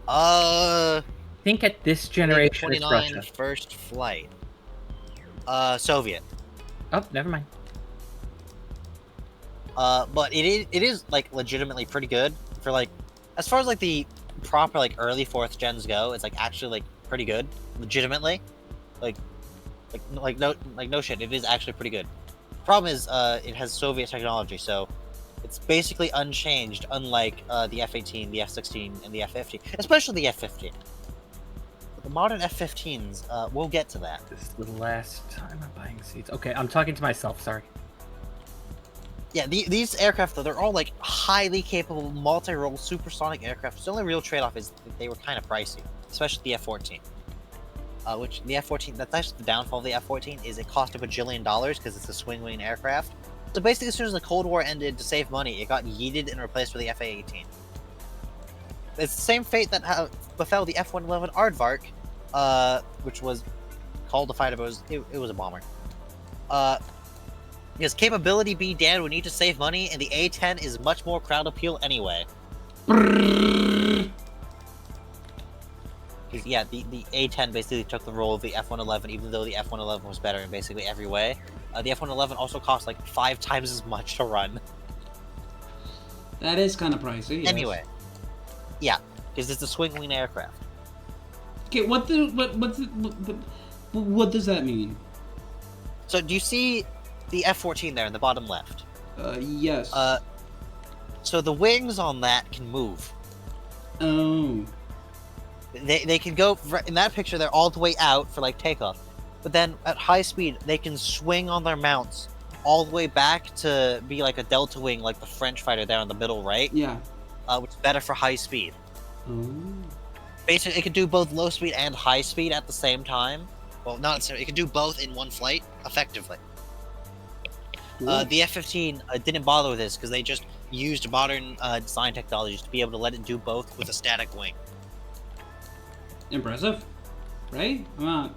I think at this generation it's Russia. First flight. Soviet. Oh, never mind. But it is like legitimately pretty good for like, as far as like the proper like early fourth gens go. It's like actually like pretty good, legitimately. No shit. It is actually pretty good. Problem is, it has Soviet technology, so it's basically unchanged. Unlike the F-18, the F-16, and the F-15, especially the F-15. The modern F-15s, we'll get to that. This is the last time I'm buying seats. Okay, I'm talking to myself, sorry. Yeah, these aircraft, though, they're all, like, highly capable, multi-role, supersonic aircraft. The only real trade-off is that they were kind of pricey, especially the F-14. Which, the F-14, that's actually the downfall of the F-14, is it cost $1 bajillion because it's a swing-wing aircraft. So basically, as soon as the Cold War ended, to save money, it got yeeted and replaced with the F-A-18. It's the same fate that befell the F-111 Aardvark, which was called a fighter, but it was a bomber. Because capability be damned, we need to save money, and the A-10 is much more crowd appeal anyway. Yeah, the A-10 basically took the role of the F-111, even though the F-111 was better in basically every way. The F-111 also cost like 5 times as much to run. That is kind of pricey. Yes. Anyway, yeah, because it's a swing wing aircraft. Okay, what does that mean? So do you see the F-14 there in the bottom left? Yes. So the wings on that can move. Oh. They can go in that picture. They're all the way out for like takeoff, but then at high speed they can swing on their mounts all the way back to be like a delta wing, like the French fighter there in the middle right. Yeah. Which is better for high speed. Oh. Basically, it can do both low speed and high speed at the same time. Well, not necessarily. It can do both in one flight effectively. Cool. The F-15 didn't bother with this because they just used modern design technologies to be able to let it do both with a static wing. Impressive, right? Yeah,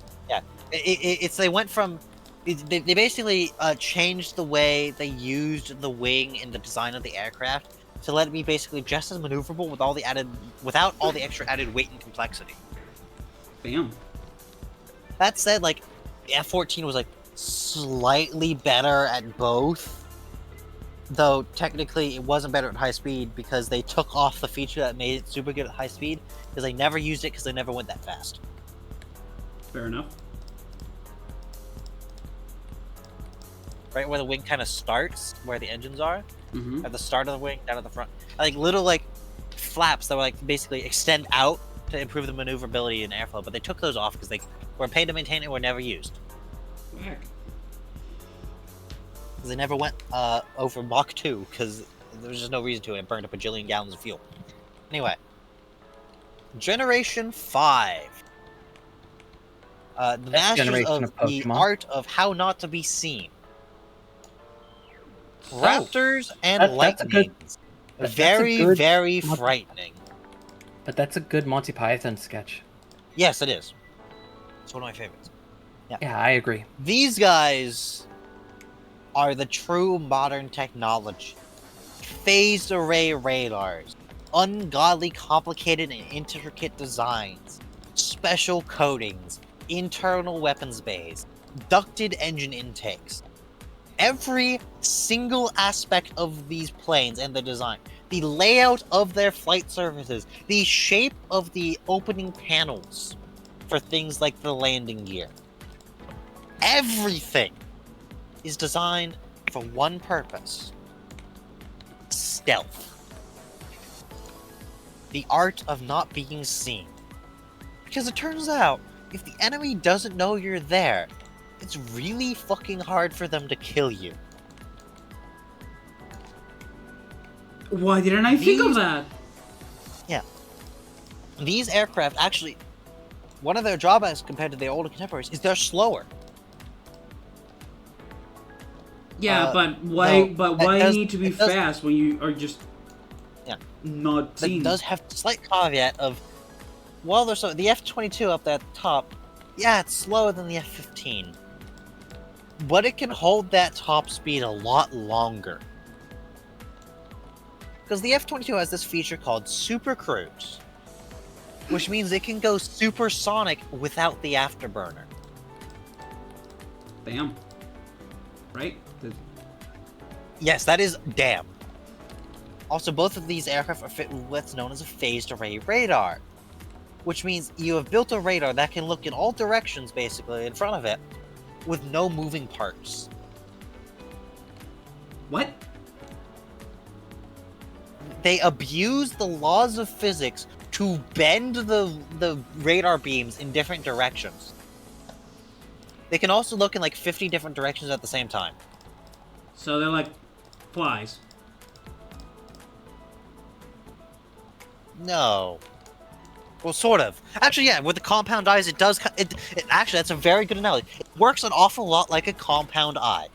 it's they went from they basically changed the way they used the wing in the design of the aircraft to let it be basically just as maneuverable without all the extra added weight and complexity. Bam. That said, like the F-14 was like slightly better at both, though technically it wasn't better at high speed because they took off the feature that made it super good at high speed because they never used it because they never went that fast. Fair enough. Right where the wing kind of starts, where the engines are, Mm-hmm. at the start of the wing, down at the front, like little like flaps that were like basically extend out to improve the maneuverability and airflow, but they took those off because they were paid to maintain it and were never used. Heck. They never went over Mach 2 because there was just no reason to, and it burned a bajillion gallons of fuel. Anyway, Generation 5. The masters generation of of the Pokemon. art of how not to be seen. Oh. Raptors and That's a good- lightnings. that's a Very, good very Mon- frightening. But that's a good Monty Python sketch. Yes, it is. It's one of my favorites. Yeah, I agree. These guys are the true modern technology. Phased array radars, ungodly complicated and intricate designs, special coatings, internal weapons bays, ducted engine intakes. Every single aspect of these planes and the design, the layout of their flight surfaces, the shape of the opening panels for things like the landing gear. Everything is designed for one purpose: stealth. The art of not being seen. Because it turns out, if the enemy doesn't know you're there, it's really fucking hard for them to kill you. Why didn't I think of These- that? These aircraft actually, one of their drawbacks compared to the older contemporaries is they're slower. Yeah, but why? no, but it why does- need to be it does- fast when you are just Yeah. not That seen? does have a slight caveat of, well, there's the F-22 up there at the top. Yeah, it's slower than the F-15, but it can hold that top speed a lot longer. Because the F-22 has this feature called Super Cruise, which means it can go supersonic without the afterburner. Damn. Right? Yes, that is damn. Also, both of these aircraft are fit with what's known as a phased array radar, which means you have built a radar that can look in all directions, basically, in front of it, with no moving parts. What? They abuse the laws of physics to bend the radar beams in different directions. They can also look in like 50 different directions at the same time. So they're like flies. No. Well, sort of. Actually, yeah, with the compound eyes, it does. Actually, that's a very good analogy. It works an awful lot like a compound eye.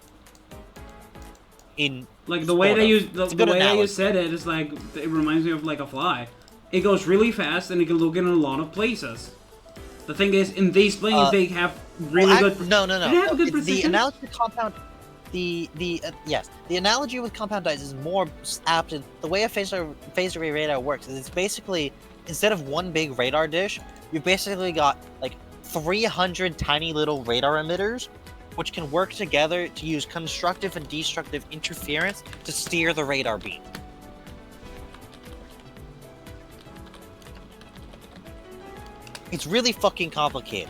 Like the way Sort that of. you It's a the good way that you analogy. said it is like it reminds me of like a fly. It goes really fast and it can look in a lot of places. The thing is, in these planes, they have really good. No. They have a good The precision. analogy with compound, yes, the analogy with compound eyes is more apt. The way a phased array radar works is it's basically, instead of one big radar dish, you've basically got like 300 tiny little radar emitters, which can work together to use constructive and destructive interference to steer the radar beam. It's really fucking complicated.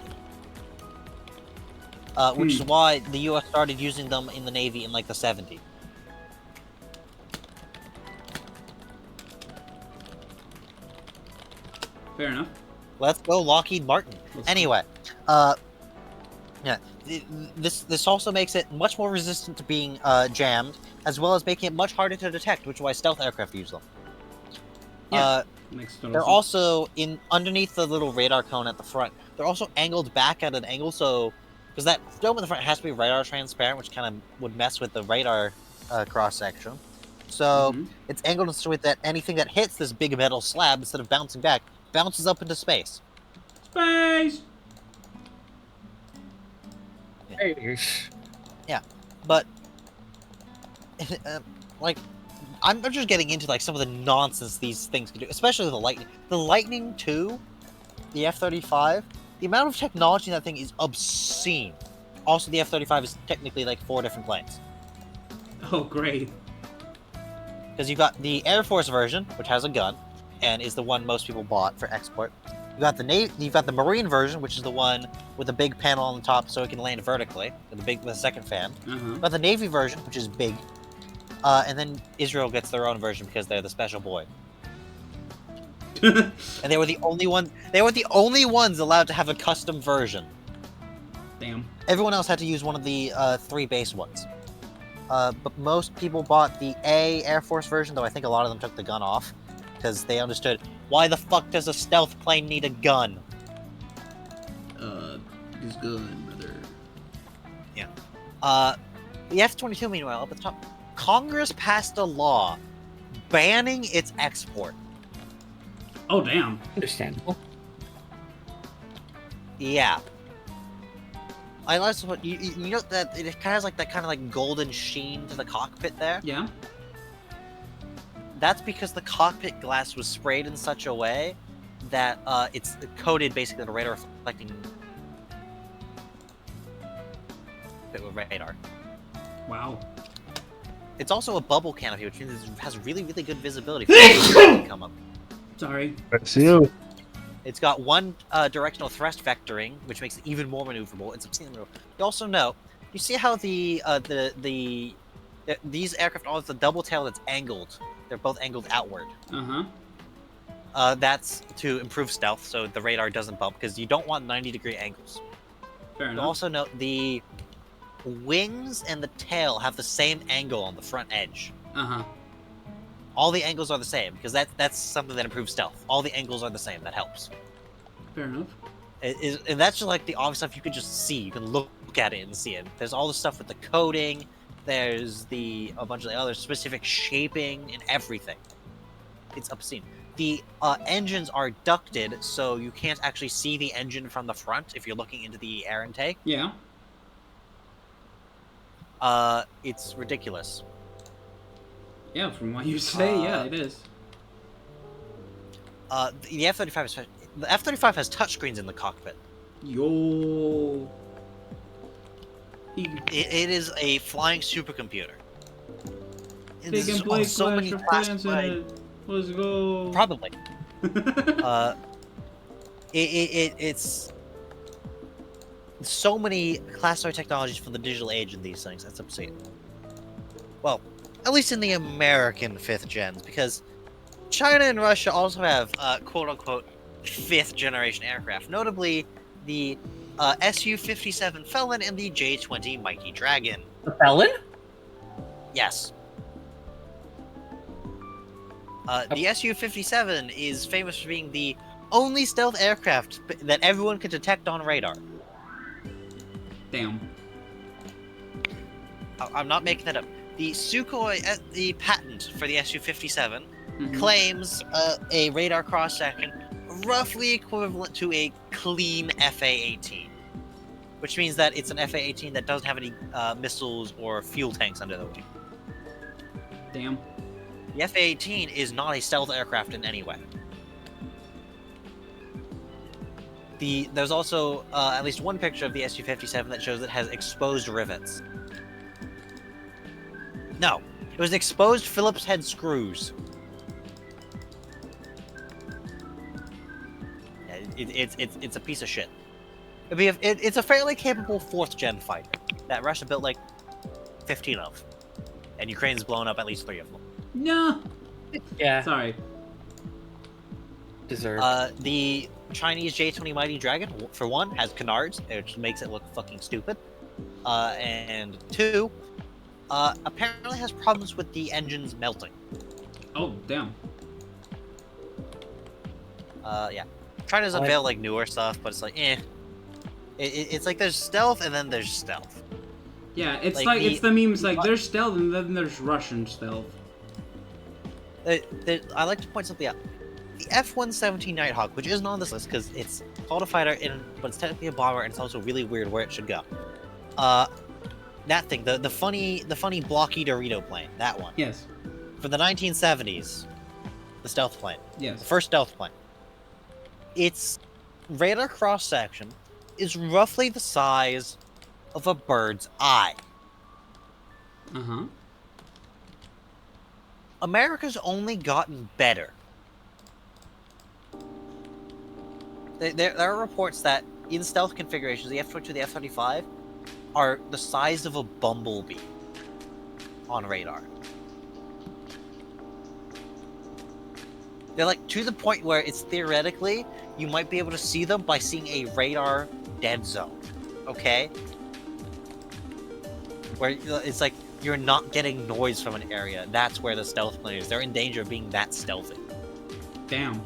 Which is why the U.S. started using them in the Navy in like the 70s. Fair enough. Let's go, Lockheed Martin. Let's Anyway, yeah, this also makes it much more resistant to being jammed, as well as making it much harder to detect, which is why stealth aircraft use them. Yeah. Makes total They're sense. also underneath the little radar cone at the front. They're also angled back at an angle, so because that dome in the front has to be radar transparent, which kind of would mess with the radar cross section. So it's angled in such a way that anything that hits this big metal slab, instead of bouncing back, bounces up into space. Space. Yeah, but like, I'm just getting into like some of the nonsense these things can do, especially the Lightning. The Lightning 2, the F-35, the amount of technology in that thing is obscene. Also, the F-35 is technically like 4 different planes. Oh, great. Because you've got the Air Force version, which has a gun, and is the one most people bought for export. You've got the Marine version, which is the one with the big panel on the top, so it can land vertically, with a second fan. You've got the Navy version, which is big, and then Israel gets their own version because they're the special boy. And they were the only ones. They were the only ones allowed to have a custom version. Damn. Everyone else had to use one of the 3 base ones. But most people bought the A Air Force version, though I think a lot of them took the gun off because they understood, why the fuck does a stealth plane need a gun? It's good, brother. Yeah. The F-22, meanwhile, up at the top, Congress passed a law banning its export. Oh, damn. Understandable. Yeah. I also what you know that it kind of has like that kind of like golden sheen to the cockpit there. Yeah. That's because the cockpit glass was sprayed in such a way that it's coated basically the radar reflecting with radar. Wow. It's also a bubble canopy, which means it has really, really good visibility for the come up. Sorry. See you. It's got one directional thrust vectoring, which makes it even more maneuverable. It's obscenely maneuverable. You also know, you see how these aircraft all have the double tail that's angled. They're both angled outward. That's to improve stealth, so the radar doesn't bump, because you don't want 90-degree angles. Fair You enough. also note the wings and the tail have the same angle on the front edge. All the angles are the same, because that's something that improves stealth. All the angles are the same, that helps. Fair enough. And that's just like the obvious stuff you can just see. You can look at it and see it. There's all the stuff with the coating, there's a bunch of the other specific shaping and everything. It's obscene. The engines are ducted, so you can't actually see the engine from the front if you're looking into the air intake. Yeah. It's ridiculous. Yeah, from what you say, yeah, it is. The F-35 has touchscreens in the cockpit. Yo. It is a flying supercomputer. They can play Clash of Clans in it. Let's go. Probably. It's so many classified technologies for the digital age in these things. That's obscene. Well, at least in the American 5th gens, because China and Russia also have quote-unquote 5th generation aircraft, notably the Su-57 Felon and the J-20 Mighty Dragon. The Felon? Yes. The Su-57 is famous for being the only stealth aircraft that everyone can detect on radar. Damn. I'm not making that up. The Sukhoi, the patent for the Su-57, claims a radar cross-section roughly equivalent to a clean FA-18. Which means that it's an FA-18 that doesn't have any missiles or fuel tanks under the wing. Damn. The FA-18 is not a stealth aircraft in any way. There's also at least one picture of the Su-57 that shows it has exposed rivets. No, it was exposed Phillips head screws. Yeah, It's a piece of shit. It's a fairly capable 4th gen fighter that Russia built like 15 of, and Ukraine's blown up at least 3 of them. No. Yeah, Sorry. deserved. The Chinese J-20 Mighty Dragon, for one, has canards, which makes it look fucking stupid. And 2, apparently has problems with the engines melting. Oh, damn. Yeah. China's unveiled like newer stuff, but it's like, eh. It's like there's stealth and then there's stealth. Yeah, it's Like, like, the- it's the memes like there's stealth and then there's Russian stealth. I like to point something out. The F-117 Nighthawk, which isn't on this list because it's called a fighter, but it's technically a bomber, and it's also really weird where it should go. That thing, the funny blocky Dorito plane, that one. Yes. From the 1970s, the stealth plane, the Yes. first stealth plane. Its radar cross section is roughly the size of a bird's eye. Uh-huh. America's only gotten better. There are reports that in stealth configurations, the F-22, the F-35 are the size of a bumblebee on radar. They're like to the point where it's theoretically you might be able to see them by seeing a radar dead zone. Okay? Where it's like you're not getting noise from an area. That's where the stealth plane is. They're in danger of being that stealthy. Damn.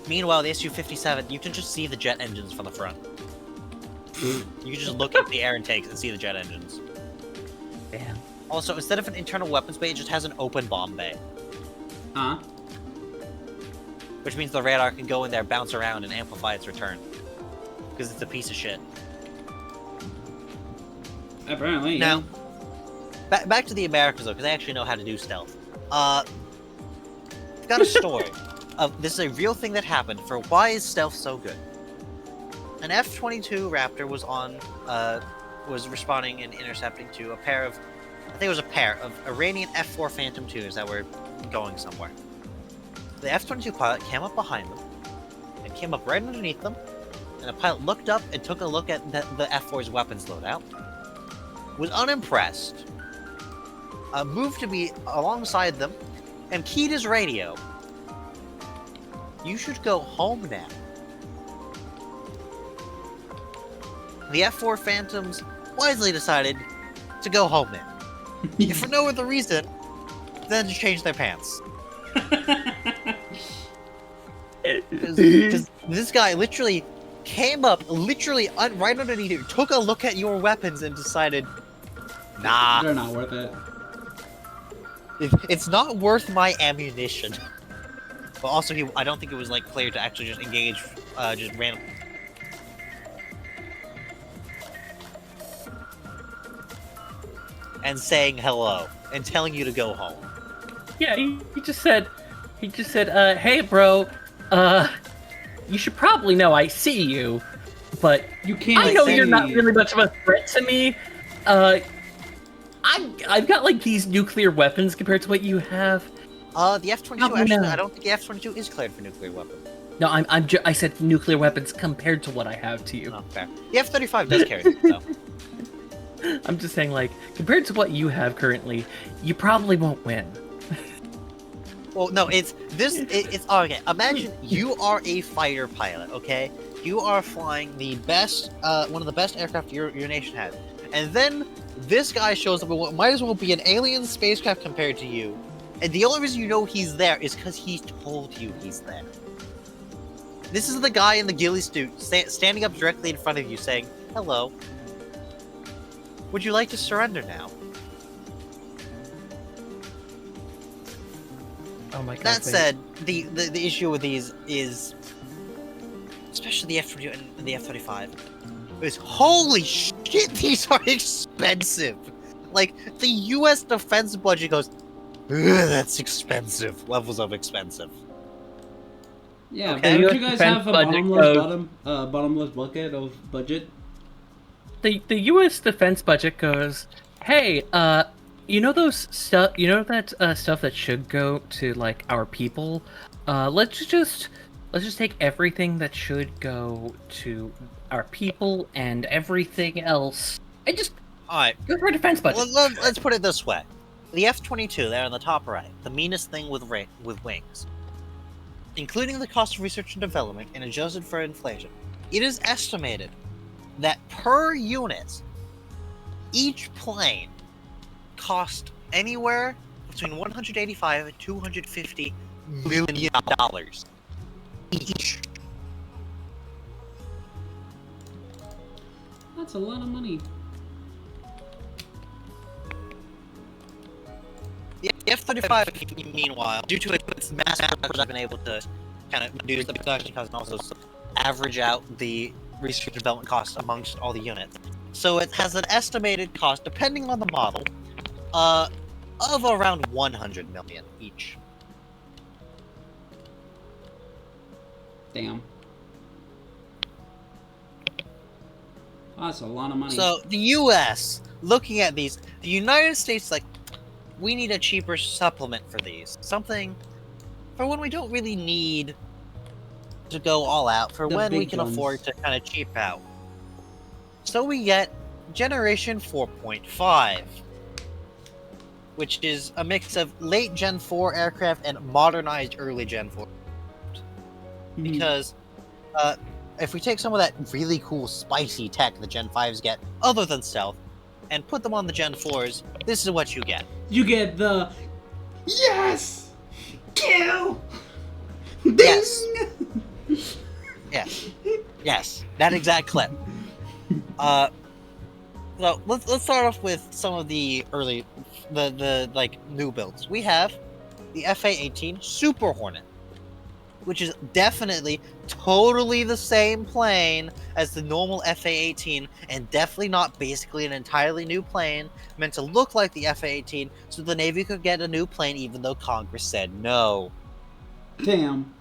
Meanwhile, the Su-57, you can just see the jet engines from the front. You can just look at the air intakes and see the jet engines. Damn. Also, instead of an internal weapons bay, it just has an open bomb bay. Huh? Which means the radar can go in there, bounce around, and amplify its return. Because it's a piece of shit. Apparently. Now, back to the Americans, though, because they actually know how to do stealth. I've got a story. This is a real thing that happened for why is stealth so good. An F-22 Raptor was responding and intercepting to a pair of, I think it was a pair of Iranian F-4 Phantom IIs that were going somewhere. The F-22 pilot came up behind them, and came up right underneath them, and the pilot looked up and took a look at the F-4's weapons loadout, was unimpressed, moved to be alongside them, and keyed his radio. You should go home now. The F-4 Phantoms wisely decided to go home now. If for no other reason than to change their pants. Because this guy literally came up, right underneath you, took a look at your weapons and decided, nah, They're not worth it. it's not worth my ammunition. But also, I don't think it was like clear to actually just engage, just random. And saying hello and telling you to go home. Yeah, he just said, hey, bro, you should probably know I see you, but You can't I know say... you're not really much of a threat to me. I've got like these nuclear weapons compared to what you have. The F-22 Probably actually, not. I don't think the F-22 is cleared for nuclear weapons. No, I said nuclear weapons compared to what I have to you. Oh, fair. The F-35 does carry them, though. I'm just saying, like, compared to what you have currently, you probably won't win. Well, no, it's okay. Imagine you are a fighter pilot, okay? You are flying the best, one of the best aircraft your nation has, and then this guy shows up in what might as well be an alien spacecraft compared to you, and the only reason you know he's there is because he told you he's there. This is the guy in the ghillie suit standing up directly in front of you, saying, "Hello. Would you like to surrender now?" Oh my god. That said, the issue with these is, especially the F-22 and the F-35, is holy shit, these are expensive. Like, the U.S. defense budget goes, "Ugh, that's expensive. Levels of expensive. Yeah, Okay. but don't The you guys US have a defense bottomless budget bottomless bucket of budget? the U.S. defense budget goes, hey, you know those stuff, you know that stuff that should go to like our people. Let's just let's just take everything that should go to our people and everything else, and just All right. go for a defense budget. Let's put it this way: the F-22 there on the top right, the meanest thing with wings, including the cost of research and development and adjusted for inflation, it is estimated that per unit, each plane cost anywhere between 185 and 250 million dollars each. That's a lot of money. The F-35, meanwhile, due to its mass production, has been able to kind of reduce the production cost and also average out the research and development costs amongst all the units. So it has an estimated cost, depending on the model, of around 100 million each. Damn. That's a lot of money. So the U.S. looking at these, the United States like, we need a cheaper supplement for these, something for when we don't really need to go all out, for The when we big can guns. afford to kind of cheap out. So we get Generation 4.5, which is a mix of late Gen 4 aircraft and modernized early Gen 4. Mhm. Because if we take some of that really cool spicy tech the Gen 5s get, other than stealth, and put them on the Gen 4s, this is what you get. You get the yes, kill, Yes. ding. Yes, that exact clip. So let's start off with some of the early, the like new builds. We have the FA-18 Super Hornet, which is definitely totally the same plane as the normal FA-18, and definitely not basically an entirely new plane meant to look like the FA-18, so the Navy could get a new plane even though Congress said no. Damn.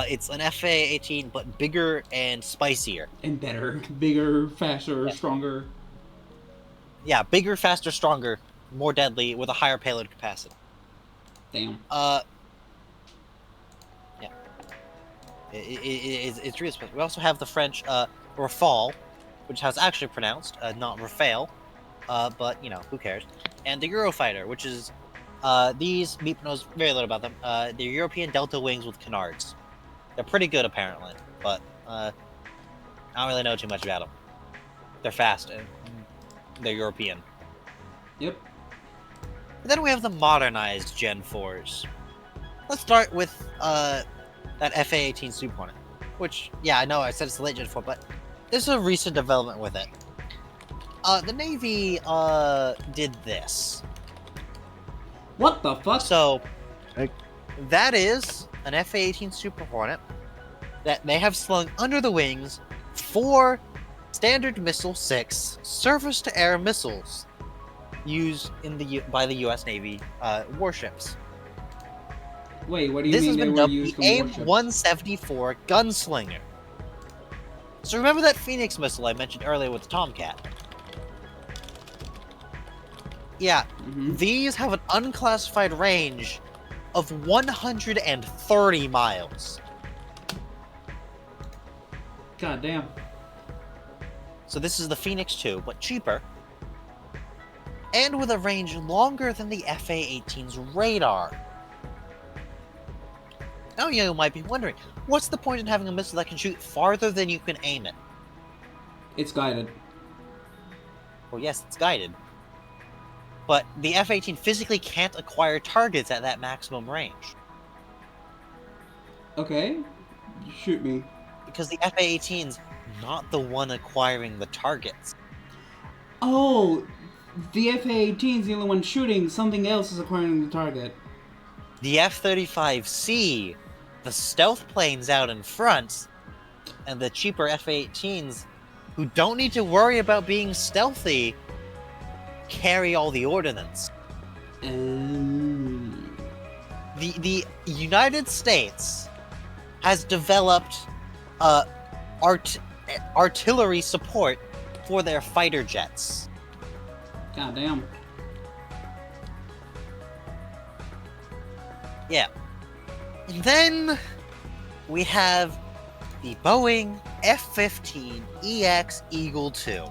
It's an FA-18, but bigger and spicier. And better, bigger, faster, Yeah. stronger. Yeah, bigger, faster, stronger, more deadly, with a higher payload capacity. Damn. Yeah. It's really special. We also have the French Rafale, which has actually pronounced, not Rafale, but, you know, who cares. And the Eurofighter, which is, these, Meep knows very little about them, they're European Delta Wings with canards. They're pretty good, apparently, but, I don't really know too much about them. They're fast, and they're European. Yep. And then we have the modernized Gen 4s. Let's start with that FA-18 Super Hornet, which, yeah, I know I said it's the late Gen 4, but there's a recent development with it. The Navy did this. What the fuck? So, Hey. that is an FA-18 Super Hornet that they have slung under the wings 4 Standard Missile 6 surface-to-air missiles used in by the U.S. Navy warships. Wait, what do you This has mean they been were dubbed used the from warships? AIM-174 Gunslinger. So remember that Phoenix missile I mentioned earlier with the Tomcat? Yeah, Mhm. these have an unclassified range of 130 miles. God damn. So this is the Phoenix 2, but cheaper. And with a range longer than the FA-18's radar. Now you might be wondering, what's the point in having a missile that can shoot farther than you can aim it? It's guided. Well, yes, it's guided. But the F-18 physically can't acquire targets at that maximum range. Okay. Shoot me. Because the F-18's not the one acquiring the targets. Oh, the FA-18 is the only one shooting. Something else is acquiring the target. The F-35C, the stealth planes out in front, and the cheaper F-18s, who don't need to worry about being stealthy, carry all the ordnance. The United States has developed artillery support for their fighter jets. God damn. Yeah. And then we have the Boeing F-15EX Eagle II.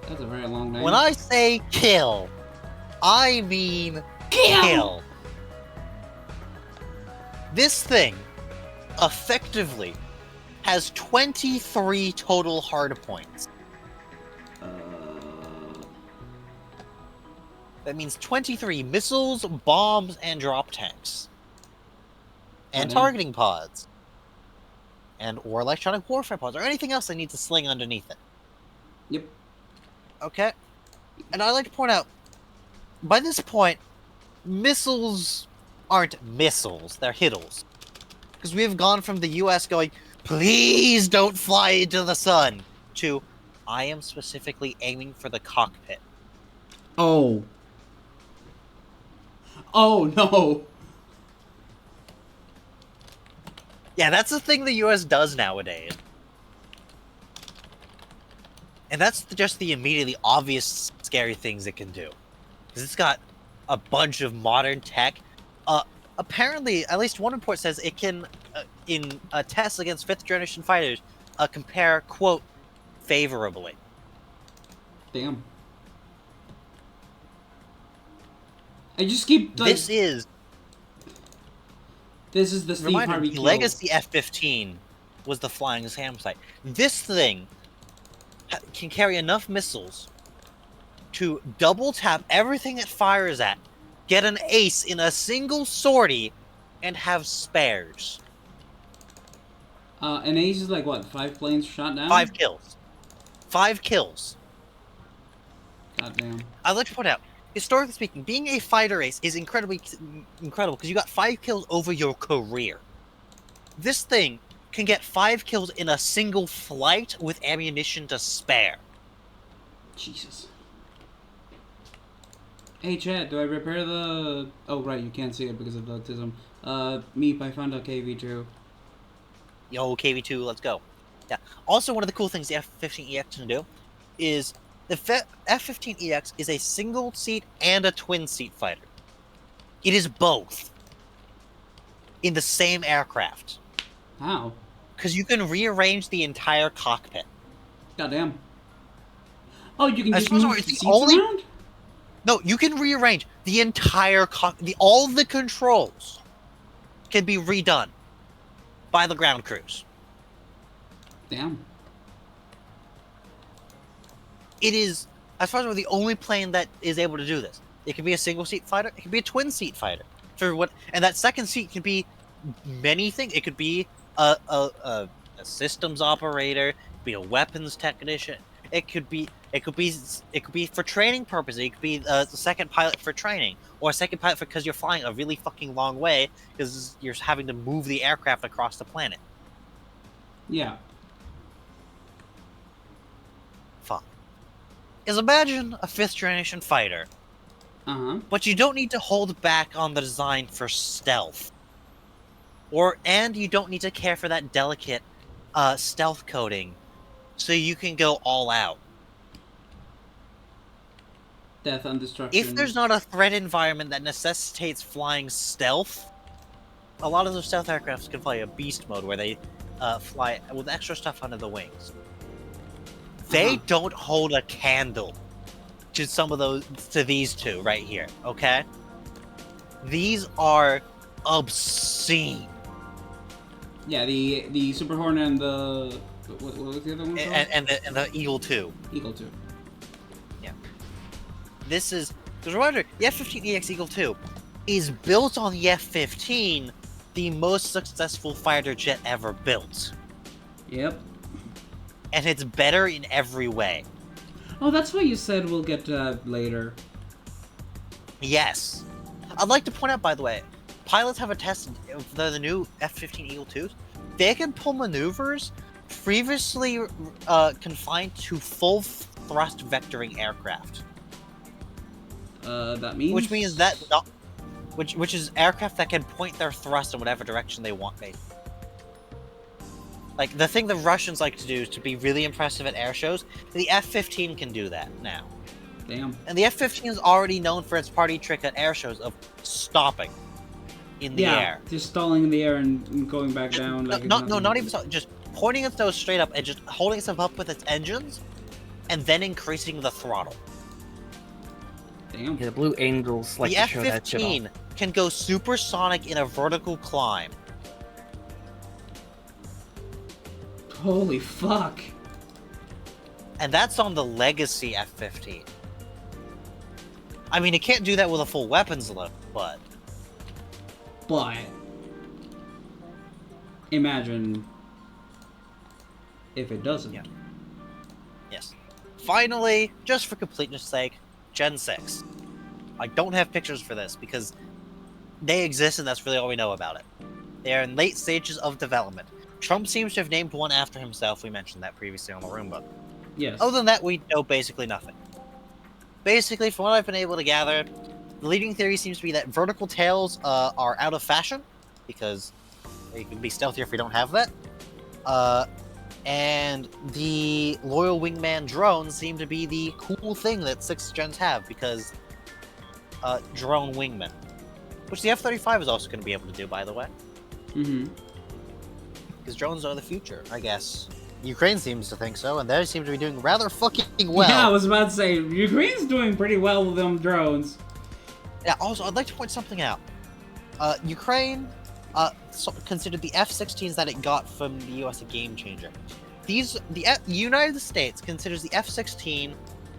That's a very long name. When I say kill, I mean kill. This thing effectively has 23 total hard points. That means 23 missiles, bombs, and drop tanks. And targeting pods. And or electronic warfare pods, or anything else that needs a sling underneath it. Yep. Okay? And I'd like to point out, by this point, missiles aren't missiles, they're hiddles. Because we've gone from the US going, please don't fly into the sun, to, I am specifically aiming for the cockpit. Oh. Oh, no. Yeah, that's the thing the US does nowadays. And that's just the immediately obvious scary things it can do. Because it's got a bunch of modern tech. Apparently, at least one report says it can, in tests against 5th generation fighters, compare, quote, favorably. Damn. I just keep like, This is the Steve reminder, Harvey the kill. Legacy F-15 was the flying SAM site. This thing can carry enough missiles to double tap everything it fires at, get an ace in a single sortie, and have spares. An ace is like what? 5 planes shot down? 5 kills. 5 kills. Goddamn. I'd like to point out, historically speaking, being a fighter ace is incredibly incredible because you got 5 kills over your career. This thing can get 5 kills in a single flight with ammunition to spare. Jesus. Hey Chad, do I repair the... Oh right, you can't see it because of the autism. Meep, I found a KV2. Yo, KV2, let's go. Yeah. Also, one of the cool things the F-15EX can do is the F-15EX is a single-seat and a twin-seat fighter. It is both in the same aircraft. How? Because you can rearrange the entire cockpit. Goddamn. Oh, you can I just suppose move it's the the seats only- around? No, you can rearrange the entire all the controls can be redone by the ground crews. Damn. It is, as far as we're the only plane that is able to do this. It can be a single-seat fighter. It can be a twin-seat fighter. And that second seat can be many things. It could be a systems operator. It could be a weapons technician. It could be for training purposes. It could be the second pilot for training, or a second pilot because you're flying a really fucking long way because you're having to move the aircraft across the planet. Yeah. Fuck. Is imagine a 5th generation fighter, Uh-huh. but you don't need to hold back on the design for stealth. And you don't need to care for that delicate stealth coding, so you can go all out. Death and destruction. If there's not a threat environment that necessitates flying stealth, a lot of those stealth aircrafts can fly a beast mode where they fly with extra stuff under the wings. They don't hold a candle to these two right here, okay? These are obscene. Yeah, the Super Hornet and the... What was the other one called? And the Eagle 2. Eagle 2. This is... Because remember, the F-15EX Eagle 2 is built on the F-15, the most successful fighter jet ever built. Yep. And it's better in every way. Oh, that's what you said we'll get to that later. Yes. I'd like to point out, by the way, pilots have a test of the new F-15 Eagle 2s. They can pull maneuvers previously confined to full thrust vectoring aircraft. That means... Which means that... Which is aircraft that can point their thrust in whatever direction they want, basically. Like, the thing the Russians like to do is to be really impressive at air shows. The F-15 can do that now. Damn. And the F-15 is already known for its party trick at air shows of stopping. in the air. just stalling in the air and going back down. Like Not even so. Just pointing its nose straight up and just holding itself up with its engines, and then increasing the throttle. Damn. Yeah, the Blue Angels like The to show that shit off. F-15 can go supersonic in a vertical climb. Holy fuck. And that's on the legacy F-15. I mean, it can't do that with a full weapons load, but... But imagine if it doesn't. Yeah. Yes. Finally, just for completeness' sake, Gen 6. I don't have pictures for this because they exist and that's really all we know about it. They are in late stages of development. Trump seems to have named one after himself. We mentioned that previously on the Roomba. Yes. Other than that, we know basically nothing. Basically, from what I've been able to gather, the leading theory seems to be that vertical tails are out of fashion, because they can be stealthier if we don't have that. And the Loyal Wingman drones seem to be the cool thing that 6th gens have, because drone wingmen. Which the F-35 is also going to be able to do, by the way. Mm-hmm. Because drones are the future, I guess. Ukraine seems to think so, and they seem to be doing rather fucking well. Yeah, I was about to say, Ukraine's doing pretty well with them drones. Yeah, also, I'd like to point something out. Ukraine considered the F-16s that it got from the US a game changer. The United States considers the F-16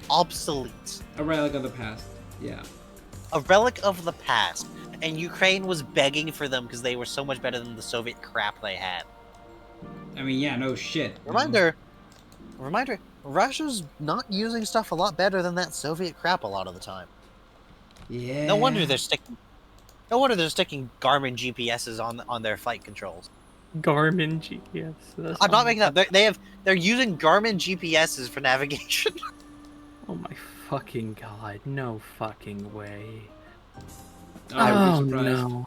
obsolete. A relic of the past. Yeah. A relic of the past. And Ukraine was begging for them because they were so much better than the Soviet crap they had. I mean, yeah, no shit. Reminder, Russia's not using stuff a lot better than that Soviet crap a lot of the time. Yeah. No wonder they're sticking Garmin GPSs on their flight controls. Garmin GPS. I'm not making that. They're using Garmin GPSs for navigation. Oh my fucking god! No fucking way. I would be surprised. No.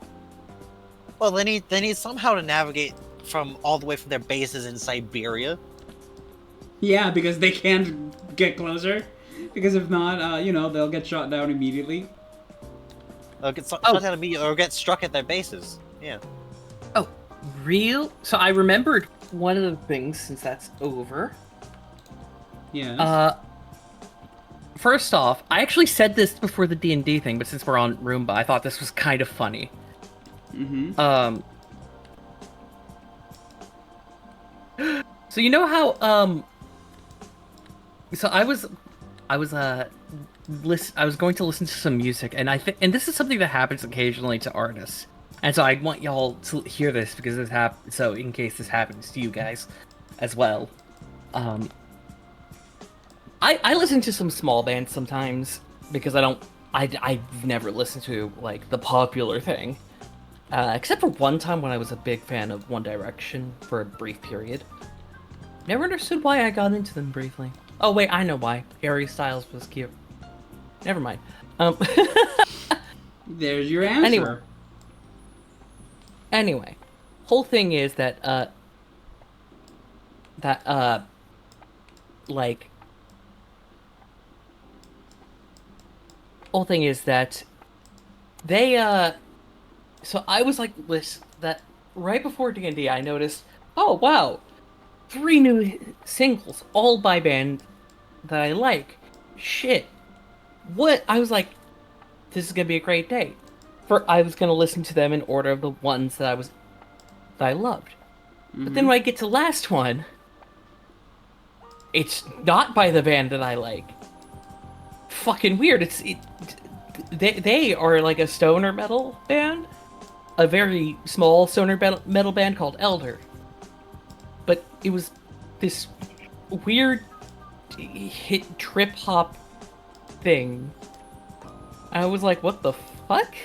Well, they need somehow to navigate from all the way from their bases in Siberia. Yeah, because they can't get closer. Because if not, they'll get shot down immediately. They'll get shot down immediately or get struck at their bases. Yeah. Oh, real? So I remembered one of the things since that's over. Yeah. First off, I actually said this before the D&D thing, but since we're on Roomba, I thought this was kind of funny. Mm-hmm. So you know how so I was going to listen to some music, and and this is something that happens occasionally to artists, and so I want y'all to hear this because so in case this happens to you guys as well. I listen to some small bands sometimes because I've never listened to like the popular thing, except for one time when I was a big fan of One Direction for a brief period. Never understood why I got into them briefly. Oh wait, I know why. Harry Styles was cute. Never mind. There's your answer. Anyway, whole thing is that whole thing is that they so I was like that right before D&D I noticed, oh wow, 3 new singles, all by band that I like. Shit. What? I was like, this is gonna be a great day. I was gonna listen to them in order of the ones that I loved. Mm-hmm. But then when I get to the last one, it's not by the band that I like. Fucking weird. They are like a stoner metal band, a very small stoner metal band called Elder. But it was this weird hit trip hop thing. I was like, what the fuck?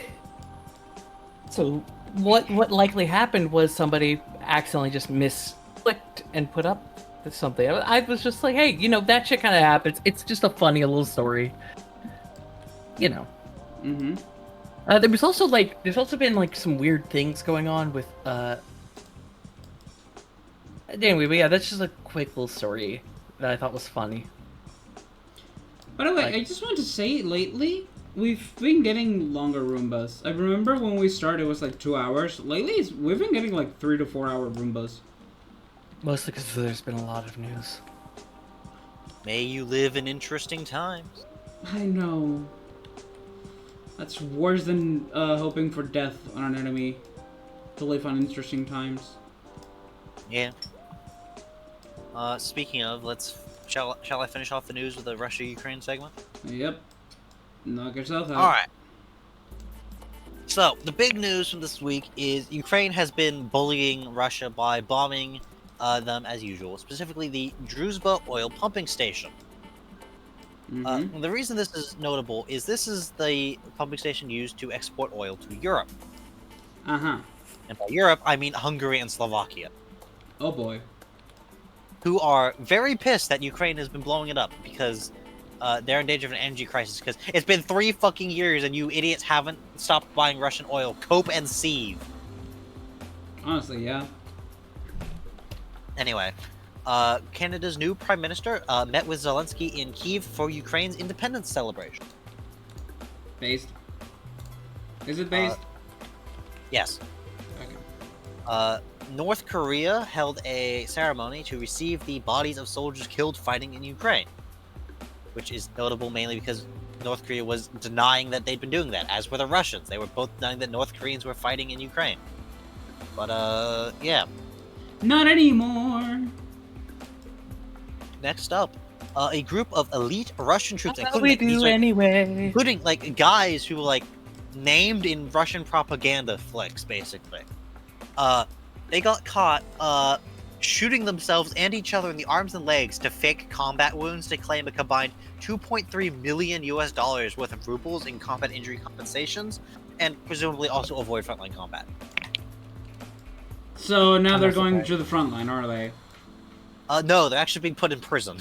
So what likely happened was somebody accidentally just misclicked and put up something. I was just like, hey, that shit kind of happens. It's just a funny little story. Mm-hmm. There's also been like some weird things going on with anyway, but yeah, that's just a quick little story that I thought was funny. By the way, I just wanted to say, lately, We've been getting longer Roombas. I remember when we started it was like 2 hours. Lately, we've been getting like 3 to 4 hour Roombas. Mostly because there's been a lot of news. May you live in interesting times. I know. That's worse than hoping for death on an enemy to live on interesting times. Yeah. Speaking of, shall I finish off the news with the Russia-Ukraine segment? Yep. Knock yourself out. All right. So the big news from this week is Ukraine has been bullying Russia by bombing them as usual, specifically the Druzhba oil pumping station. Mm-hmm. The reason this is notable is this is the pumping station used to export oil to Europe. Uh-huh. And by Europe, I mean Hungary and Slovakia, Oh boy. who are very pissed that Ukraine has been blowing it up because they're in danger of an energy crisis because it's been 3 fucking years and you idiots haven't stopped buying Russian oil. Cope and seethe. Honestly, yeah. Anyway, Canada's new Prime Minister met with Zelensky in Kyiv for Ukraine's independence celebration. Based. Is it based? Yes. Okay. North Korea held a ceremony to receive the bodies of soldiers killed fighting in Ukraine, which is notable mainly because North Korea was denying that they'd been doing that, as were the Russians. They were both denying that North Koreans were fighting in Ukraine. But, yeah. Not anymore. Next up, a group of elite Russian troops, That's what we do anyway. including, like, guys who were, like, named in Russian propaganda flicks, basically. They got caught, shooting themselves and each other in the arms and legs to fake combat wounds to claim a combined $2.3 million US worth of rubles in combat injury compensations, and presumably also avoid frontline combat. So now they're going surprised. to the front line, are they? No, they're actually being put in prison.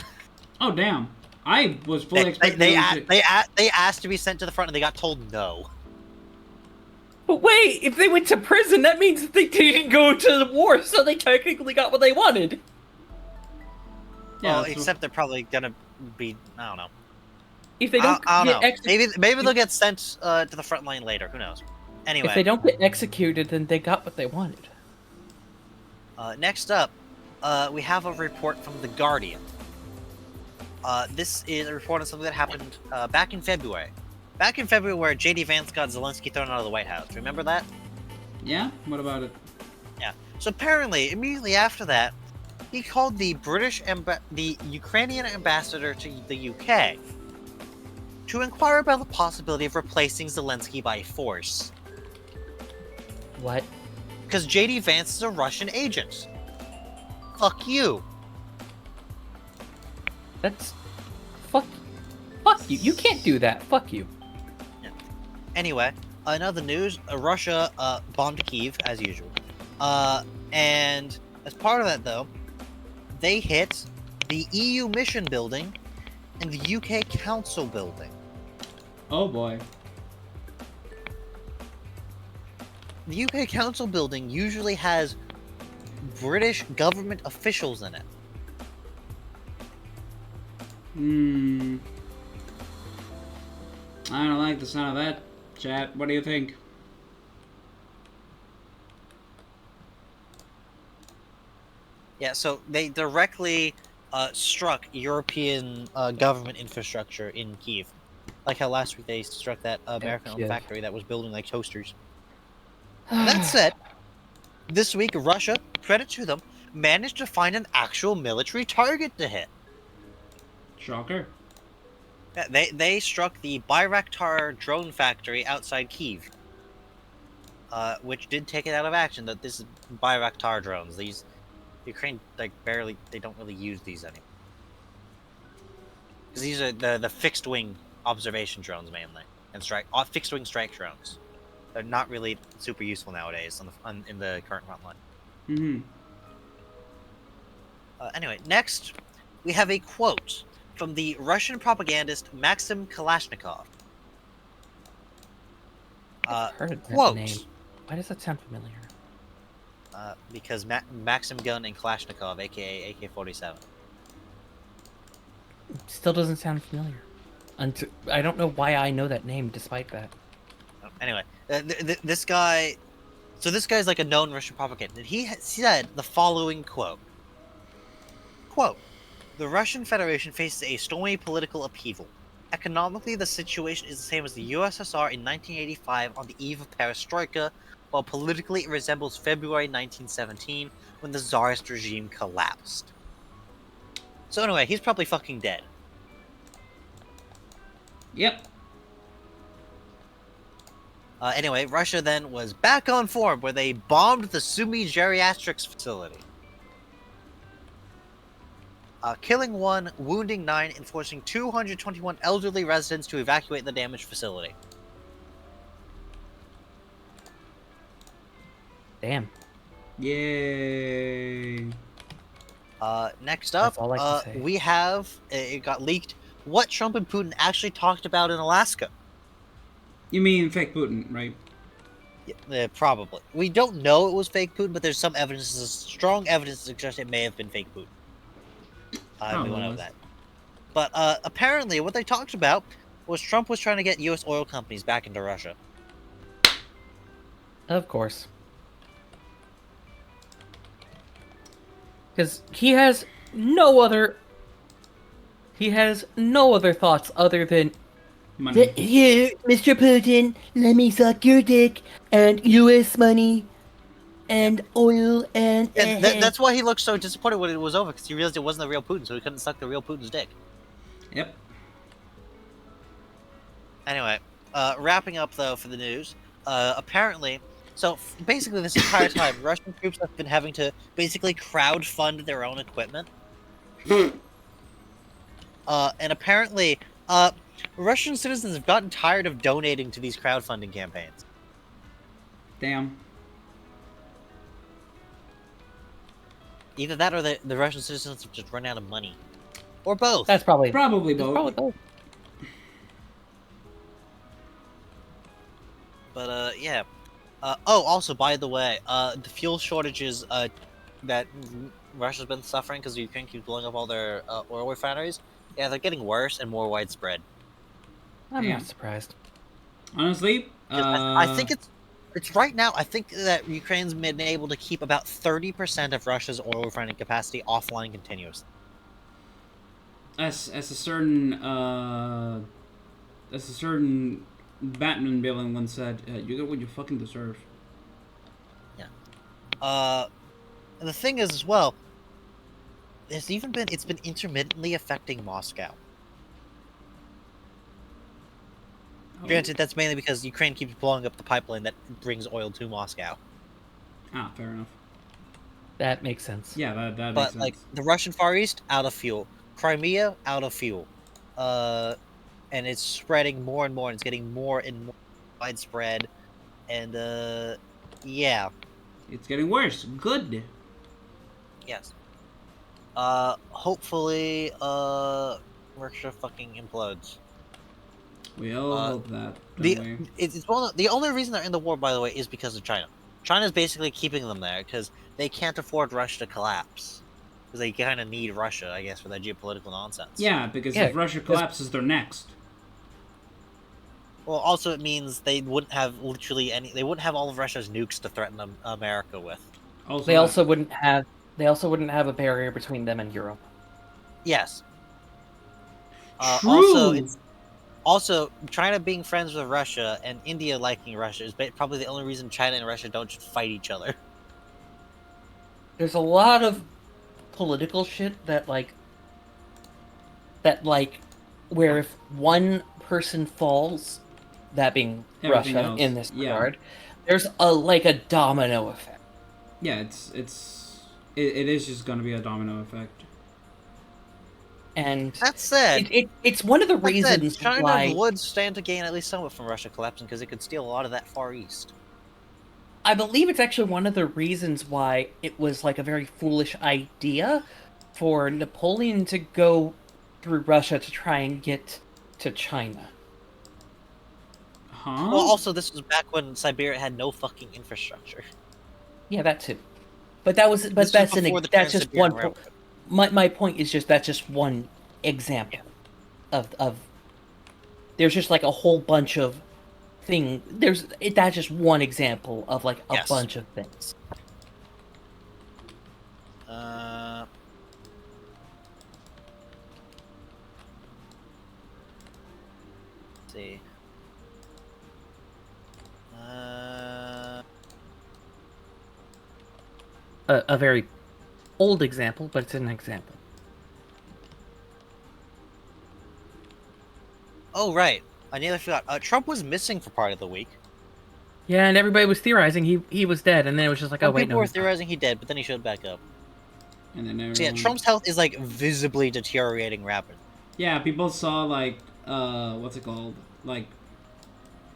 Oh damn! I was fully expecting They them to... asked to be sent to the front and they got told no. But wait, if they went to prison, that means that they didn't go to the war, so they technically got what they wanted. Yeah, Well, so- except they're probably gonna be, I don't know. If they don't I don't get know. Maybe they'll get sent to the front line later. Who knows? Anyway, if they don't get executed, then they got what they wanted. next up, we have a report from The Guardian. This is a report on something that happened back in February. Back in February, where J.D. Vance got Zelensky thrown out of the White House. Remember that? Yeah? What about it? Yeah. So apparently, immediately after that, he called the the Ukrainian ambassador to the UK to inquire about the possibility of replacing Zelensky by force. What? Because J.D. Vance is a Russian agent. Fuck you. That's... Fuck you. You can't do that. Fuck you. Anyway, in other news, Russia bombed Kyiv, as usual. And as part of that, though, they hit the EU mission building and the UK Council building. Oh boy. The UK Council building usually has British government officials in it. I don't like the sound of that, chat. What do you think? Yeah, so they directly struck European government infrastructure in Kyiv. Like how last week they struck that American-owned Kyiv. factory that was building like toasters. That said, this week Russia, credit to them, managed to find an actual military target to hit. Shocker. Yeah, they struck the Bayraktar drone factory outside Kyiv, which did take it out of action. That this is Bayraktar drones. These Ukraine they don't really use these anymore. Because these are the fixed wing observation drones mainly, and fixed wing strike drones. They're not really super useful nowadays in the current front line. Mm-hmm. Anyway, next we have a quote from the Russian propagandist Maxim Kalashnikov. I've heard that quote. name. Why does that sound familiar? Because Maxim Gun and Kalashnikov, aka AK-47. Still doesn't sound familiar. I don't know why I know that name despite that. Anyway, this guy. So this guy's like a known Russian propaganda, and he said the following quote: "The Russian Federation faces a stormy political upheaval. Economically, the situation is the same as the USSR in 1985 on the eve of perestroika, while politically it resembles February 1917 when the Tsarist regime collapsed." So anyway, he's probably fucking dead. Yep. Anyway, Russia then was back on form where they bombed the Sumy Geriatrics facility. Killing 1, wounding 9, and forcing 221 elderly residents to evacuate the damaged facility. Damn. Yay. Next up, That's all I can say. we have, it got leaked, what Trump and Putin actually talked about in Alaska. You mean fake Putin, right? Yeah, probably. We don't know it was fake Putin, but there's some evidence, strong evidence to suggest it may have been fake Putin. We went over that. But apparently, what they talked about was Trump was trying to get U.S. oil companies back into Russia. Of course. Because he has no other thoughts other than Money. here, Mr. Putin, let me suck your dick and U.S. money and oil and. And that's why he looked so disappointed when it was over, because he realized it wasn't the real Putin, so he couldn't suck the real Putin's dick. Yep. Anyway, wrapping up though for the news. Apparently, so basically this entire time, Russian troops have been having to basically crowdfund their own equipment. And apparently, Russian citizens have gotten tired of donating to these crowdfunding campaigns. Damn. Either that or the Russian citizens have just run out of money. Or both. That's probably Probably that's both. probably both. But, yeah. Oh, also, by the way, the fuel shortages that Russia's been suffering because Ukraine keeps blowing up all their oil refineries, yeah, they're getting worse and more widespread. I'm Yeah. not surprised. Honestly, 'Cause I think it's right now, I think that Ukraine's been able to keep about 30% of Russia's oil refining capacity offline continuously. as a certain Batman villain once said, "You get what you fucking deserve." And the thing is, as well, it's been intermittently affecting Moscow. Oh. Granted, that's mainly because Ukraine keeps blowing up the pipeline that brings oil to Moscow. Ah, fair enough. That makes sense. Yeah, that makes But sense. like the Russian Far East, out of fuel. Crimea, out of fuel. And it's spreading more and more, and it's getting more and more widespread. And yeah, It's getting worse. Good. yes. Hopefully, Russia fucking implodes. We all hope that. The Don't we? it's the only reason they're in the war, by the way, is because of China. China's basically keeping them there because they can't afford Russia to collapse. Because they kind of need Russia, I guess, for that geopolitical nonsense. Yeah, because Yeah, if Russia collapses, they're next. Well, also it means they wouldn't have literally any. They wouldn't have all of Russia's nukes to threaten America with. Also, They also wouldn't have a barrier between them and Europe. Yes. True. Also China being friends with Russia and India liking Russia is probably the only reason China and Russia don't just fight each other. There's a lot of political shit that where if one person falls, that being Everything Russia else, in this yeah. regard, there's a domino effect. Yeah, it is just gonna be a domino effect. And That said, it's one of the that said, reasons China why would stand to gain at least somewhat from Russia collapsing because it could steal a lot of that Far East. I believe it's actually one of the reasons why it was like a very foolish idea for Napoleon to go through Russia to try and get to China. Huh? Well, also this was back when Siberia had no fucking infrastructure. Yeah, that too. But that's This was before the that's just Trans-Siberian one. My point is just that's just one example of there's just like a whole bunch of that's just one example of like a Yes. bunch of things. Let's see. A very old example, but it's an example. Oh, right. I nearly forgot. Trump was missing for part of the week. Yeah, and everybody was theorizing he was dead, and then it was just like, oh Some wait, people no. were he's not. theorizing he dead, but then he showed back up. And then everyone... So yeah, Trump's health is like visibly deteriorating rapidly. Yeah, people saw like what's it called? Like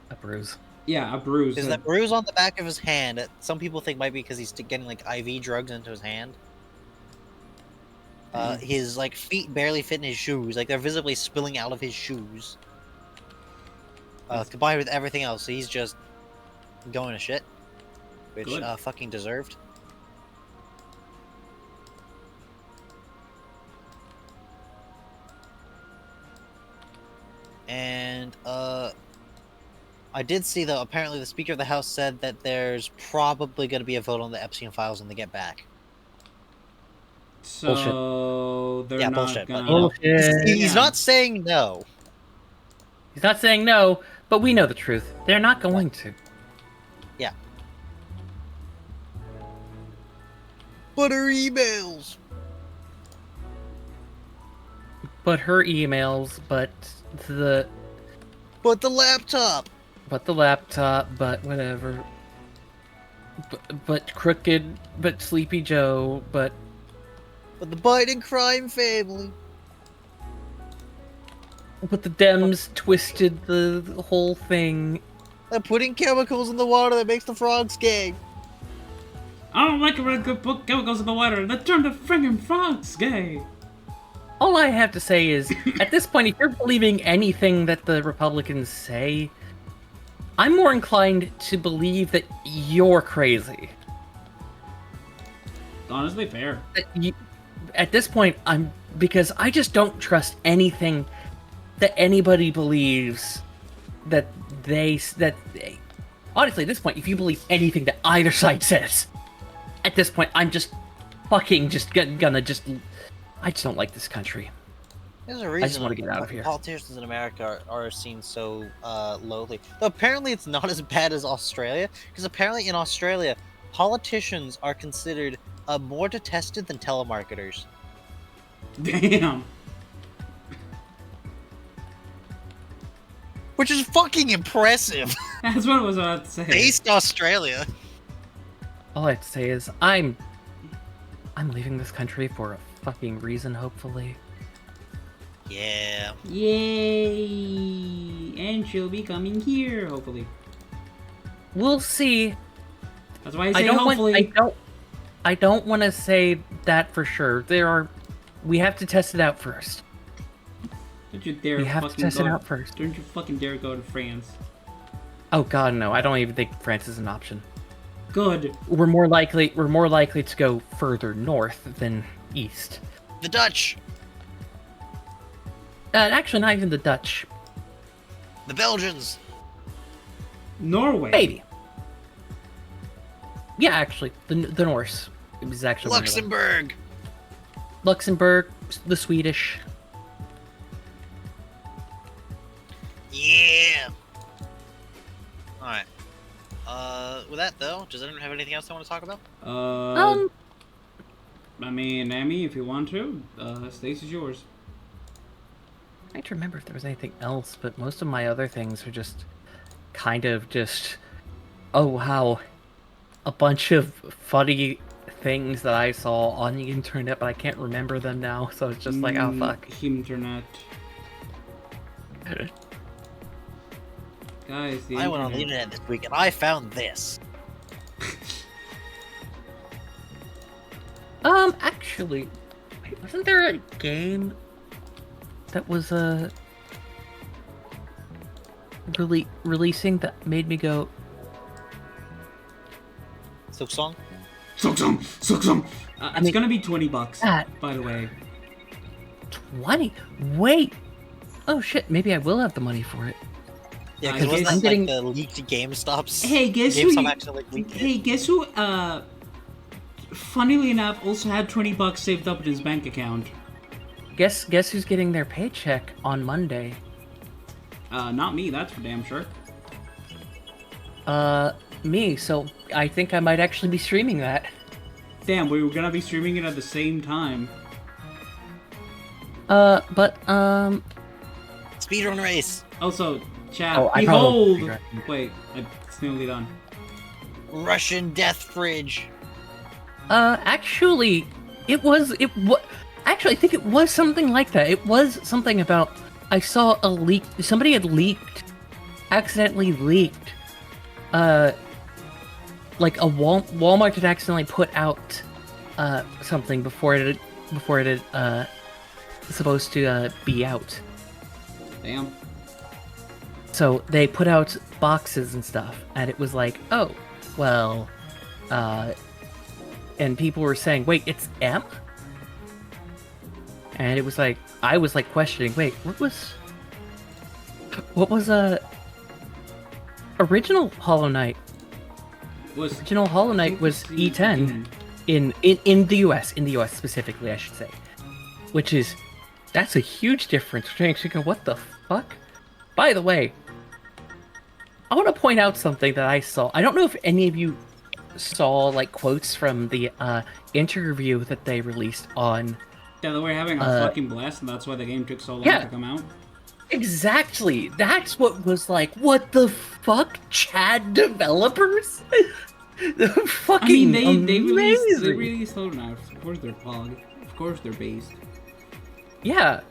A bruise. yeah, a bruise. There's that bruise on the back of his hand that some people think might be because he's getting like IV drugs into his hand. His like feet barely fit in his shoes, like they're visibly spilling out of his shoes. Combined with everything else, so he's just going to shit, which Good. fucking deserved. And I did see though. Apparently, the Speaker of the House said that there's probably going to be a vote on the Epstein files when they get back. So they're Yeah, not bullshit, but, gonna. you know, Bullshit. He's Yeah. not saying no. He's not saying no, but we know the truth. They're not going to. Yeah. But her emails. But her emails, but the But the laptop. laptop, but whatever. But Crooked, but Sleepy Joe, but But the Biden crime family. the Dems twisted the whole thing. They're putting chemicals in the water that makes the frogs gay. I don't like it when good put chemicals in the water. That turned the friggin' frogs gay. All I have to say is, at this point, if you're believing anything that the Republicans say, I'm more inclined to believe that you're crazy. Honestly, fair. At this point, because I just don't trust anything that anybody believes honestly, at this point, if you believe anything that either side says, at this point, I'm just fucking I just don't like this country. There's a reason wanna get out of here. Politicians in America are seen so lowly. Though apparently it's not as bad as Australia, because apparently in Australia, politicians are considered more detested than telemarketers. Damn. Which is fucking impressive. That's what I was about to say. Based Australia. All I have to say is I'm leaving this country for a fucking reason, hopefully. Yeah. Yay! And she'll be coming here, hopefully. We'll see. That's why I say hopefully. I don't want to say that for sure. We have to test it out first. Don't you dare We have to fucking test go. it out first. Don't you fucking dare go to France. Oh god, no! I don't even think France is an option. Good. We're more likely to go further north than east. The Dutch. Actually, not even the Dutch. The Belgians. Norway. Maybe. Yeah, actually, the Norse. It was actually one of them. Luxembourg. Luxembourg, the Swedish. Yeah. Alright. With that though, does anyone have anything else they want to talk about? I mean, Amy, if you want to, stage is yours. I have to remember if there was anything else, but most of my other things are just kind of just, oh wow, a bunch of funny things that I saw on the internet, but I can't remember them now, so it's just like, oh fuck. Internet. Guys, the I went on the internet this week and I found this. Actually, wait, wasn't there a game that was releasing that made me go, Silk Song? Suksum. It's mean, gonna be $20, that- by the way. 20? Wait, oh shit, maybe I will have the money for it. Yeah, I because wasn't guess- that I'm getting- like the leaked GameStop's? Hey, guess who? GameStop actually like, leaked Hey, it. guess who? Funnily enough, also had $20 saved up in his bank account. Guess who's getting their paycheck on Monday? Not me. That's for damn sure. Me. So I think I might actually be streaming that. Damn, we were gonna be streaming it at the same time. But Speedrun race. Also, chat. Oh, I Behold. probably- Wait, it's nearly done. Russian death fridge. Actually, actually, I think it was something like that. It was something about, I saw a leak, somebody had accidentally leaked, like a Walmart had accidentally put out, something before it had, supposed to, be out. Damn. So they put out boxes and stuff, and it was like, oh, well, and people were saying, wait, it's M? And it was like, I was like questioning, wait, what was original Hollow Knight? Original Hollow Knight was E10 in the US specifically, I should say. Which is, that's a huge difference. You're actually go, what the fuck? By the way, I want to point out something that I saw. I don't know if any of you saw like quotes from the interview that they released on. Yeah, they were having a fucking blast, and that's why the game took so long Yeah. to come out. Exactly. That's what was like. What the fuck, Chad developers? The fucking I mean, they amazing. released Hollow Knight. Of course they're Pog. Of course they're based. Yeah,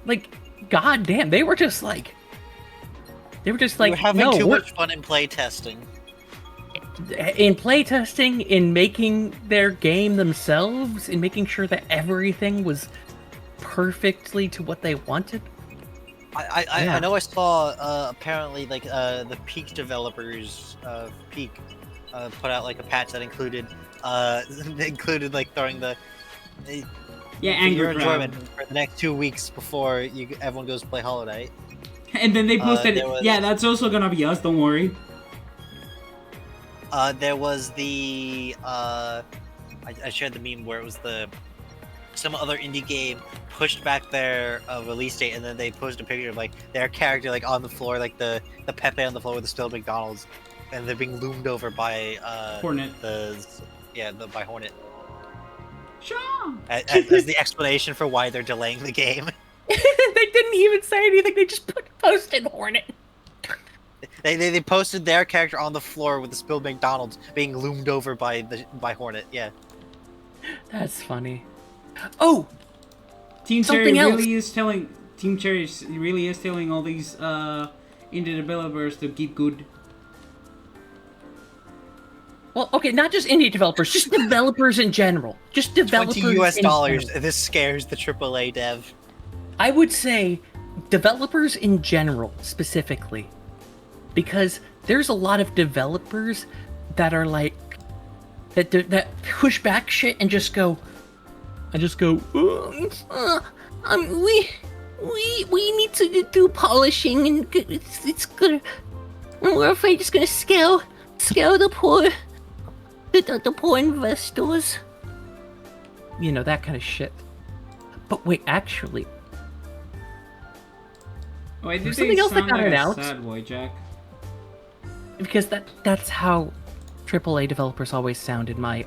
like, goddamn, they were just like, We're like, having no, too we're- much fun in playtesting. in playtesting, in making their game themselves, in making sure that everything was perfectly to what they wanted. I know I saw apparently like the Peak developers Peak put out like a patch that included like throwing the Yeah, for your Angry Crowd. enjoyment for the next 2 weeks before everyone goes to play Hollow Knight. And then they posted, there was- yeah, that's also gonna be us, don't worry. There was the I shared the meme where it was some other indie game pushed back their release date, and then they posted a picture of like their character like on the floor, like the Pepe on the floor with the spilled McDonald's, and they're being loomed over by Hornet. by Hornet Sure. as the explanation for why they're delaying the game. They didn't even say anything. They just posted Hornet. They posted their character on the floor with the spilled McDonald's being loomed over by Hornet. Yeah. That's funny. Oh, Team Cherry Something else. really is telling all these indie developers to keep good. well, okay, not just indie developers, just developers in general. Just developers. $20 in dollars. general. This scares the AAA dev. I would say developers in general, specifically, because there's a lot of developers that are like that push back shit and just go. We need to do polishing and it's gonna. We're afraid it's gonna scale the poor investors. You know, that kind of shit. But wait, actually, Oh, I did There's something else that got announced. Sad boy, Jack. because that's how AAA developers always sound in my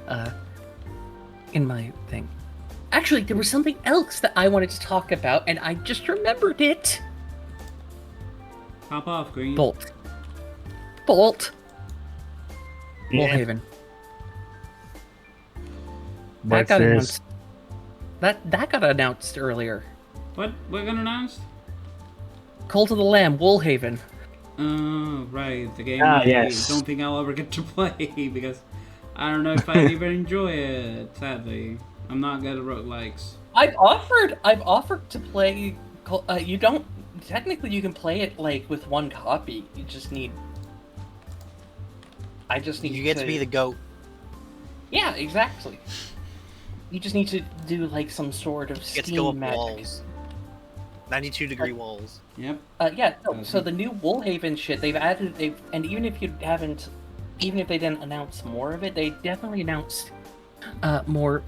thing. Actually, there was something else that I wanted to talk about, and I just remembered it. Pop off, Green. Bolt. Yeah. Woolhaven. What's got this? announced. That got announced earlier. What got announced? Cult of the Lamb, Woolhaven. Oh, right, the game Ah, I yes. don't think I'll ever get to play because I don't know if I'd even enjoy it. Sadly, I'm not good at roguelikes. I've offered to play. You don't technically you can play it like with one copy. You just need. I just need. You get to be the goat. Yeah, exactly. You just need to do like some sort of You get to go up Steam magic. walls. 92-degree walls. Yep. Yeah. No, so Okay. the new Woolhaven shit and even if you haven't, even if they didn't announce more of it, they definitely announced more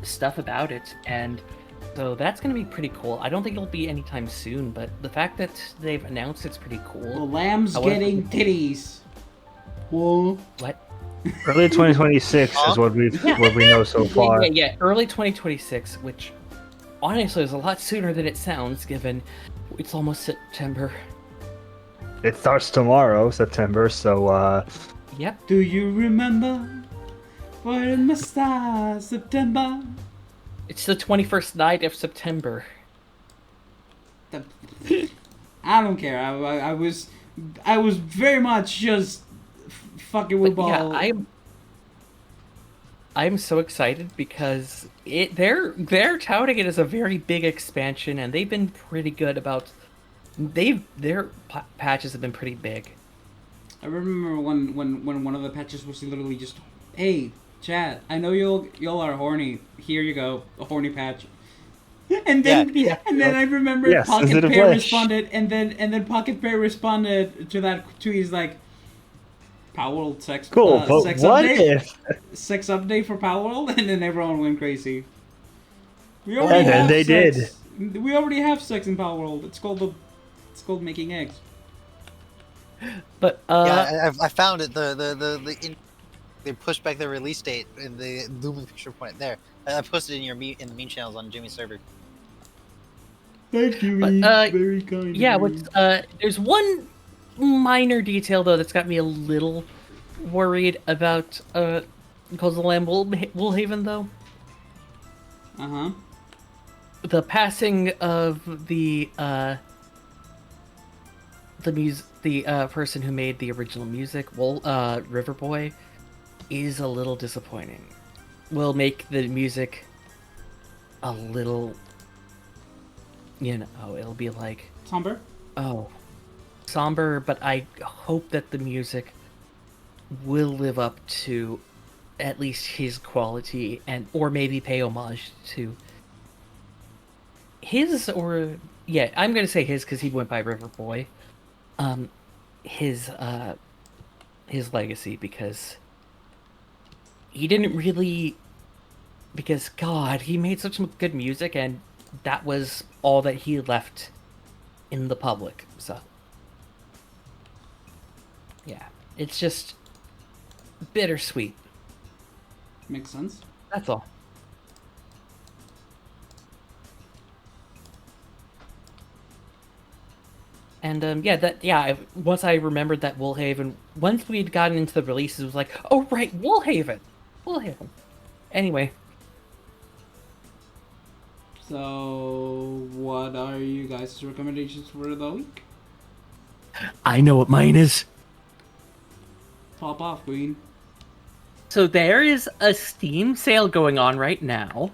stuff about it, and so that's gonna be pretty cool. I don't think it'll be anytime soon, but the fact that they've announced it's pretty The cool. lamb's However- getting titties. Whoa. What? Early 2026 Huh? is what we know so far. Yeah. Early 2026, which honestly is a lot sooner than it sounds, given it's almost September. It starts tomorrow, September. So Yep. Do you remember? For in my star, September. It's the 21st night of September. I don't care. I was very much just fucking with But yeah, ball. I'm so excited because they're touting it as a very big expansion, and they've been pretty good about their patches have been pretty big. I remember when one of the patches was literally just, hey, chat, I know y'all are horny. Here you go, a horny patch. And then Yeah. and then I remember Yes, is Pocket it a Pear flash? responded, and then Pocket Pear responded to that tweet. He's like, Power World sex cool. But sex what update, if? sex update for Power World, and then everyone went crazy. We And then they sex. We already have sex in Power World. It's called making eggs. But Yeah, I found it. They pushed back the release date in the Lumen picture point there. I posted it in the meme channels on Jimmy's server. Thank you, But, very kind. yeah, of which you. there's one minor detail though that's got me a little worried about Calls of the Lamb Woolhaven though. Uh-huh. The passing of the person who made the original music, River Boy, is a little disappointing. Will make the music a little, it'll be like, Somber. oh, somber, but I hope that the music will live up to at least his quality or maybe pay homage to his I'm gonna say his because he went by River Boy. His legacy, because he didn't really, because God, he made such good music, and that was all that he left in the public. So yeah, it's just bittersweet. Makes sense. That's all. And once I remembered that Woolhaven, once we'd gotten into the releases, it was like, oh right, Woolhaven. Anyway, So, what are you guys' recommendations for the week? I know what mine is. Pop off, Queen. So there is a Steam sale going on right now,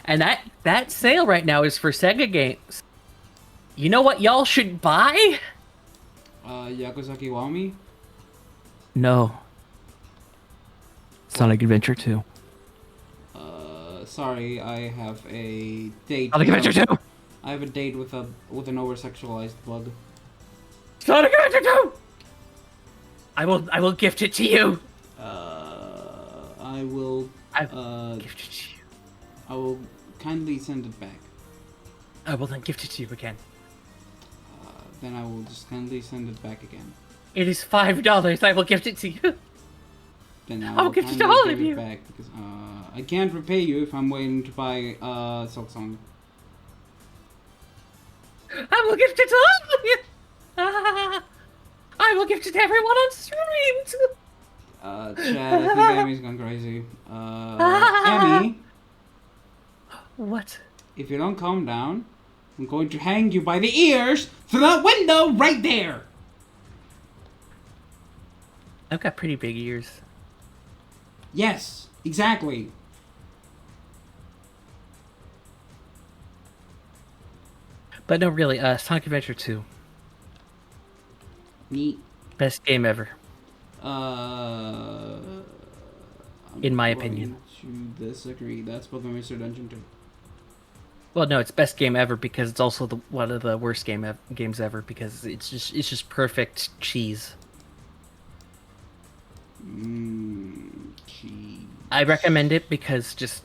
and that sale right now is for Sega games. You know what y'all should buy? Yakuza Kiwami? No. Sonic Adventure 2. Sorry, I have a date. Sonic Adventure 2! I have a date with an over-sexualized bug. Sonic Adventure 2! I will gift it to you. I will. I will gift it to you. I will kindly send it back. I will then gift it to you again. Then I will just kindly send it back again. It is $5. I will gift it to you. Then I will gift it to kindly all give of it you. back because I can't repay you if I'm waiting to buy Silk Song. I will gift it to all of you. I will gift it to everyone on streams. Chad, I think Emmy's gone crazy. Emmy, What? if you don't calm down, I'm going to hang you by the ears through that window right there. I've got pretty big ears. Yes, exactly. But no, really, Sonic Adventure 2. Neat. Best game ever. I'm In my going opinion. to disagree. That's Pokemon Mr. Dungeon 2. Well, no, it's best game ever because it's also one of the worst games ever because it's just perfect cheese. Cheese. I recommend it because just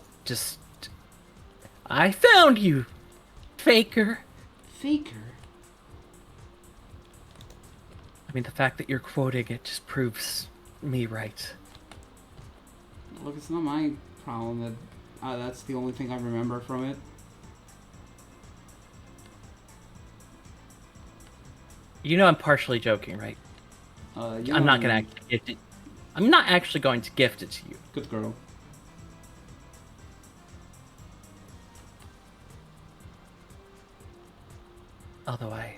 I found you, faker. Faker. I mean, the fact that you're quoting it just proves me right. Look, it's not my problem that that's the only thing I remember from it. You know I'm partially joking, right? You I'm not know, gonna actually gift it. I'm not actually going to gift it to you. Good girl. Although I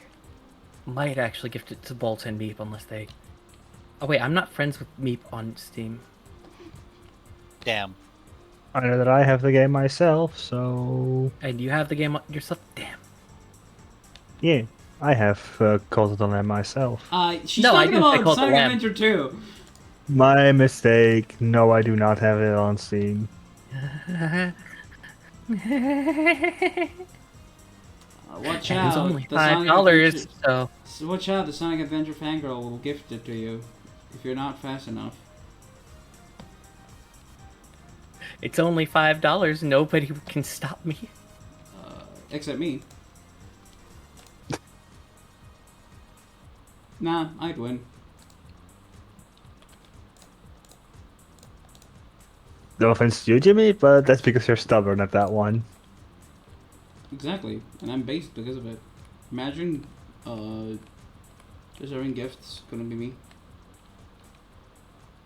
might actually gift it to Bolt and Meep unless they... Oh wait, I'm not friends with Meep on Steam. Damn. I know that I have the game myself, so And you have the game yourself? Damn. yeah, I have called it on that myself. She's No, I talking didn't say about call it the Sonic Lamb. Adventure 2. My mistake. No, I do not have it on Steam. Watch It out. was only the Sonic $5, Adventure- so... Watch out, the Sonic Adventure fangirl will gift it to you if you're not fast enough. It's only $5. Nobody can stop me. Except me. Nah, I'd win. No offense to you, Jimmy, but that's because you're stubborn at that one. Exactly, and I'm based because of it. Imagine, deserving gifts gonna be me.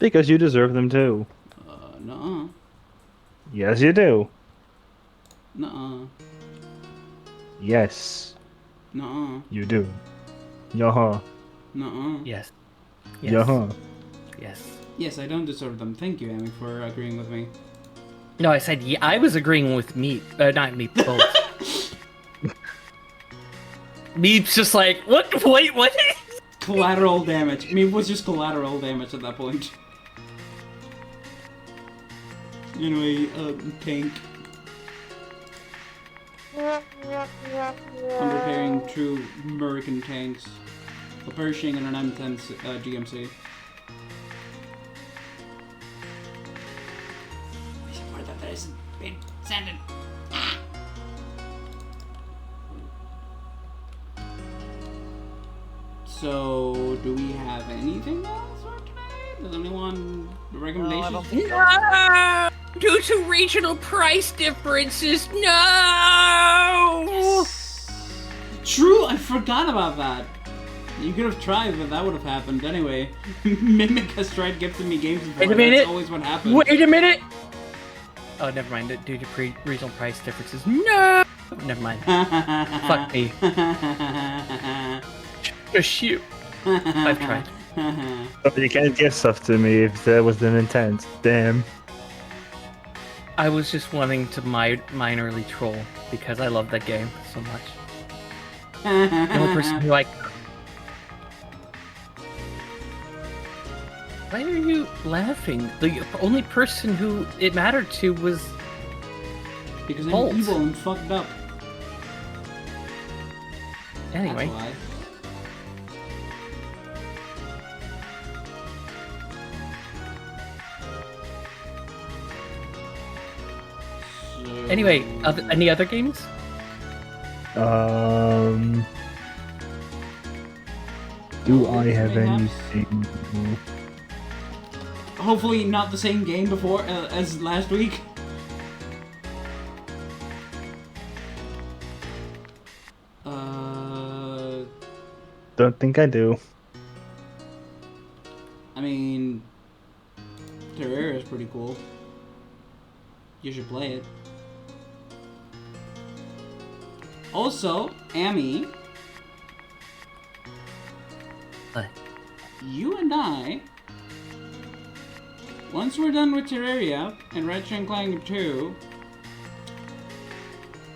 Because you deserve them too. Nuh-uh. Yes, you do. Nuh-uh. Yes, Nuh-uh. you do. Yaha. Nuh-uh. Yes. Yes. Yaha. Yes. Yes, I don't deserve them. Thank you, Amy, for agreeing with me. No, I said yeah, I was agreeing with Meep. Not Meep, Bolt. Meep's just like, what? Wait, what? Collateral damage. I mean, it was just collateral damage at that point. Anyway, tank. I'm repairing 2 American tanks. A Pershing and an M10 GMC. Somewhere that hasn't been sending. So, do we have anything else for today? Does anyone recommendations? No! Due to regional price differences, no! True, I forgot about that. You could have tried, but that would have happened anyway. Mimic has tried gifting me games before. Wait a minute. That's always what happens. Wait a minute! Oh, never mind. Due to regional price differences, no! Never mind. Fuck me. Just shoot. I've tried. But you can't give stuff to me if that was an intent. Damn. I was just wanting to minorly troll because I love that game so much. The only person who I... Why are you laughing? The only person who it mattered to was... Because I'm Bolt. evil and fucked up. Anyway. That's why. Anyway, any other games? Do I have Perhaps. anything? Hopefully not the same game before as last week. Don't think I do. I mean, Terraria is pretty cool. You should play it. Also, Amy, What? you and I, once we're done with Terraria and Ratchet & Clank 2,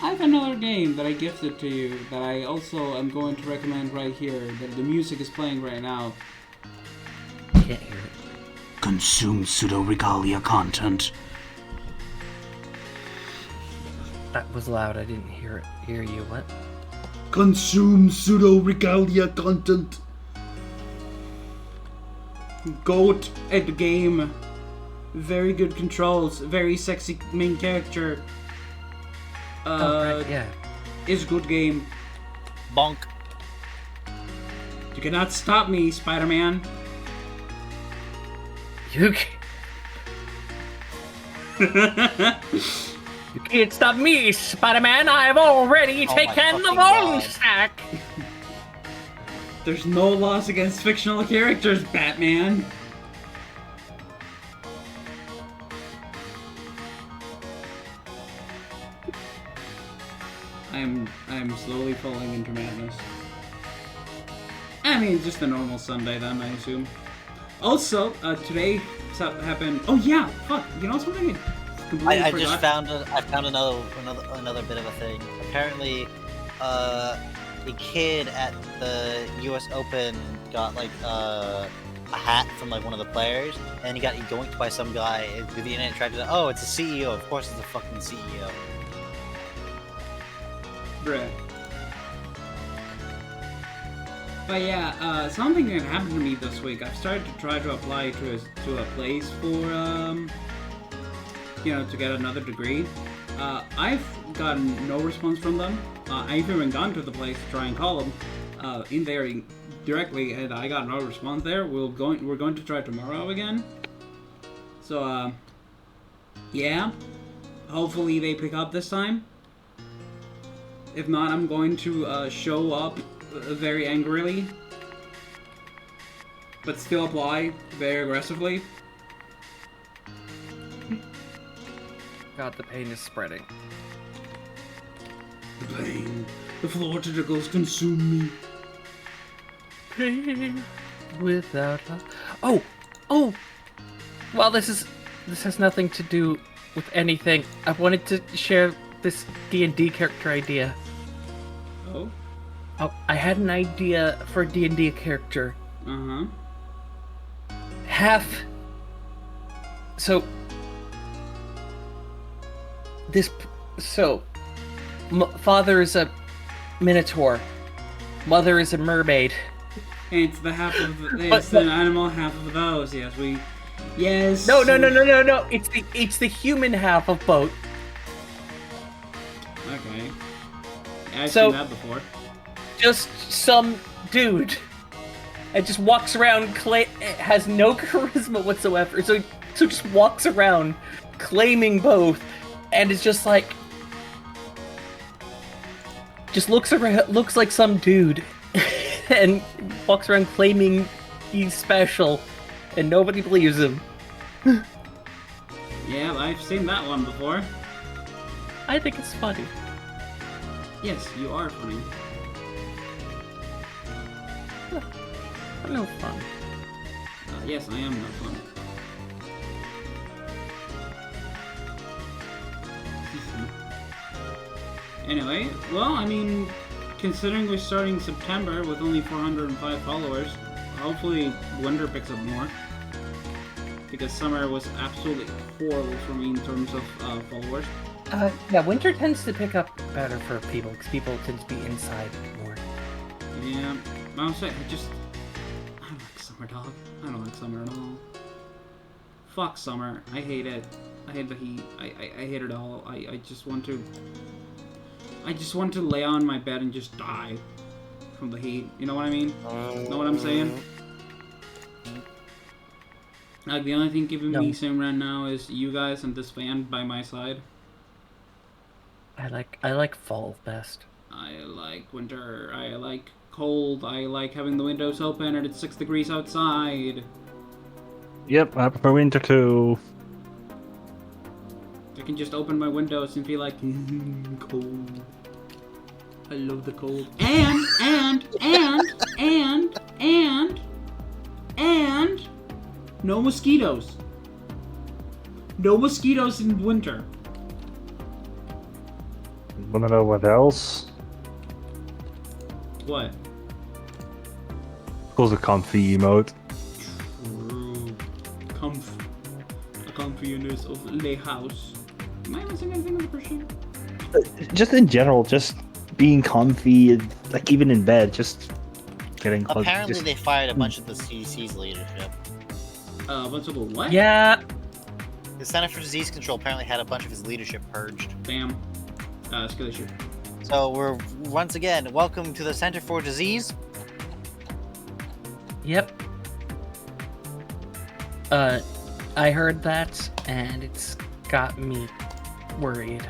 I have another game that I gifted to you that I also am going to recommend right here, that the music is playing right now. Can't hear it. Consume pseudo-regalia content. That was loud. I didn't hear you. What? Consume pseudo regalia content. Goat at the game. Very good controls. Very sexy main character. Right, yeah. Is good game. Bonk. You cannot stop me, Spider-Man. You can't stop me, Spider-Man. I've already Oh my taken the fucking bone God. sack. There's no loss against fictional characters, Batman. I'm slowly falling into madness. I mean, it's just a normal Sunday then, I assume. Also, today happened. Oh yeah, fuck. You know something? I completely I forgot. just found another bit of a thing. Apparently, a kid at the U.S. Open got like a hat from like one of the players, and he got yoinked by some guy. And the internet tried to, oh, it's a CEO. Of course, it's a fucking CEO. Bruh. But yeah, something that happened to me this week. I've started to try to apply to a place for, you know, to get another degree. I've gotten no response from them. I've even gone to the place to try and call them in there directly, and I got no response there. We're going to try tomorrow again. So, yeah. Hopefully they pick up this time. If not, I'm going to show up very angrily, but still apply very aggressively. God, the pain is spreading. The pain, the floor tentacles consume me. Pain without love. Oh! Well, this has nothing to do with anything. I wanted to share this D&D character idea. Oh? Oh, I had an idea for a D&D character. Uh-huh. Father is a minotaur. Mother is a mermaid. And it's the half of it's an animal, half of those. Yes. No. It's the human half of both. Okay. I've So- seen that before. Just some dude. And just walks around, has no charisma whatsoever. So just walks around claiming both, and it's just like, just looks like some dude, and walks around claiming he's special, and nobody believes him. Yeah, I've seen that one before. I think it's funny. Yes, you are funny. No fun. Yes, I am no fun. Anyway, well, I mean, considering we're starting September with only 405 followers, hopefully winter picks up more. Because summer was absolutely horrible for me in terms of followers. Yeah, winter tends to pick up better for people, because people tend to be inside more. Yeah, I was saying, I don't like summer, dog. I don't like summer at all. Fuck summer. I hate it. I hate the heat. I hate it all. I just want to lay on my bed and just die from the heat. You know what I mean? Know what I'm saying? Like, the only thing keeping me sane right now is you guys and this fan by my side. I like fall best. I like winter. I like cold. I like having the windows open and it's 6 degrees outside. Yep, I prefer winter too. I can just open my windows and feel like cold. I love the cold. And no mosquitoes. No mosquitoes in winter. Wanna know what else? What? Cause a comfy emote. True. The comfiness of the house. Am I missing anything on the person? just in general, just being comfy, like even in bed, just getting close. Apparently, Just, they fired a bunch of the CDC's leadership. What's up with what? Yeah. The Center for Disease Control apparently had a bunch of his leadership purged. Damn. Skill issue. So we're once again welcome to the Center for Disease. Yep. I heard that, and it's got me worried.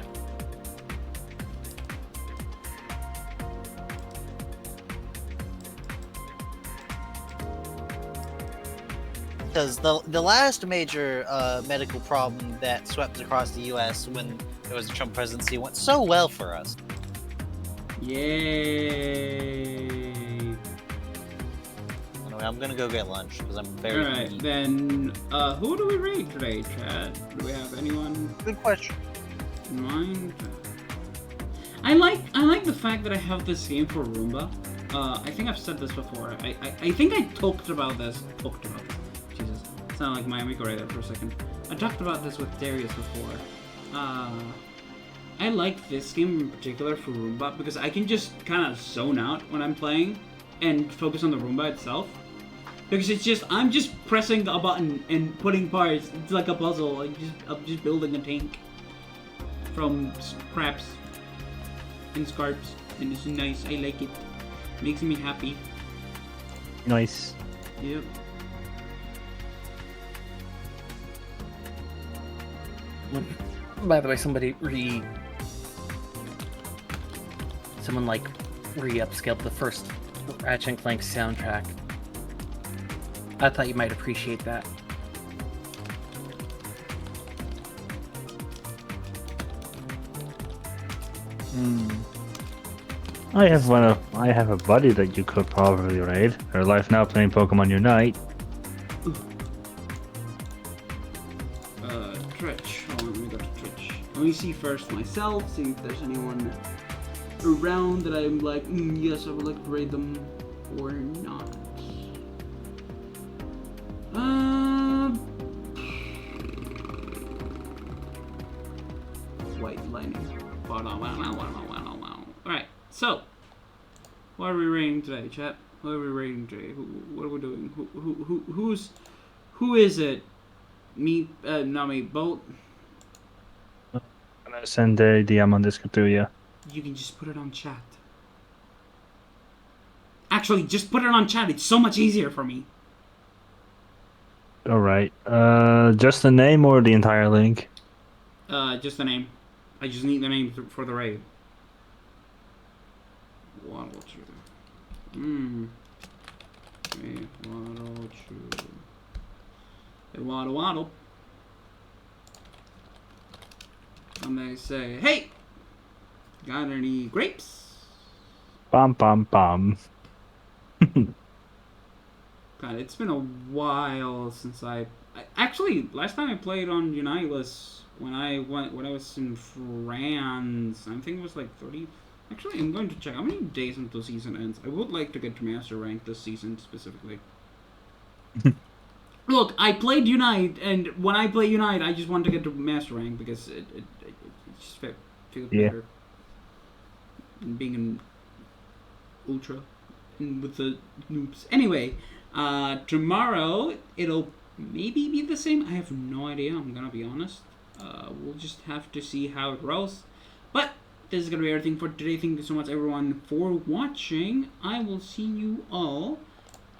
Because the last major medical problem that swept across the U.S. when there was a Trump presidency went so well for us. Yay! Anyway, I'm gonna go get lunch because I'm very Alright, hungry. then, who do we raid today, Chad? Do we have anyone Good question. in mind? I like the fact that I have this game for Roomba. I think I've said this before. I think I talked about this. Jesus. Sound like Miami Korea there for a second. I talked about this with Darius before. I like this game in particular for Roomba because I can just kind of zone out when I'm playing and focus on the Roomba itself. Because I'm just pressing a button and putting parts. It's like a puzzle. I'm just building a tank from scraps and scarps, and it's nice. I like it. Makes me happy. nice. Yep. By the way, someone like re-upscaled the first Ratchet and Clank soundtrack. I thought you might appreciate that. I have a buddy that you could probably raid. Her life now playing Pokemon Unite. Twitch. Hold on, let me go to Twitch. Let me see first myself, see if there's anyone around that I'm like, yes, I would like to raid them, or not. White lightning. Alright, so what are we raiding today, chat? What are we raiding today? What are we doing? Who is it? Me, not me, Bolt. I'm gonna send a DM on Discord to you. You can just put it on chat. Actually, just put it on chat. It's so much easier for me. Alright. Just the name or the entire link? Just the name. I just need the name for the raid. Waddle Chew. Okay, Waddle Chew. Hey, Waddle. And they say, hey! Got any grapes? Bum. God, it's been a while since actually, last time I played on Unite was when I was in France. I think it was like 30. Actually, I'm going to check how many days until season ends. I would like to get to master rank this season specifically. Look, I played Unite, and when I play Unite, I just want to get to master rank because it just feels better. And being an ultra and with the noobs. Anyway, tomorrow it'll maybe be the same. I have no idea. I'm gonna be honest. We'll just have to see how it rolls. But this is gonna be everything for today. Thank you so much, everyone, for watching. I will see you all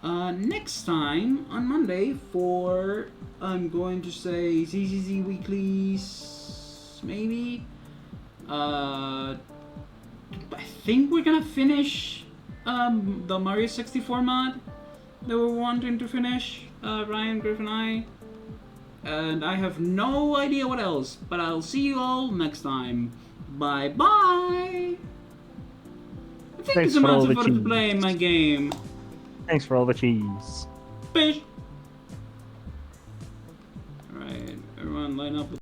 next time on Monday for, I'm going to say, ZZZ Weeklies, maybe. I think we're gonna finish the Mario 64 mod that we're wanting to finish, Ryan, Griff, and I. And I have no idea what else, but I'll see you all next time. Bye-bye! Thank you so much for playing my game. Thanks for all the cheese. Fish! Alright, everyone line up.